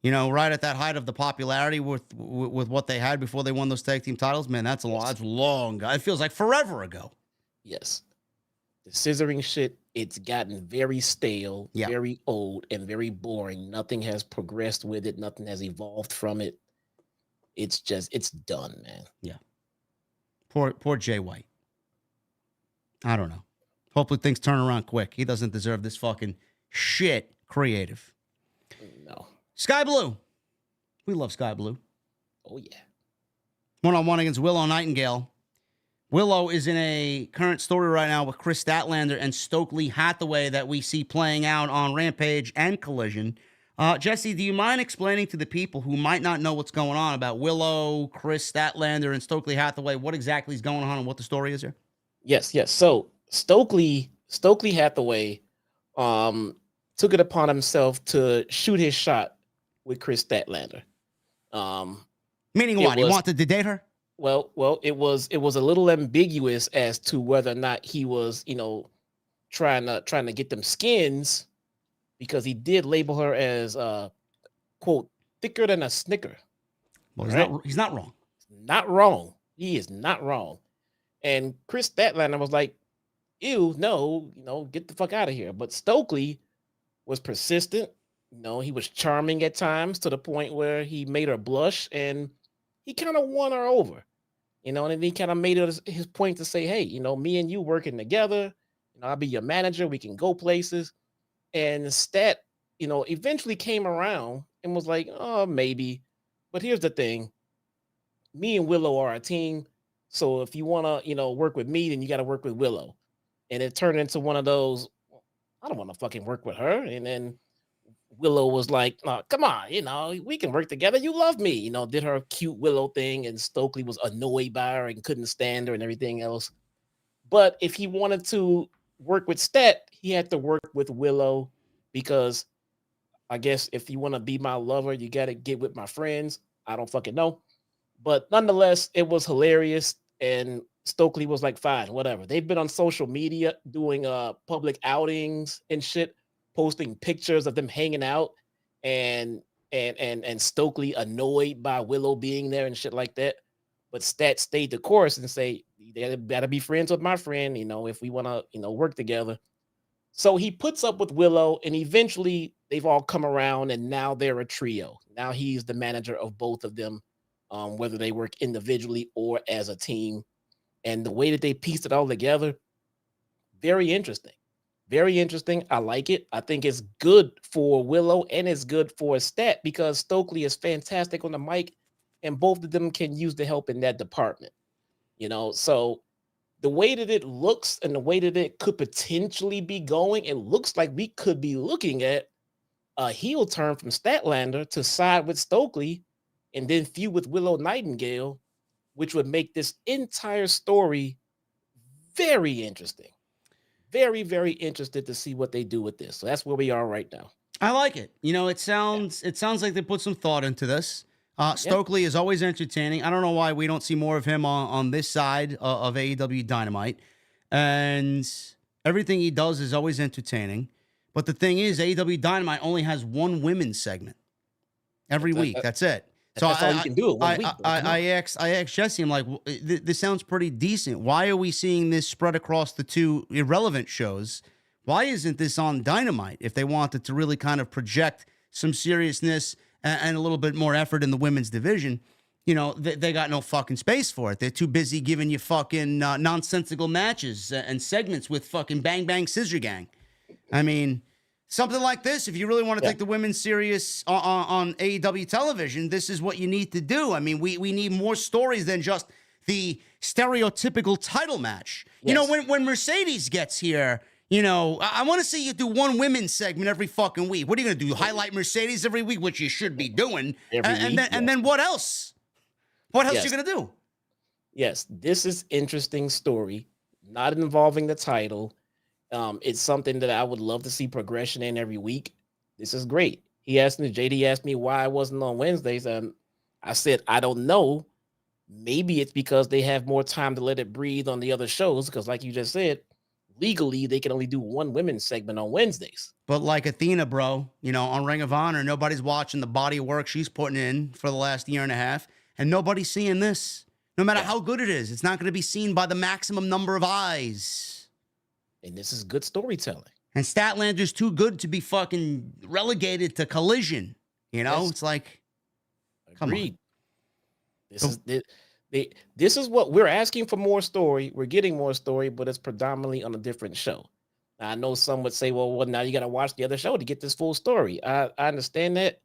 You know, right at that height of the popularity with what they had before they won those tag team titles. Man, that's long. It feels like forever ago. Yes. The scissoring shit, it's gotten very stale, Yeah. very old, and very boring. Nothing has progressed with it. Nothing has evolved from it. It's done, man. Yeah. Poor Jay White. I don't know. Hopefully things turn around quick. He doesn't deserve this fucking shit creative. No. Sky Blue. We love Sky Blue. Oh, yeah. One-on-one against Willow Nightingale. Willow is in a current story right now with Chris Statlander and Stokely Hathaway that we see playing out on Rampage and Collision. Jesse, do you mind explaining to the people who might not know what's going on about Willow, Chris Statlander, and Stokely Hathaway what exactly is going on and what the story is here? Yes. So Stokely Hathaway took it upon himself to shoot his shot with Chris Statlander. Meaning what? He wanted to date her? Well, it was a little ambiguous as to whether or not he was, trying to get them skins, because he did label her as quote, thicker than a snicker. Well, right? he's not wrong. Not wrong. He is not wrong. And Chris Statlander was like, ew, no, get the fuck out of here. But Stokely was persistent. He was charming at times to the point where he made her blush, and he kind of won her over. And then he kind of made it his point to say, hey, me and you working together, I'll be your manager. We can go places. And Stat, eventually came around and was like, oh, maybe. But here's the thing. Me and Willow are a team. So if you want to, work with me, then you got to work with Willow. And it turned into one of those, I don't want to fucking work with her. And then Willow was like, oh, come on, we can work together. You love me, did her cute Willow thing. And Stokely was annoyed by her and couldn't stand her and everything else. But if he wanted to work with Stat, he had to work with Willow, because I guess if you want to be my lover, you got to get with my friends. I don't fucking know. But nonetheless, it was hilarious. And Stokely was like, fine, whatever. They've been on social media doing public outings and shit, posting pictures of them hanging out, and Stokely annoyed by Willow being there and shit like that. But Stat stayed the course and say, they gotta be friends with my friend, if we want to, work together. So he puts up with Willow, and eventually they've all come around, and now they're a trio. Now he's the manager of both of them, whether they work individually or as a team. And the way that they pieced it all together, very interesting. Very interesting. I like it. I think it's good for Willow and it's good for Stat, because Stokely is fantastic on the mic, and both of them can use the help in that department. So the way that it looks and the way that it could potentially be going, it looks like we could be looking at a heel turn from Statlander to side with Stokely and then feud with Willow Nightingale, which would make this entire story very interesting. Very, very interested to see what they do with this. So that's where we are right now. I like it. It sounds like they put some thought into this. Stokely is always entertaining. I don't know why we don't see more of him on this side of AEW Dynamite. And everything he does is always entertaining. But the thing is, AEW Dynamite only has one women's segment every week. That's it. So that's all you can do. I asked Jesse, I'm like, this sounds pretty decent. Why are we seeing this spread across the two irrelevant shows? Why isn't this on Dynamite if they wanted to really kind of project some seriousness and a little bit more effort in the women's division? They got no fucking space for it. They're too busy giving you fucking nonsensical matches and segments with fucking Bang Bang Scissor Gang. I mean, something like this, if you really want to take the women serious on AEW television, this is what you need to do. I mean, we need more stories than just the stereotypical title match. Yes. When Mercedes gets here, I want to see you do one women's segment every fucking week. What are you going to do? Highlight Mercedes every week, which you should be doing. And then what else? What else are you going to do? Yes, this is interesting story, not involving the title. It's something that I would love to see progression in every week. This is great. JD asked me why I wasn't on Wednesdays, and I said, I don't know. Maybe it's because they have more time to let it breathe on the other shows, because like you just said, legally they can only do one women's segment on Wednesdays. But like Athena, bro, on Ring of Honor, nobody's watching the body of work she's putting in for the last year and a half, and nobody's seeing this. No matter how good it is, it's not going to be seen by the maximum number of eyes. And this is good storytelling. And Statlander's too good to be fucking relegated to Collision. You know, Yes. it's like, come Agreed. on. This is what we're asking for, more story. We're getting more story, but it's predominantly on a different show. Now, I know some would say, well, now you got to watch the other show to get this full story. I understand that.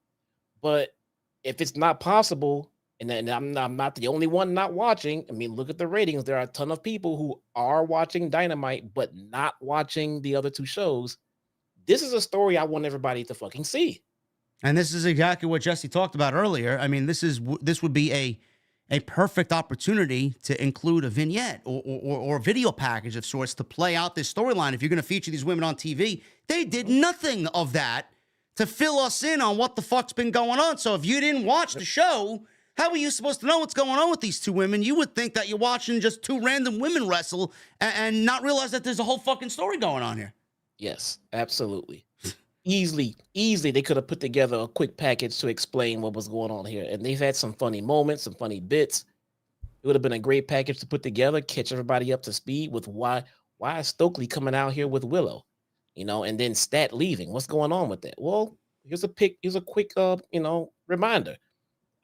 But if it's not possible, and I'm not the only one not watching. I mean, look at the ratings. There are a ton of people who are watching Dynamite, but not watching the other two shows. This is a story I want everybody to fucking see. And this is exactly what Jesse talked about earlier. I mean, this would be a perfect opportunity to include a vignette or a video package of sorts to play out this storyline. If you're going to feature these women on TV, they did nothing of that to fill us in on what the fuck's been going on. So if you didn't watch the show, how are you supposed to know what's going on with these two women? You would think that you're watching just two random women wrestle and not realize that there's a whole fucking story going on here. Yes, absolutely. Easily, they could have put together a quick package to explain what was going on here. And they've had some funny moments, some funny bits. It would have been a great package to put together, catch everybody up to speed with why is Stokely coming out here with Willow, you know, and then Stat leaving. What's going on with that? Well, here's a quick reminder.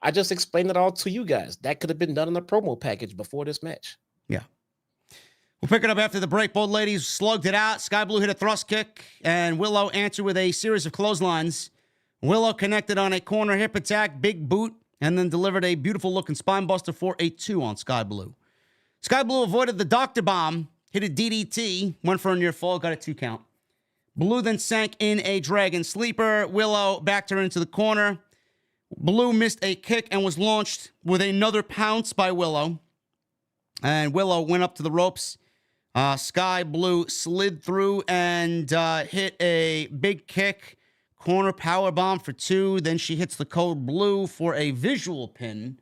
I just explained it all to you guys. That could have been done in a promo package before this match. Yeah. We'll pick it up after the break. Both ladies slugged it out. Sky Blue hit a thrust kick, and Willow answered with a series of clotheslines. Willow connected on a corner hip attack, big boot, and then delivered a beautiful-looking spine buster for a 2 on Sky Blue. Sky Blue avoided the Doctor Bomb, hit a DDT, went for a near fall, got a 2 count. Blue then sank in a Dragon Sleeper. Willow backed her into the corner. Blue missed a kick and was launched with another pounce by Willow. And Willow went up to the ropes. Sky Blue slid through and hit a big kick. Corner power bomb for 2. Then she hits the Code Blue for a visual pin.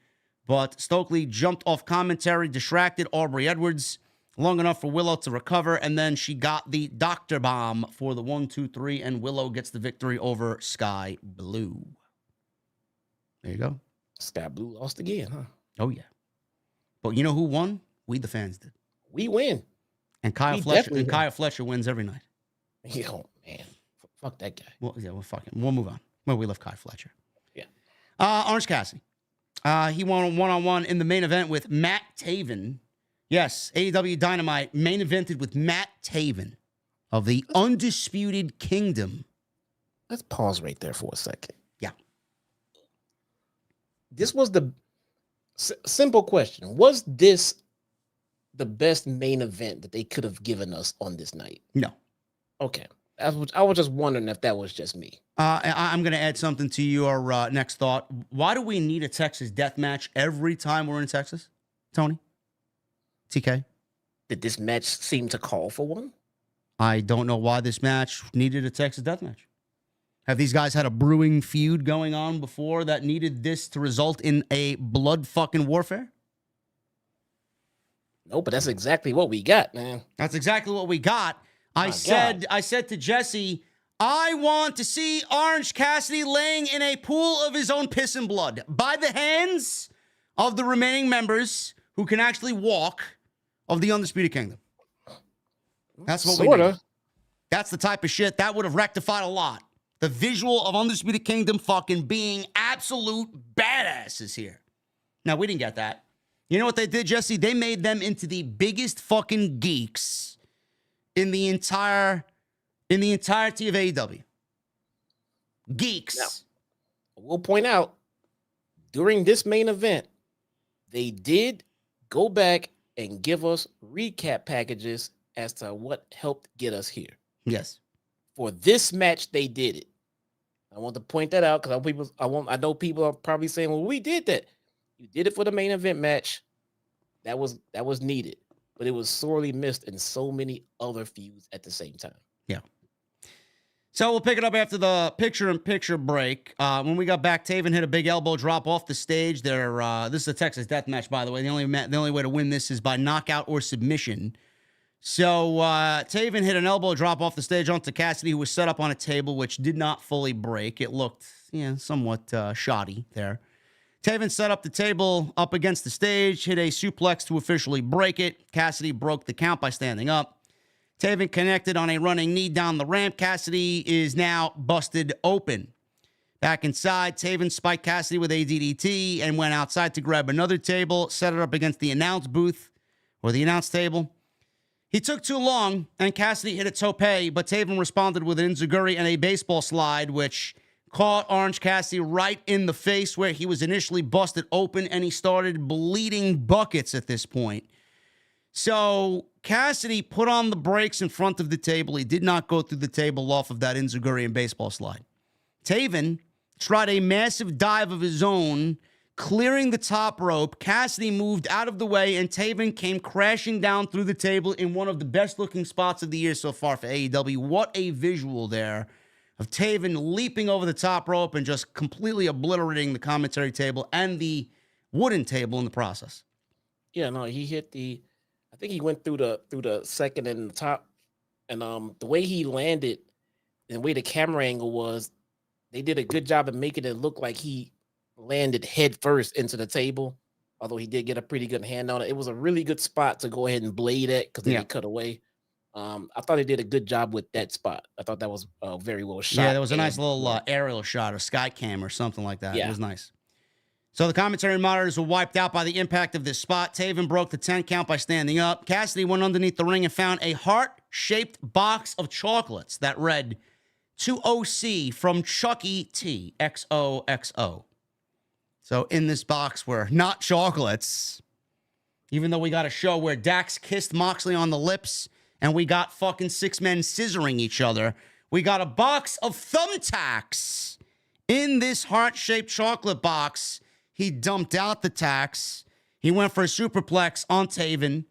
But Stokely jumped off commentary, distracted Aubrey Edwards long enough for Willow to recover. And then she got the Doctor Bomb for the 1, 2, 3. And Willow gets the victory over Sky Blue. There you go. Sky Blue lost again, huh? Oh, yeah. But you know who won? We, the fans, did. We win. And Kyle Fletcher wins every night. Yo, man. Fuck that guy. Well, yeah, we'll move on. Well, we love Kyle Fletcher. Yeah. Orange Cassidy. He won one-on-one in the main event with Matt Taven. Yes, AEW Dynamite main evented with Matt Taven of the Undisputed Kingdom. Let's pause right there for a second. Yeah. This was the simple question. Was this the best main event that they could have given us on this night? No. Okay. I was just wondering if that was just me. I'm going to add something to your next thought. Why do we need a Texas death match every time we're in Texas, Tony? TK? Did this match seem to call for one? I don't know why this match needed a Texas death match. Have these guys had a brewing feud going on before that needed this to result in a blood fucking warfare? No, but that's exactly what we got, man. That's exactly what we got. I said to Jesse, I want to see Orange Cassidy laying in a pool of his own piss and blood by the hands of the remaining members who can actually walk of the Undisputed Kingdom. That's what we need. That's the type of shit that would have rectified a lot. The visual of Undisputed Kingdom fucking being absolute badasses here. Now, we didn't get that. You know what they did, Jesse? They made them into the biggest fucking geeks in the entirety of AEW. Geeks. Now, we'll point out, during this main event, they did go back and give us recap packages as to what helped get us here. Yes. For this match, they did it. I want to point that out because I know people are probably saying, well, we did that. You did it for the main event match. That was needed, but it was sorely missed in so many other feuds at the same time. Yeah. So we'll pick it up after the picture-in-picture break. When we got back, Taven hit a big elbow drop off the stage. This is a Texas death match, by the way. The only way to win this is by knockout or submission. So Taven hit an elbow drop off the stage onto Cassidy, who was set up on a table, which did not fully break. It looked somewhat shoddy there. Taven set up the table up against the stage, hit a suplex to officially break it. Cassidy broke the count by standing up. Taven connected on a running knee down the ramp. Cassidy is now busted open. Back inside, Taven spiked Cassidy with a DDT and went outside to grab another table, set it up against the announce booth or the announce table. He took too long, and Cassidy hit a tope, but Taven responded with an enziguri and a baseball slide, which caught Orange Cassidy right in the face where he was initially busted open, and he started bleeding buckets at this point. So Cassidy put on the brakes in front of the table. He did not go through the table off of that enziguri and baseball slide. Taven tried a massive dive of his own, clearing the top rope. Cassidy moved out of the way, and Taven came crashing down through the table in one of the best-looking spots of the year so far for AEW. What a visual there of Taven leaping over the top rope and just completely obliterating the commentary table and the wooden table in the process. Yeah, no, he hit I think he went through the second and the top, and the way he landed and the way the camera angle was, they did a good job of making it look like he landed head first into the table, although he did get a pretty good hand on it. It was a really good spot to go ahead and blade at because they cut away. I thought they did a good job with that spot. I thought that was very well shot. Yeah, there was a nice little aerial shot or sky cam or something like that. Yeah. It was nice. So the commentary monitors were wiped out by the impact of this spot. Taven broke the 10 count by standing up. Cassidy went underneath the ring and found a heart-shaped box of chocolates that read, "To OC from Chucky T, XOXO. So in this box were not chocolates, even though we got a show where Dax kissed Moxley on the lips and we got fucking 6 men scissoring each other. We got a box of thumbtacks in this heart-shaped chocolate box. He dumped out the tacks. He went for a superplex on Taven,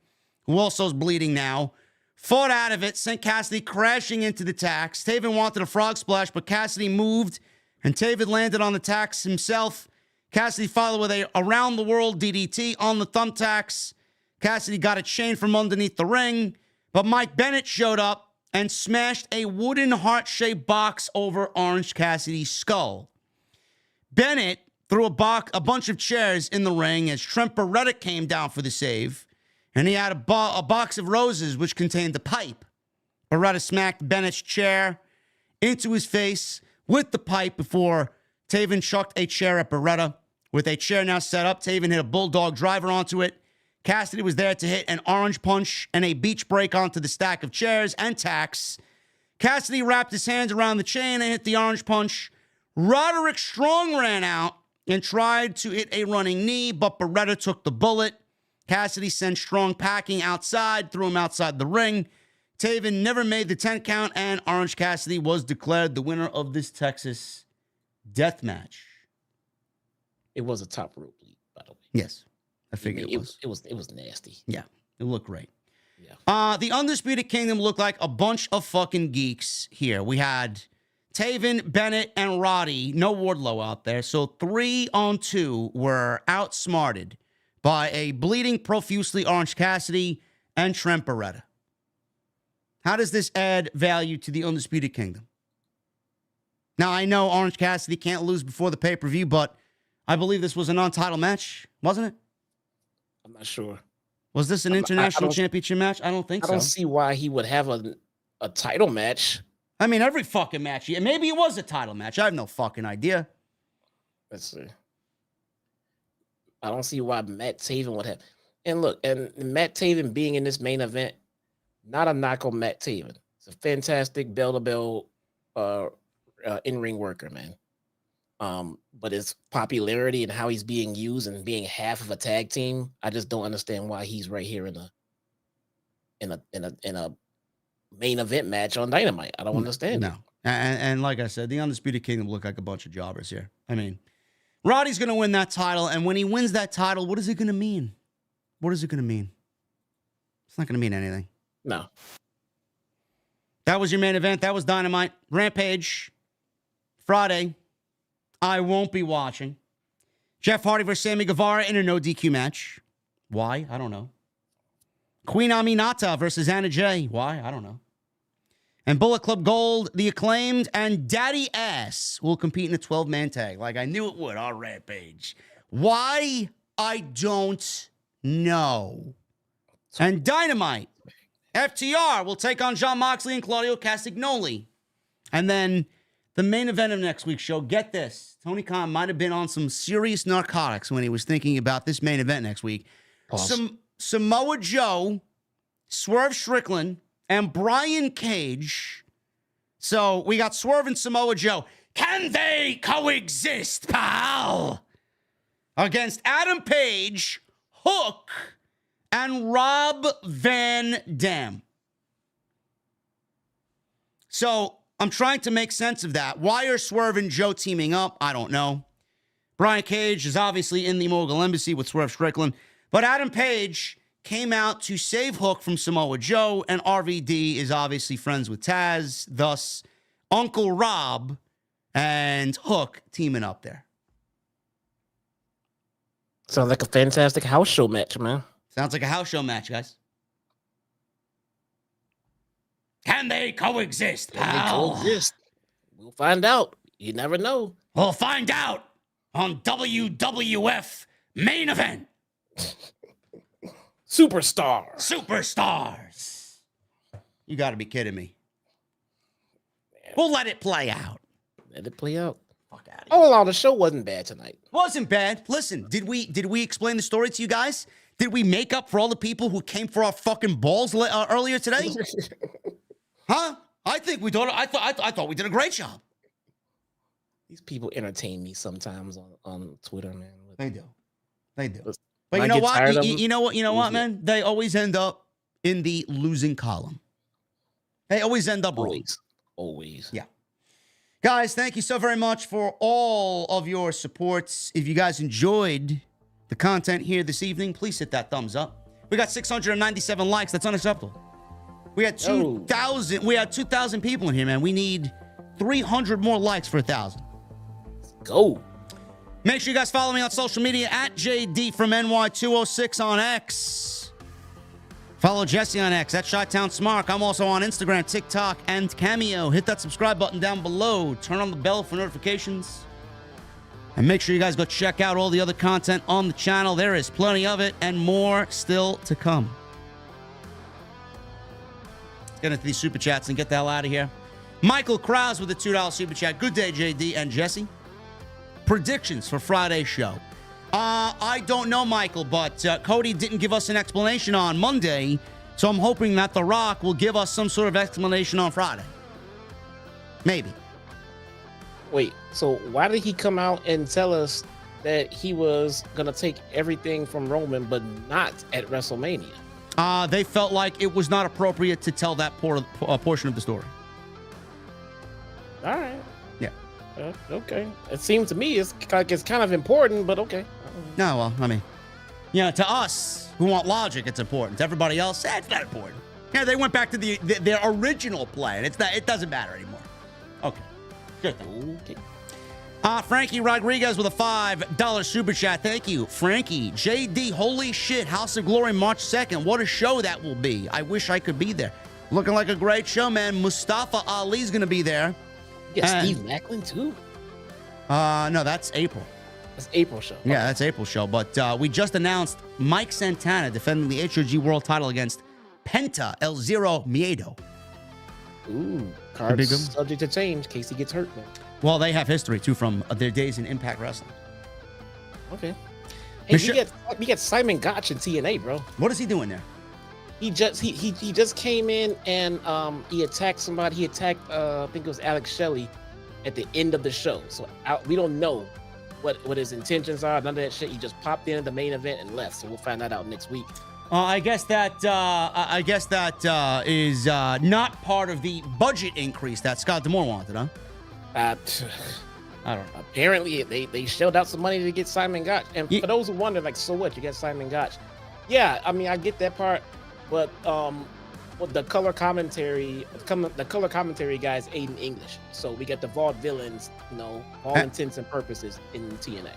who also is bleeding now. Fought out of it, sent Cassidy crashing into the tacks. Taven wanted a frog splash, but Cassidy moved, and Taven landed on the tacks himself. Cassidy followed with a around-the-world DDT on the thumbtacks. Cassidy got a chain from underneath the ring, but Mike Bennett showed up and smashed a wooden heart-shaped box over Orange Cassidy's skull. Bennett threw a bunch of chairs in the ring as Trent Beretta came down for the save. And he had a box of roses, which contained the pipe. Beretta smacked Bennett's chair into his face with the pipe before Taven chucked a chair at Beretta. With a chair now set up, Taven hit a bulldog driver onto it. Cassidy was there to hit an orange punch and a beach break onto the stack of chairs and tacks. Cassidy wrapped his hands around the chain and hit the orange punch. Roderick Strong ran out and tried to hit a running knee, but Beretta took the bullet. Cassidy sent Strong packing outside, threw him outside the ring. Taven never made the 10 count, and Orange Cassidy was declared the winner of this Texas death match. It was a top rope lead, by the way. Yes, I figured it was. It was nasty. Yeah, it looked great. Yeah. The Undisputed Kingdom looked like a bunch of fucking geeks here. We had Taven, Bennett, and Roddy. No Wardlow out there. So 3-on-2 were outsmarted by a bleeding profusely Orange Cassidy and Trent Beretta. How does this add value to the Undisputed Kingdom? Now, I know Orange Cassidy can't lose before the pay-per-view, but I believe this was a non-title match, wasn't it? I'm not sure. Was this an international championship match? I don't think so. I don't see why he would have a title match. I mean, every fucking match. Maybe it was a title match. I have no fucking idea. Let's see. I don't see why Matt Taven would have. And look, and Matt Taven being in this main event, not a knock on Matt Taven. It's a fantastic bell-to-bell in-ring worker, man. But his popularity and how he's being used and being half of a tag team, I just don't understand why he's right here in a main event match on Dynamite. I don't understand. No. And like I said, the Undisputed Kingdom look like a bunch of jobbers here. I mean, Roddy's going to win that title, and when he wins that title, what is it going to mean? What is it going to mean? It's not going to mean anything. No. That was your main event. That was Dynamite. Rampage, Friday. I won't be watching. Jeff Hardy versus Sammy Guevara in a no DQ match. Why? I don't know. Queen Aminata versus Anna Jay. Why? I don't know. And Bullet Club Gold, The Acclaimed, and Daddy Ass will compete in a 12-man tag like I knew it would on Rampage. Why? I don't know. And Dynamite. FTR will take on Jon Moxley and Claudio Castagnoli. And then the main event of next week's show, get this. Tony Khan might have been on some serious narcotics when he was thinking about this main event next week. Samoa Joe, Swerve Strickland, and Brian Cage. So we got Swerve and Samoa Joe. Can they coexist, pal? Against Adam Page, Hook, and Rob Van Dam. So I'm trying to make sense of that. Why are Swerve and Joe teaming up? I don't know. Brian Cage is obviously in the Mogul Embassy with Swerve Strickland. But Adam Page came out to save Hook from Samoa Joe, and RVD is obviously friends with Taz. Thus, Uncle Rob and Hook teaming up there. Sounds like a fantastic house show match, man. Sounds like a house show match, guys. Can they coexist, pal? Can they coexist? We'll find out. You never know. We'll find out on WWF Main Event. Superstars. You got to be kidding me. We'll let it play out. Let it play out. Fuck out of here. Oh, the show wasn't bad tonight. Wasn't bad. Listen, did we explain the story to you guys? Did we make up for all the people who came for our fucking balls earlier today? Huh? I think we thought. I thought we did a great job. These people entertain me sometimes on Twitter, man. They do. But you know what? You know what, man? They always end up in the losing column. They always end up wrong. Always. Yeah. Guys, thank you so very much for all of your supports. If you guys enjoyed the content here this evening, please hit that thumbs up. We got 697 likes. That's unacceptable. We had 2,000. We had 2,000 people in here, man. We need 300 more likes for 1,000. Let's go. Make sure you guys follow me on social media at JDfromNY206 on X. Follow Jesse on X at Chi-Town Smark. I'm also on Instagram, TikTok, and Cameo. Hit that subscribe button down below. Turn on the bell for notifications. And make sure you guys go check out all the other content on the channel. There is plenty of it and more still to come. Let's get into these super chats and get the hell out of here. Michael Krause with a $2 super chat. Good day, JD and Jesse. Predictions for Friday's show. I don't know, Michael, but Cody didn't give us an explanation on Monday, so I'm hoping that The Rock will give us some sort of explanation on Friday. Maybe. Wait, so why did he come out and tell us that he was going to take everything from Roman, but not at WrestleMania? They felt like it was not appropriate to tell that portion of the story. All right. Yeah. Okay. It seems to me it's kind of important, but okay. No, well, I mean, to us who want logic, it's important. To everybody else, it's not important. Yeah, they went back to their original plan. It doesn't matter anymore. Okay. Good thing. Okay. Frankie Rodriguez with a $5 super chat. Thank you, Frankie. JD, holy shit, House of Glory, March 2nd. What a show that will be. I wish I could be there. Looking like a great show, man. Mustafa Ali's going to be there. Yeah, Steve Macklin, too? No, that's April. That's April show. Yeah, that's April show. But we just announced Mike Santana defending the HOG World title against Penta El Zero Miedo. Ooh, cards subject to change in case he gets hurt, man. Well, they have history, too, from their days in Impact Wrestling. Okay. Hey, we get Simon Gotch in TNA, bro. What is he doing there? He just came in and he attacked somebody. He attacked I think it was Alex Shelley at the end of the show. So we don't know what his intentions are. None of that shit. He just popped in at the main event and left. So we'll find that out next week. I guess that is not part of the budget increase that Scott D'Amore wanted, huh? I don't know. Apparently, they shelled out some money to get Simon Gotch. And for those who wonder, like, so what? You got Simon Gotch. Yeah, I mean, I get that part. But the color commentary guys ain't in English. So we got the Vaudevillains, all intents and purposes in TNA.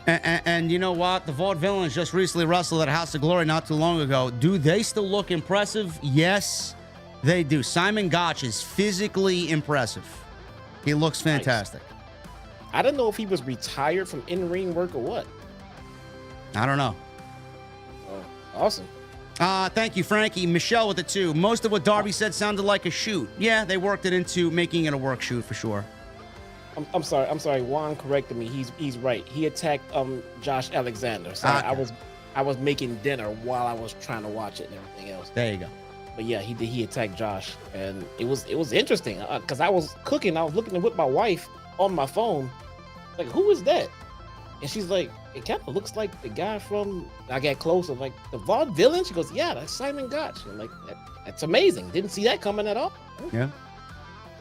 And you know what? The Vaudevillains just recently wrestled at House of Glory not too long ago. Do they still look impressive? Yes, they do. Simon Gotch is physically impressive. He looks fantastic. Nice. I don't know if he was retired from in-ring work or what. I don't know. Oh, awesome. Thank you, Frankie. Michelle with the 2. Most of what Darby said sounded like a shoot. Yeah, they worked it into making it a work shoot for sure. I'm sorry. Juan corrected me. He's right. He attacked Josh Alexander. So Okay. I was making dinner while I was trying to watch it and everything else. There you go. But yeah, he attacked Josh, and it was interesting because I was cooking. I was looking with my wife on my phone, like, who is that? And she's like, it kind of looks like the guy from. I got close. I'm like, the Vaudevillain. She goes, yeah, that's Simon Gotch. I'm like, that's amazing. Didn't see that coming at all. Yeah.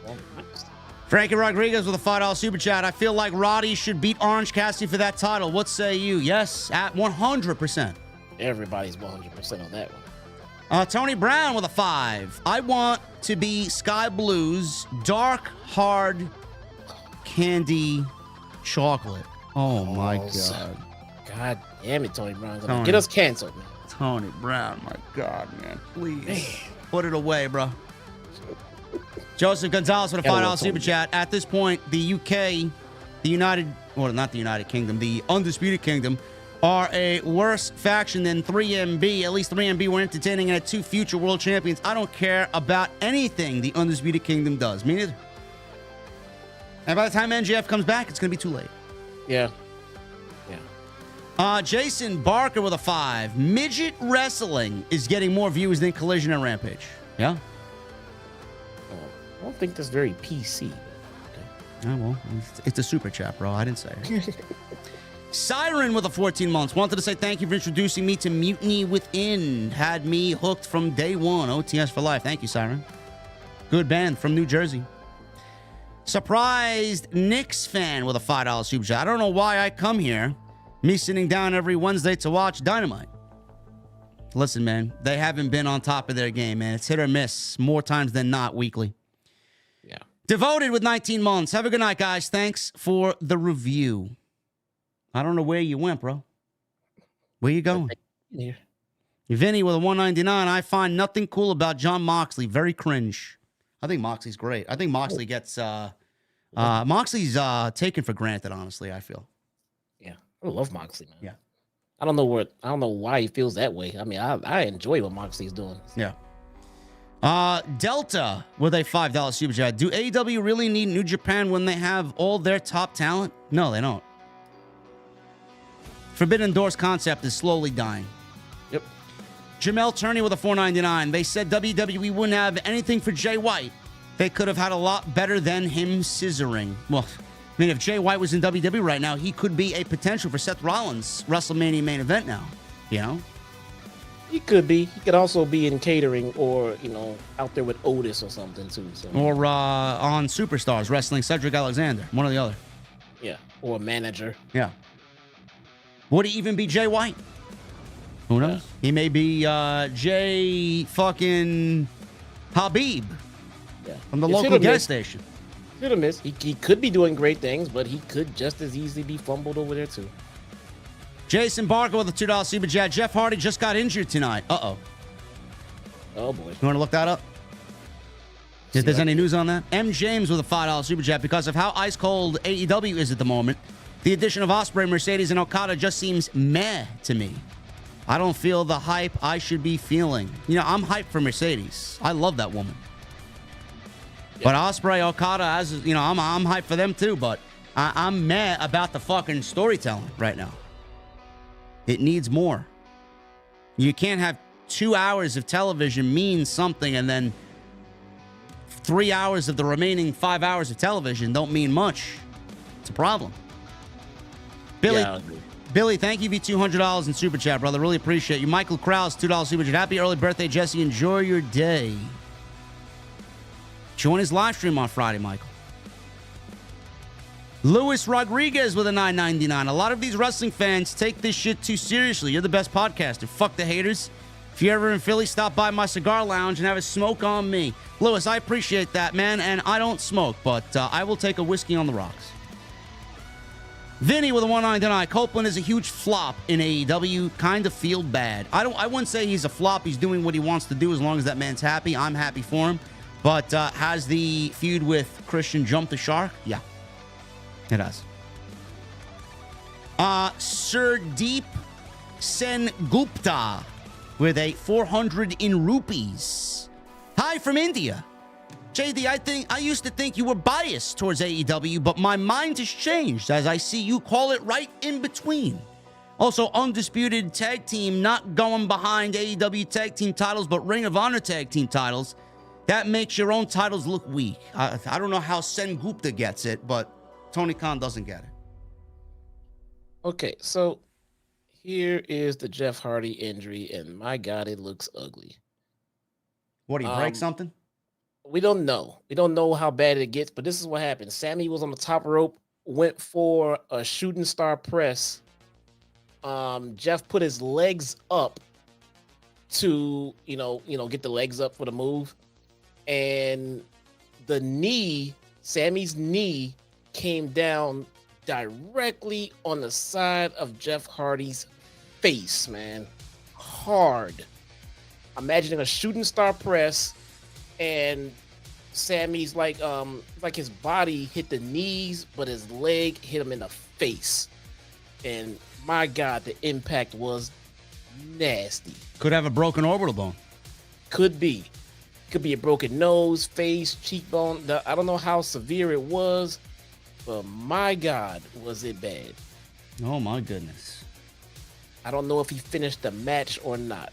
Well, nice. Frankie Rodriguez with a $5 super chat. I feel like Roddy should beat Orange Cassidy for that title. What say you? Yes, at 100%. Everybody's 100% on that one. Tony Brown with a 5. I want to be Sky Blue's dark, hard candy chocolate. Oh my God. God damn it, Tony Brown. Tony. Get us canceled, man. Tony Brown, my God, man. Please. Put it away, bro. Joseph Gonzalez with a $5 super chat. At this point, the UK, not the United Kingdom, the Undisputed Kingdom, are a worse faction than 3MB. At least 3MB were entertaining and had 2 future world champions. I don't care about anything the Undisputed Kingdom does. Me neither. And by the time MJF comes back, it's going to be too late. Yeah. Jason Barker with a 5. Midget wrestling is getting more views than Collision and Rampage. Yeah? I don't think that's very PC. Okay. Oh, well, it's a super chat, bro. I didn't say it. Siren with a 14 months. Wanted to say thank you for introducing me to Mutiny Within. Had me hooked from day one. OTS for life. Thank you, Siren. Good band from New Jersey. Surprised Knicks fan with a $5 super chat. I don't know why I come here. Me sitting down every Wednesday to watch Dynamite. Listen, man, they haven't been on top of their game, man. It's hit or miss more times than not weekly. Yeah. Devoted with 19 months. Have a good night, guys. Thanks for the review. I don't know where you went, bro. Where you going? Yeah. Vinny with a 199. I find nothing cool about John Moxley. Very cringe. I think Moxley's great. I think Moxley gets Moxley's taken for granted, honestly, I feel. Yeah. I love Moxley, man. Yeah. I don't know why he feels that way. I mean, I enjoy what Moxley's doing. Yeah. Delta with a $5 super chat. Do AEW really need New Japan when they have all their top talent? No, they don't. Forbidden Doors concept is slowly dying. Yep. Jamel Turney with a $4.99. They said WWE wouldn't have anything for Jay White. They could have had a lot better than him scissoring. Well, I mean, if Jay White was in WWE right now, he could be a potential for Seth Rollins' WrestleMania main event now. You know? He could be. He could also be in catering or, out there with Otis or something, too. So. Or on Superstars, wrestling Cedric Alexander. One or the other. Yeah. Or a manager. Yeah. Would he even be Jay White? Who knows? Yeah. He may be Jay fucking Habib from the local gas station. Hit or miss. He could be doing great things, but he could just as easily be fumbled over there, too. Jason Barker with a $2 super chat. Jeff Hardy just got injured tonight. Uh-oh. Oh, boy. You want to look that up? If there's any news on that? M. James with a $5 super chat. Because of how ice cold AEW is at the moment, the addition of Ospreay, Mercedes, and Okada just seems meh to me. I don't feel the hype I should be feeling. I'm hyped for Mercedes. I love that woman. Yep. But Ospreay, Okada, I'm hyped for them too, but I'm meh about the fucking storytelling right now. It needs more. You can't have 2 hours of television mean something and then 3 hours of the remaining 5 hours of television don't mean much. It's a problem. Billy, thank you for $200 in super chat, brother. Really appreciate you. Michael Krause, $2 super chat. Happy early birthday, Jesse. Enjoy your day. Join his live stream on Friday, Michael. Luis Rodriguez with a $9.99. A lot of these wrestling fans take this shit too seriously. You're the best podcaster. Fuck the haters. If you're ever in Philly, stop by my cigar lounge and have a smoke on me. Luis, I appreciate that, man. And I don't smoke, but I will take a whiskey on the rocks. Vinny with a $1.99. Copeland is a huge flop in AEW. Kind of feel bad. I wouldn't say he's a flop. He's doing what he wants to do as long as that man's happy. I'm happy for him. But has the feud with Christian jumped the shark? Yeah. It has. Sir Deep Sen Gupta with a 400 in rupees. Hi from India. JD, I used to think you were biased towards AEW, but my mind has changed as I see you call it right in between. Also, Undisputed Tag Team not going behind AEW Tag Team titles, but Ring of Honor Tag Team titles. That makes your own titles look weak. I don't know how Sen Gupta gets it, but Tony Khan doesn't get it. Okay, so here is the Jeff Hardy injury, and my God, it looks ugly. What, do you break something? We don't know. We don't know how bad it gets, but this is what happened. Sammy was on the top rope, went for a shooting star press. Jeff put his legs up to, get the legs up for the move. And the knee, Sammy's knee, came down directly on the side of Jeff Hardy's face, man. Hard. Imagining a shooting star press, and Sammy's like his body hit the knees, but his leg hit him in the face. And my God, the impact was nasty. Could have a broken orbital bone. Could be a broken nose, face, cheekbone. I don't know how severe it was, but my God, was it bad. Oh my goodness. I don't know if he finished the match or not.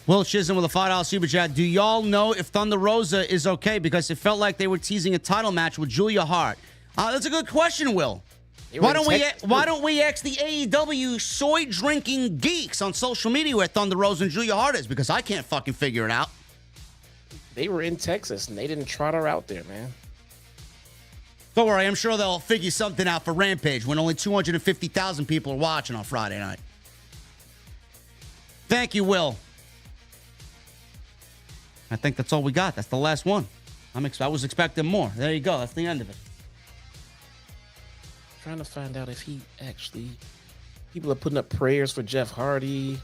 Will Chisholm with a $5 super chat. Do y'all know if Thunder Rosa is okay? Because it felt like they were teasing a title match with Julia Hart. That's a good question, Will. Why don't we ask the AEW soy drinking geeks on social media where Thunder Rosa and Julia Hart is? Because I can't fucking figure it out. They were in Texas and they didn't trot her out there, man. Don't worry, I'm sure they'll figure something out for Rampage when only 250,000 people are watching on Friday night. Thank you, Will. I think that's all we got. That's the last one. I was expecting more. There you go. That's the end of it. Trying to find out if people are putting up prayers for Jeff Hardy.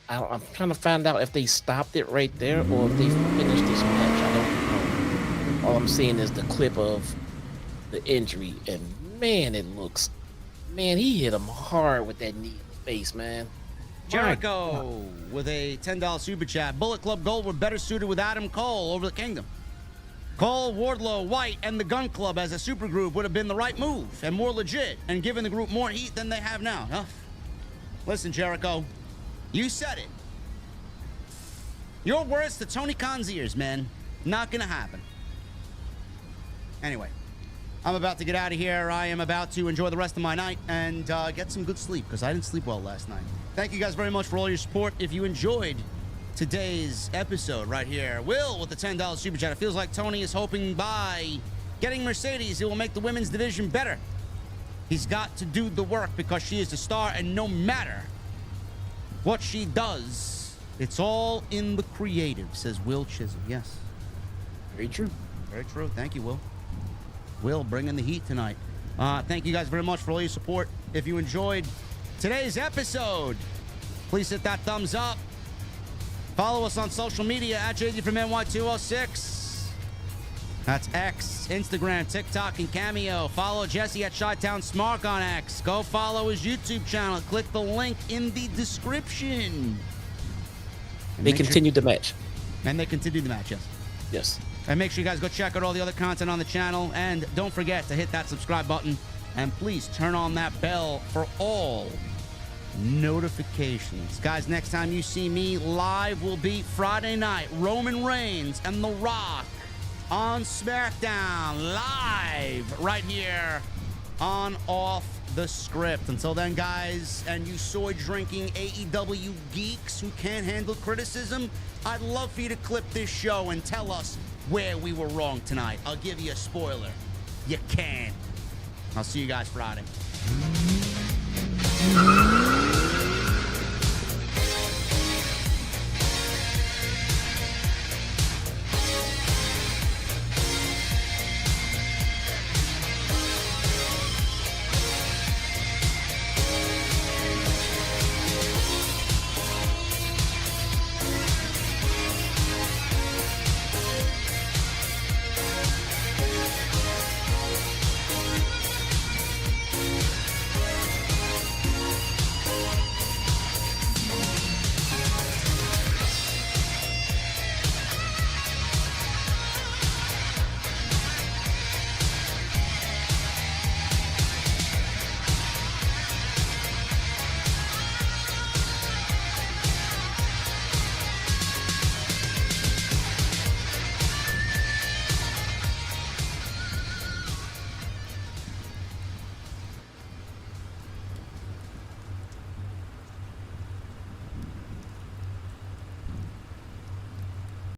I'm trying to find out if they stopped it right there or if they finished this match. I don't know. All I'm seeing is the clip of the injury, and man, he hit him hard with that knee in the face, man. Jericho with a $10 super chat. Bullet Club Gold were better suited with Adam Cole over the Kingdom. Cole, Wardlow, White, and the Gun Club as a supergroup would have been the right move and more legit and given the group more heat than they have now. Huh? Listen, Jericho, you said it. Your words to Tony Khan's ears, man. Not gonna happen. Anyway, I'm about to get out of here. I am about to enjoy the rest of my night and get some good sleep because I didn't sleep well last night. Thank you guys very much for all your support. If you enjoyed today's episode right here, Will with the $10 super chat. It feels like Tony is hoping by getting Mercedes, it will make the women's division better. He's got to do the work because she is the star, and no matter what she does, it's all in the creative, says Will Chisholm. Yes. Very true. Very true. Thank you, Will. Will bringing the heat tonight. Thank you guys very much for all your support. If you enjoyed today's episode, please hit that thumbs up. Follow us on social media at JDfromNY206. That's X, Instagram, TikTok, and Cameo. Follow Jesse at Chi-Town Smark on X. Go follow his YouTube channel. Click the link in the description. They continued the match. And they continued the match, yes. Yes. And make sure you guys go check out all the other content on the channel. And don't forget to hit that subscribe button. And please turn on that bell for all notifications. Guys, next time you see me live will be Friday night. Roman Reigns and The Rock on SmackDown live right here on Off the Script. Until then, guys, and you soy drinking AEW geeks who can't handle criticism, I'd love for you to clip this show and tell us where we were wrong tonight. I'll give you a spoiler. You can. I'll see you guys Friday.